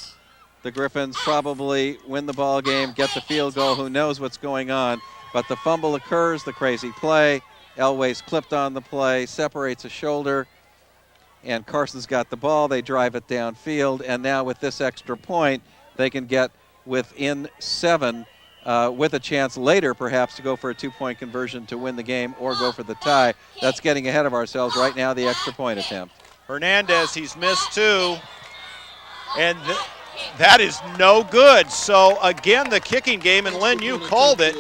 the Griffins probably win the ball game, get the field goal. Who knows what's going on? But the fumble occurs, the crazy play. Elway's clipped on the play, separates a shoulder, and Carson's got the ball. They drive it downfield, and now with this extra point, they can get within 7 with a chance later perhaps to go for a 2-point conversion to win the game or go for the tie. That's getting ahead of ourselves right now, the extra point attempt. Hernandez, he's missed 2, and that is no good. So again, the kicking game, and Lynn, you called it.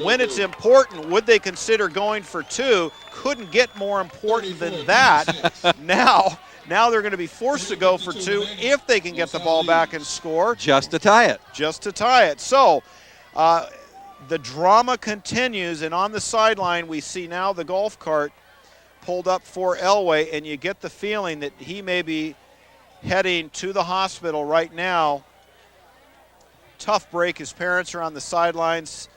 When it's important, would they consider going for 2? Couldn't get more important than that. Now they're going to be forced to go for 2 if they can get the ball back and score. Just to tie it. Just to tie it. So the drama continues, and on the sideline we see now the golf cart pulled up for Elway, and you get the feeling that he may be heading to the hospital right now. Tough break. His parents are on the sidelines,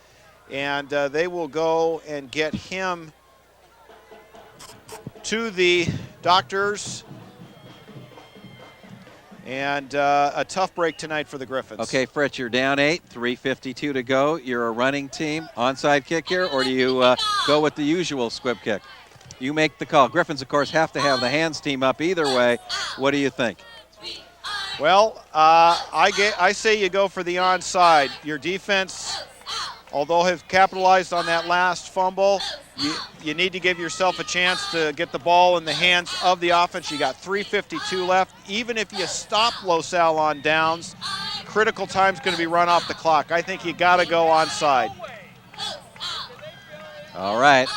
and they will go and get him to the doctors. And a tough break tonight for the Griffins. Okay, Fritz, you're down 8, 3:52 to go. You're a running team. Onside kick here, or do you go with the usual squib kick? You make the call. Griffins, of course, have to have the hands team up either way. What do you think? Well, I say you go for the onside. Your defense, although have capitalized on that last fumble, you need to give yourself a chance to get the ball in the hands of the offense. You got 3:52 left. Even if you stop Los Al on downs, critical time's going to be run off the clock. I think you got to go onside. All right.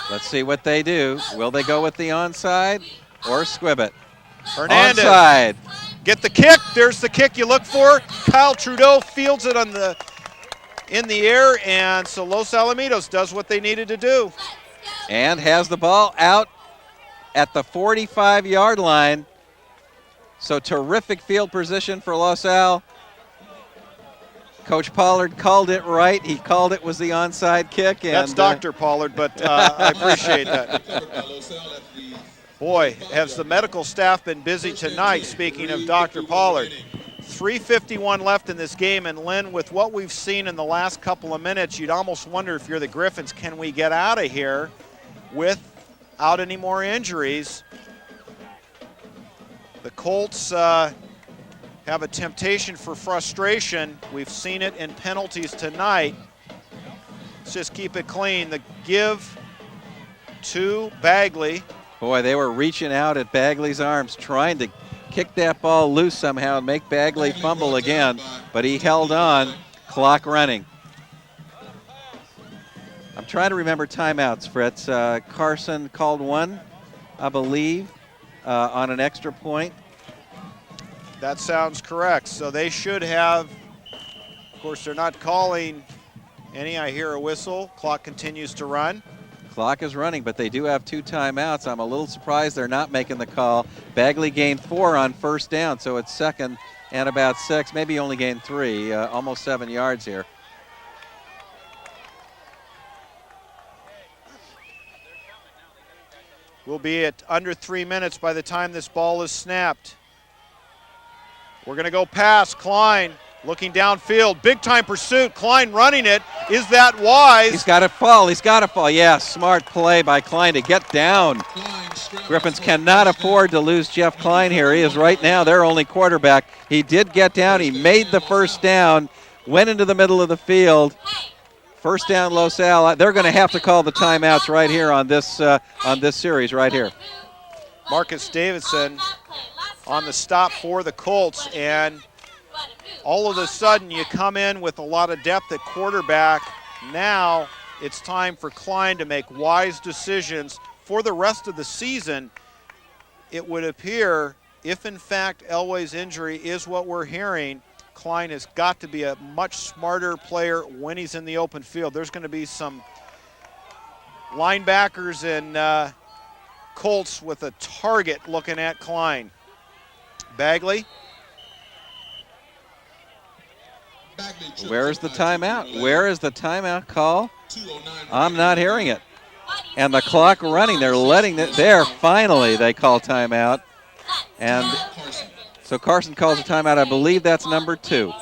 Let's see what they do. Will they go with the onside or squib it? Hernandez. Onside. Get the kick. There's the kick you look for. Kyle Trudeau fields it in the air, and so Los Alamitos does what they needed to do. And has the ball out at the 45-yard line. So terrific field position for Los Al. Coach Pollard called it right. He called it was the onside kick. And that's Dr. Pollard, but I appreciate that. Boy, has the medical staff been busy tonight, speaking of Dr. Pollard. 3:51 left in this game, and Lynn, with what we've seen in the last couple of minutes, you'd almost wonder if you're the Griffins, can we get out of here without any more injuries? The Colts have a temptation for frustration. We've seen it in penalties tonight. Let's just keep it clean. The give to Bagley. Boy, they were reaching out at Bagley's arms, trying to kick that ball loose somehow and make Bagley fumble again, but he held on. Clock running. I'm trying to remember timeouts, Fritz. Carson called one, I believe, on an extra point. That sounds correct. So they should have, of course, they're not calling any. I hear a whistle. Clock continues to run. Clock is running, but they do have 2 timeouts. I'm a little surprised they're not making the call. Bagley gained 4 on first down, so it's second and about 6. Maybe only gained 3, almost 7 yards here. We'll be at under 3 minutes by the time this ball is snapped. We're going to go past Klein, looking downfield. Big time pursuit. Klein running it. Is that wise? He's got to fall. He's got to fall. Yeah, smart play by Klein to get down. Griffins cannot afford to lose Jeff Klein here. He is right now their only quarterback. He did get down. He made the first down, went into the middle of the field. First down, Los Al. They're going to have to call the timeouts right here on this series right here. Marcus Davidson on the stop for the Colts, and all of a sudden you come in with a lot of depth at quarterback. Now it's time for Klein to make wise decisions for the rest of the season. It would appear, if in fact Elway's injury is what we're hearing, Klein has got to be a much smarter player when he's in the open field. There's going to be some linebackers and Colts with a target looking at Klein. Bagley. Where is the timeout? Where is the timeout call? I'm not hearing it. And the clock running. They're letting it there. Finally, they call timeout. And so Carson calls a timeout. I believe that's number 2.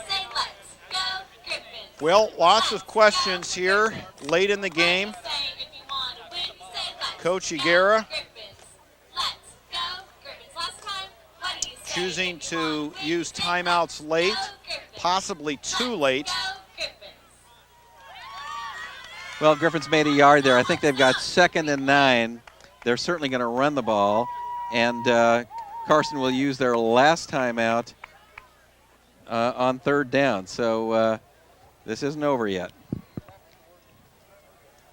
Well, lots of questions here late in the game. Coach Higuera choosing to use timeouts late, possibly too late. Well, Griffins made a yard there. I think they've got 2nd and 9. They're certainly going to run the ball, and Carson will use their last timeout on 3rd down. So this isn't over yet.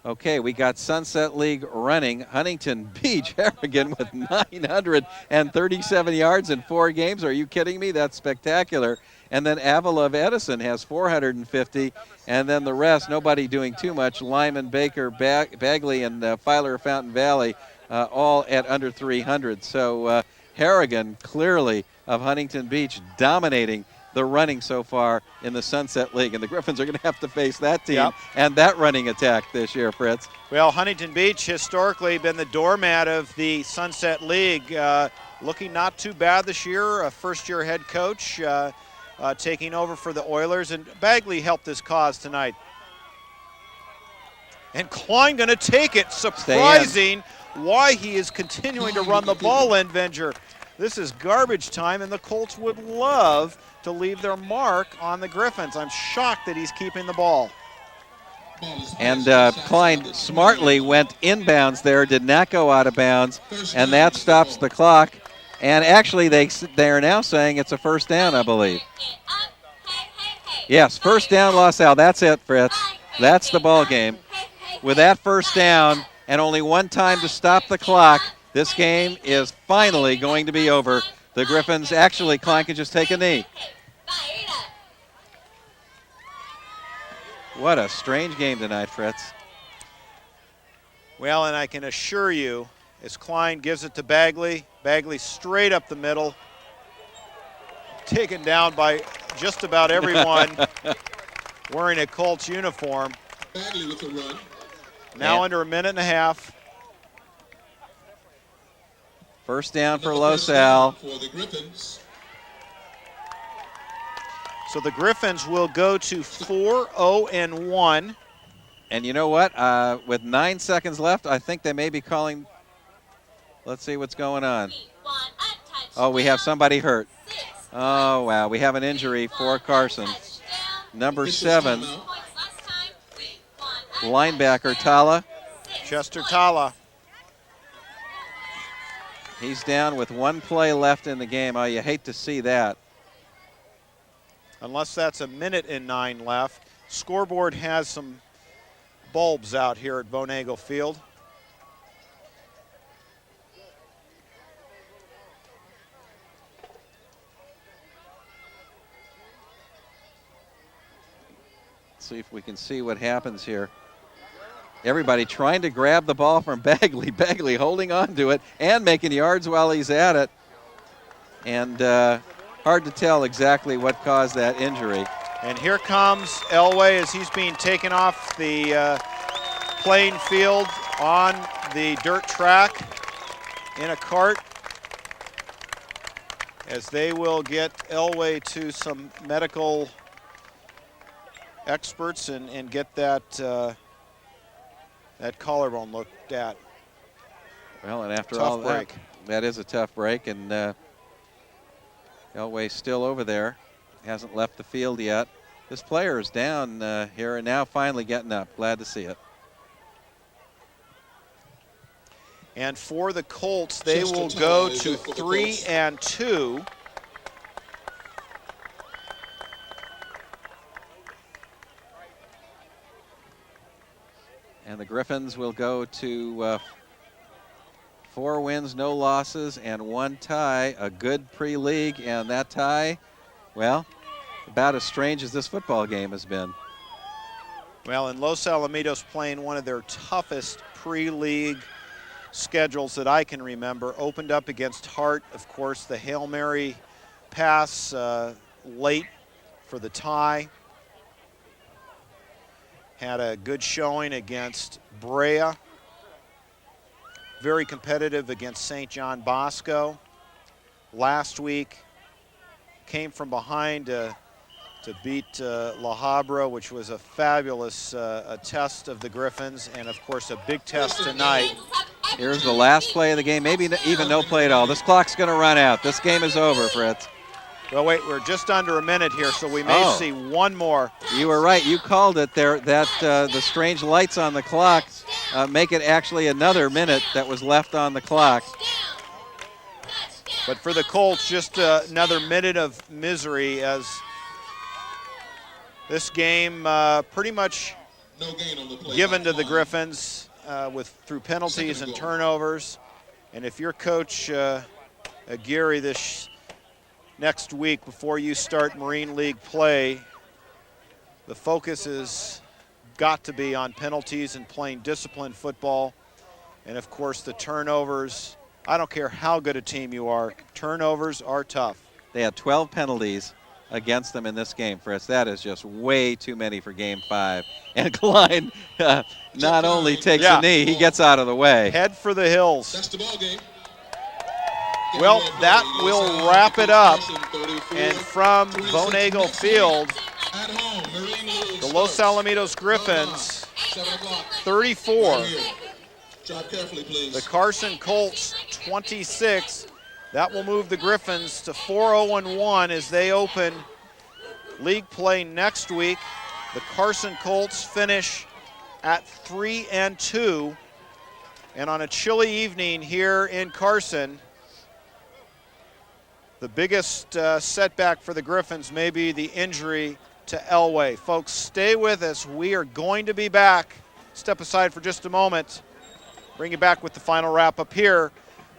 Okay, we got Sunset League running. Huntington Beach, Harrigan with 937 yards in 4 games. Are you kidding me? That's spectacular. And then Avila of Edison has 450. And then the rest, nobody doing too much. Lyman, Baker, Bagley, and Filer of Fountain Valley all at under 300. So Harrigan clearly of Huntington Beach dominating the running so far in the Sunset League. And the Griffins are going to have to face that team and that running attack this year, Fritz. Well, Huntington Beach historically been the doormat of the Sunset League. Looking not too bad this year. A first-year head coach taking over for the Oilers. And Bagley helped this cause tonight. And Klein going to take it. Surprising why he is continuing to run the ball in Venger. This is garbage time, and the Colts would love to leave their mark on the Griffins. I'm shocked that he's keeping the ball. And Klein smartly went inbounds there, did not go out of bounds, and that stops the clock. And actually, they are now saying it's a first down, I believe. Yes, first down, Los Al. That's it, Fritz. That's the ball game. With that first down and only 1 time to stop the clock, this game is finally going to be over. The Griffins, actually, Klein can just take a knee. What a strange game tonight, Fritz. Well, and I can assure you, as Klein gives it to Bagley, Bagley straight up the middle, taken down by just about everyone wearing a Colts uniform. Bagley with the run. Now under a minute and a half. First down for Los Al. For the Griffins. So the Griffins will go to 4-0-1. And you know what? With 9 seconds left, I think they may be calling. Let's see what's going on. Oh, we have somebody hurt. Oh, wow. We have an injury for Carson. Number 7, linebacker Tala. Chester Tala. He's down with 1 play left in the game. Oh, you hate to see that. Unless that's 1:09 left. Scoreboard has some bulbs out here at Vonagle Field. See if we can see what happens here. Everybody trying to grab the ball from Bagley. Bagley holding on to it and making yards while he's at it. And hard to tell exactly what caused that injury. And here comes Elway as he's being taken off the playing field on the dirt track in a cart, as they will get Elway to some medical experts and get that that collarbone looked at. Well, and after tough all break. that is a tough break, and Elway's still over there. Hasn't left the field yet. This player is down here and now finally getting up. Glad to see it. And for the Colts, they will go to 3-2. And the Griffins will go to 4 wins, no losses, and 1 tie. A good pre-league, and that tie, well, about as strange as this football game has been. Well, and Los Alamitos playing one of their toughest pre-league schedules that I can remember. Opened up against Hart, of course, the Hail Mary pass late for the tie. Had a good showing against Brea. Very competitive against St. John Bosco. Last week came from behind to beat La Habra, which was a fabulous test of the Griffins, and of course a big test tonight. Here's the last play of the game, maybe even no play at all. This clock's going to run out. This game is over, Fritz. Well, wait, we're just under a minute here, so we may see one more. You were right. You called it there. That the strange lights on the clock make it actually another minute that was left on the clock. But for the Colts, just another minute of misery, as this game pretty much given to the Griffins through penalties and turnovers. And if you're Coach Aguirre this next week before you start Marine League play, the focus has got to be on penalties and playing disciplined football. And of course the turnovers, I don't care how good a team you are, turnovers are tough. They had 12 penalties against them in this game, Fritz. That is just way too many for Game 5. And Klein not only takes a knee, he gets out of the way. Head for the hills. That's the ball game. Well, that will wrap it up. And from Vonagle Field, the Los Alamitos Griffins, 34. The Carson Colts, 26. That will move the Griffins to 4-0-1 as they open league play next week. The Carson Colts finish at 3-2. And on a chilly evening here in Carson, the biggest setback for the Griffins may be the injury to Elway. Folks, stay with us. We are going to be back. Step aside for just a moment. Bring you back with the final wrap-up here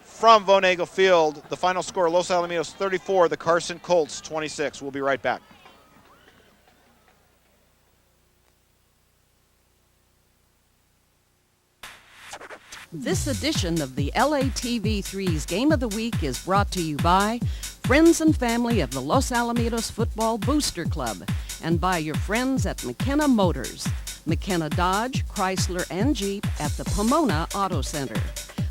from Vonagle Field. The final score, Los Alamitos 34, the Carson Colts 26. We'll be right back. This edition of the LATV3's Game of the Week is brought to you by friends and family of the Los Alamitos Football Booster Club and by your friends at McKenna Motors, McKenna Dodge, Chrysler, and Jeep at the Pomona Auto Center,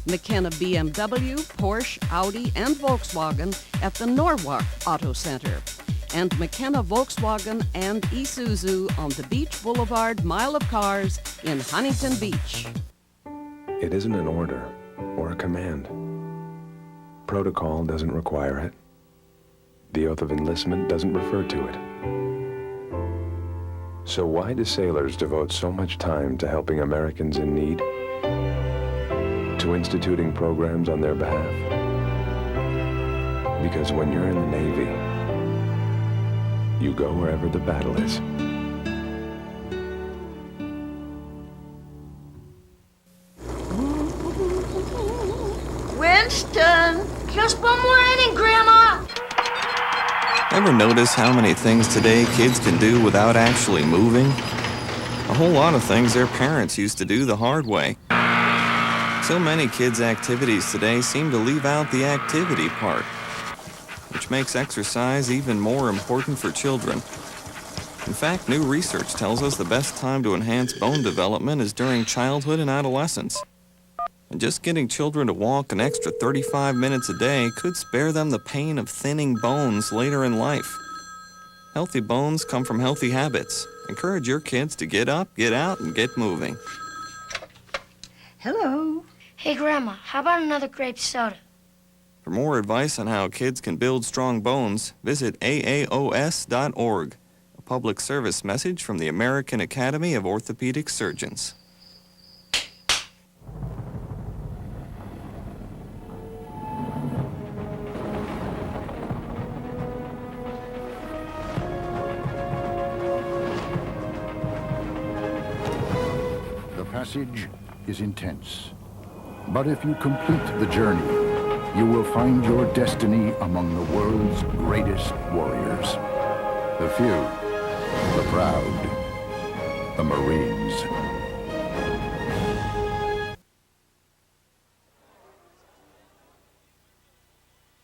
McKenna BMW, Porsche, Audi, and Volkswagen at the Norwalk Auto Center, and McKenna Volkswagen and Isuzu on the Beach Boulevard Mile of Cars in Huntington Beach. It isn't an order or a command. Protocol doesn't require it. the oath of enlistment doesn't refer to it. So why do sailors devote so much time to helping Americans in need? To instituting programs on their behalf? Because when you're in the Navy, you go wherever the battle is. Winston, just one more inning, Grandma. Ever notice how many things today kids can do without actually moving? A whole lot of things their parents used to do the hard way. So many kids' activities today seem to leave out the activity part, which makes exercise even more important for children. In fact, new research tells us the best time to enhance bone development is during childhood and adolescence. And just getting children to walk an extra 35 minutes a day could spare them the pain of thinning bones later in life. Healthy bones come from healthy habits. Encourage your kids to get up, get out, and get moving. Hello. Hey, Grandma, how about another grape soda? For more advice on how kids can build strong bones, visit AAOS.org, a public service message from the American Academy of Orthopedic Surgeons. The passage is intense, but if you complete the journey, you will find your destiny among the world's greatest warriors. The few, the proud, the Marines.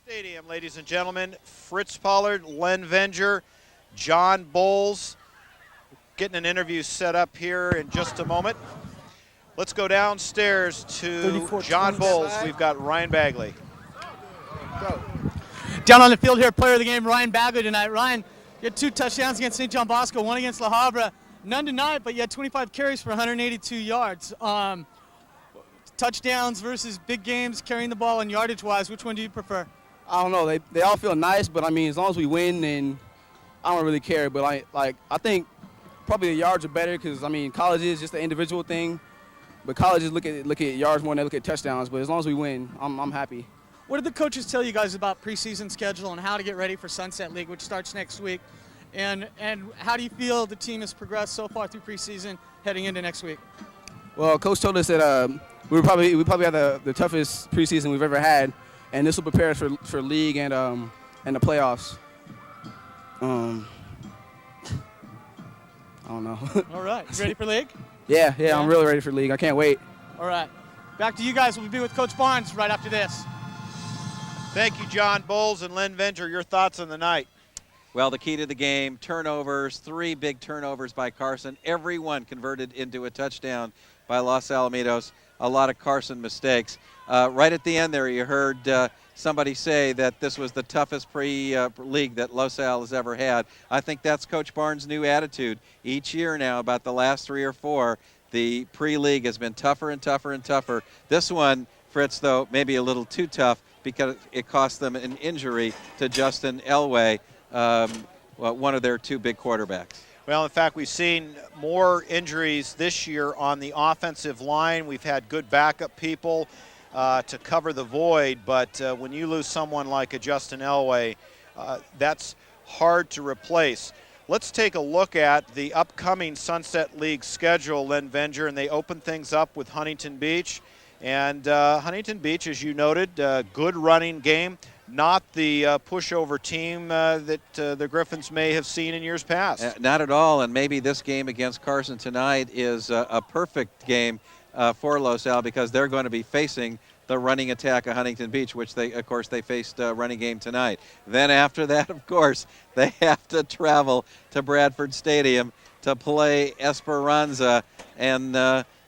Stadium, ladies and gentlemen, Fritz Pollard, Len Venger, John Bowles, getting an interview set up here in just a moment. Let's go downstairs to John Bowles. We've got Ryan Bagley. Down on the field here, player of the game, Ryan Bagley tonight. Ryan, you had 2 touchdowns against St. John Bosco, 1 against La Habra. None tonight, but you had 25 carries for 182 yards. Touchdowns versus big games, carrying the ball and yardage-wise, which one do you prefer? I don't know. They all feel nice, but I mean, as long as we win, then I don't really care. But I think probably the yards are better because I mean, college is just an individual thing. But colleges look at yards more than they look at touchdowns. But as long as we win, I'm happy. What did the coaches tell you guys about preseason schedule and how to get ready for Sunset League, which starts next week? And how do you feel the team has progressed so far through preseason heading into next week? Well, Coach told us that we probably have the toughest preseason we've ever had, and this will prepare us for league and the playoffs. I don't know. All right, you ready for league? Yeah, I'm really ready for league. I can't wait. All right, back to you guys. We'll be with Coach Barnes right after this. Thank you, John Bowles and Len Venger. Your thoughts on the night? Well, the key to the game, turnovers, 3 big turnovers by Carson. Every one converted into a touchdown by Los Alamitos. A lot of Carson mistakes. Right at the end there, you heard somebody say that this was the toughest pre-league that Los Al has ever had. I think that's Coach Barnes' new attitude. Each year now, about the last 3 or 4, the pre-league has been tougher and tougher and tougher. This one, Fritz, though, maybe a little too tough because it cost them an injury to Justin Elway, one of their 2 big quarterbacks. Well, in fact, we've seen more injuries this year on the offensive line. We've had good backup people to cover the void, but when you lose someone like a Justin Elway, that's hard to replace. Let's take a look at the upcoming Sunset League schedule, Len Venger, and they open things up with Huntington Beach. And Huntington Beach, as you noted, good running game. Not the pushover team that the Griffins may have seen in years past. Not at all, and maybe this game against Carson tonight is a perfect game for Los Al because they're going to be facing the running attack of Huntington Beach, which of course they faced running game tonight. Then after that, of course, they have to travel to Bradford Stadium to play Esperanza, and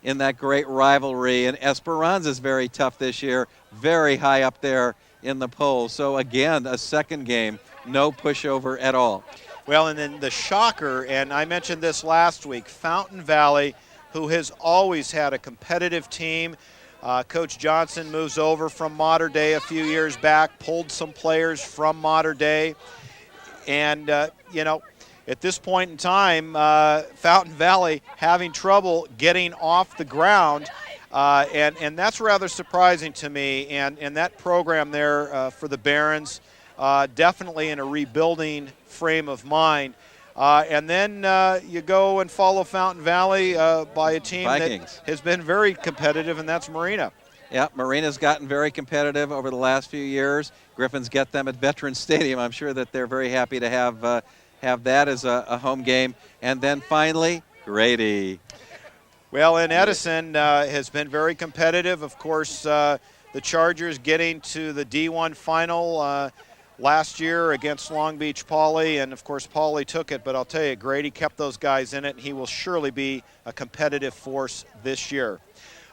in that great rivalry. And Esperanza's very tough this year, very high up there in the polls. So again, a second game, no pushover at all. Well, and then the shocker, and I mentioned this last week, Fountain Valley, who has always had a competitive team. Coach Johnson moves over from Mater Dei a few years back, pulled some players from Mater Dei. And, you know, at this point in time, Fountain Valley having trouble getting off the ground. And that's rather surprising to me. And that program there for the Barons, definitely in a rebuilding frame of mind. And then you go and follow Fountain Valley by a team Vikings. that has been very competitive, and that's Marina. Yeah, Marina's gotten very competitive over the last few years. Griffins get them at Veterans Stadium. I'm sure that they're very happy to have that as a home game. And then finally, Grady. Well, and Edison has been very competitive. Of course, the Chargers getting to the D1 final last year against Long Beach Poly, and of course Poly took it, but I'll tell you, Grady kept those guys in it, and he will surely be a competitive force this year.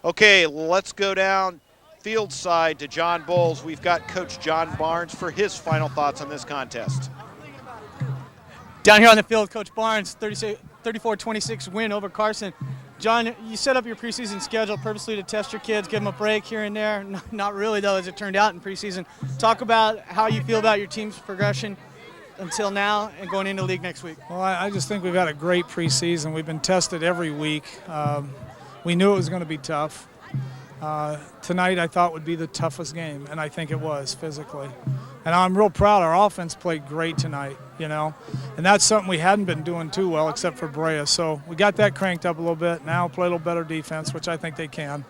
Okay, let's go down field side to John Bowles. We've got Coach John Barnes for his final thoughts on this contest. Down here on the field, Coach Barnes, 34-26 win over Carson. John, you set up your preseason schedule purposely to test your kids, give them a break here and there. Not really, though, as it turned out in preseason. Talk about how you feel about your team's progression until now and going into league next week. Well, I just think we've had a great preseason. We've been tested every week. We knew it was going to be tough. Tonight I thought would be the toughest game, and I think it was physically. And I'm real proud. Our offense played great tonight, you know, and that's something we hadn't been doing too well except for Brea. So we got that cranked up a little bit. Now play a little better defense, which I think they can.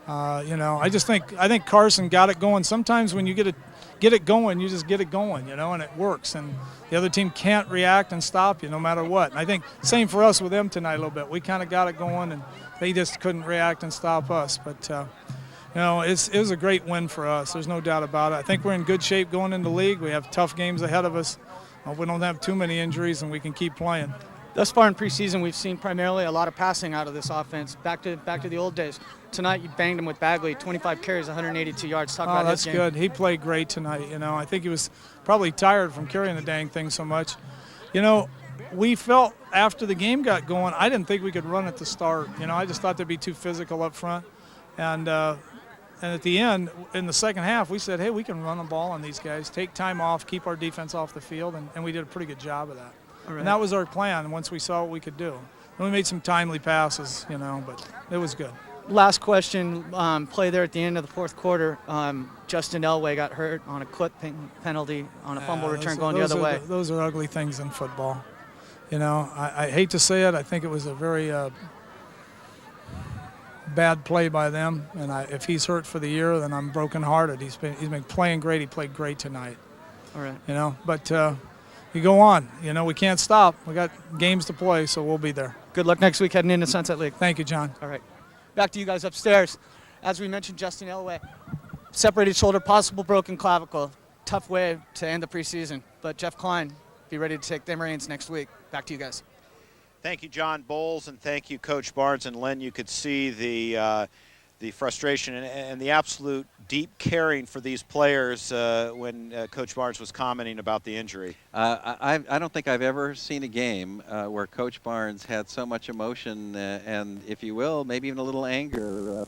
You know, I think Carson got it going. Sometimes when you get it going, you just get it going, you know, and it works. And the other team can't react and stop you no matter what. And I think same for us with them tonight a little bit. We kind of got it going, and they just couldn't react and stop us. But you know, it was a great win for us. There's no doubt about it. I think we're in good shape going into the league. We have tough games ahead of us. We don't have too many injuries, and we can keep playing. Thus far in preseason, we've seen primarily a lot of passing out of this offense. Back to the old days. Tonight, you banged him with Bagley, 25 carries, 182 yards. Talk about his game. That's good. He played great tonight. You know, I think he was probably tired from carrying the dang thing so much. You know, we felt after the game got going, I didn't think we could run at the start. You know, I just thought they'd be too physical up front. And at the end, in the second half, we said, hey, we can run the ball on these guys, take time off, keep our defense off the field, and we did a pretty good job of that. Right. And that was our plan once we saw what we could do. And we made some timely passes, you know, but it was good. Last question, play there at the end of the fourth quarter. Justin Elway got hurt on a clip penalty on a fumble return going the other way. Those are ugly things in football. You know, I hate to say it. I think it was a very bad play by them. And if he's hurt for the year, then I'm brokenhearted. He's been playing great. He played great tonight. All right. You know, but you go on. You know, we can't stop. We got games to play, so we'll be there. Good luck next week heading into Sunset League. Thank you, John. All right. Back to you guys upstairs. As we mentioned, Justin Elway, separated shoulder, possible broken clavicle. Tough way to end the preseason. But Jeff Klein, be ready to take them reins next week. Back to you guys. Thank you, John Bowles, and thank you, Coach Barnes and Len. You could see the frustration and the absolute deep caring for these players when Coach Barnes was commenting about the injury. I don't think I've ever seen a game where Coach Barnes had so much emotion and, if you will, maybe even a little anger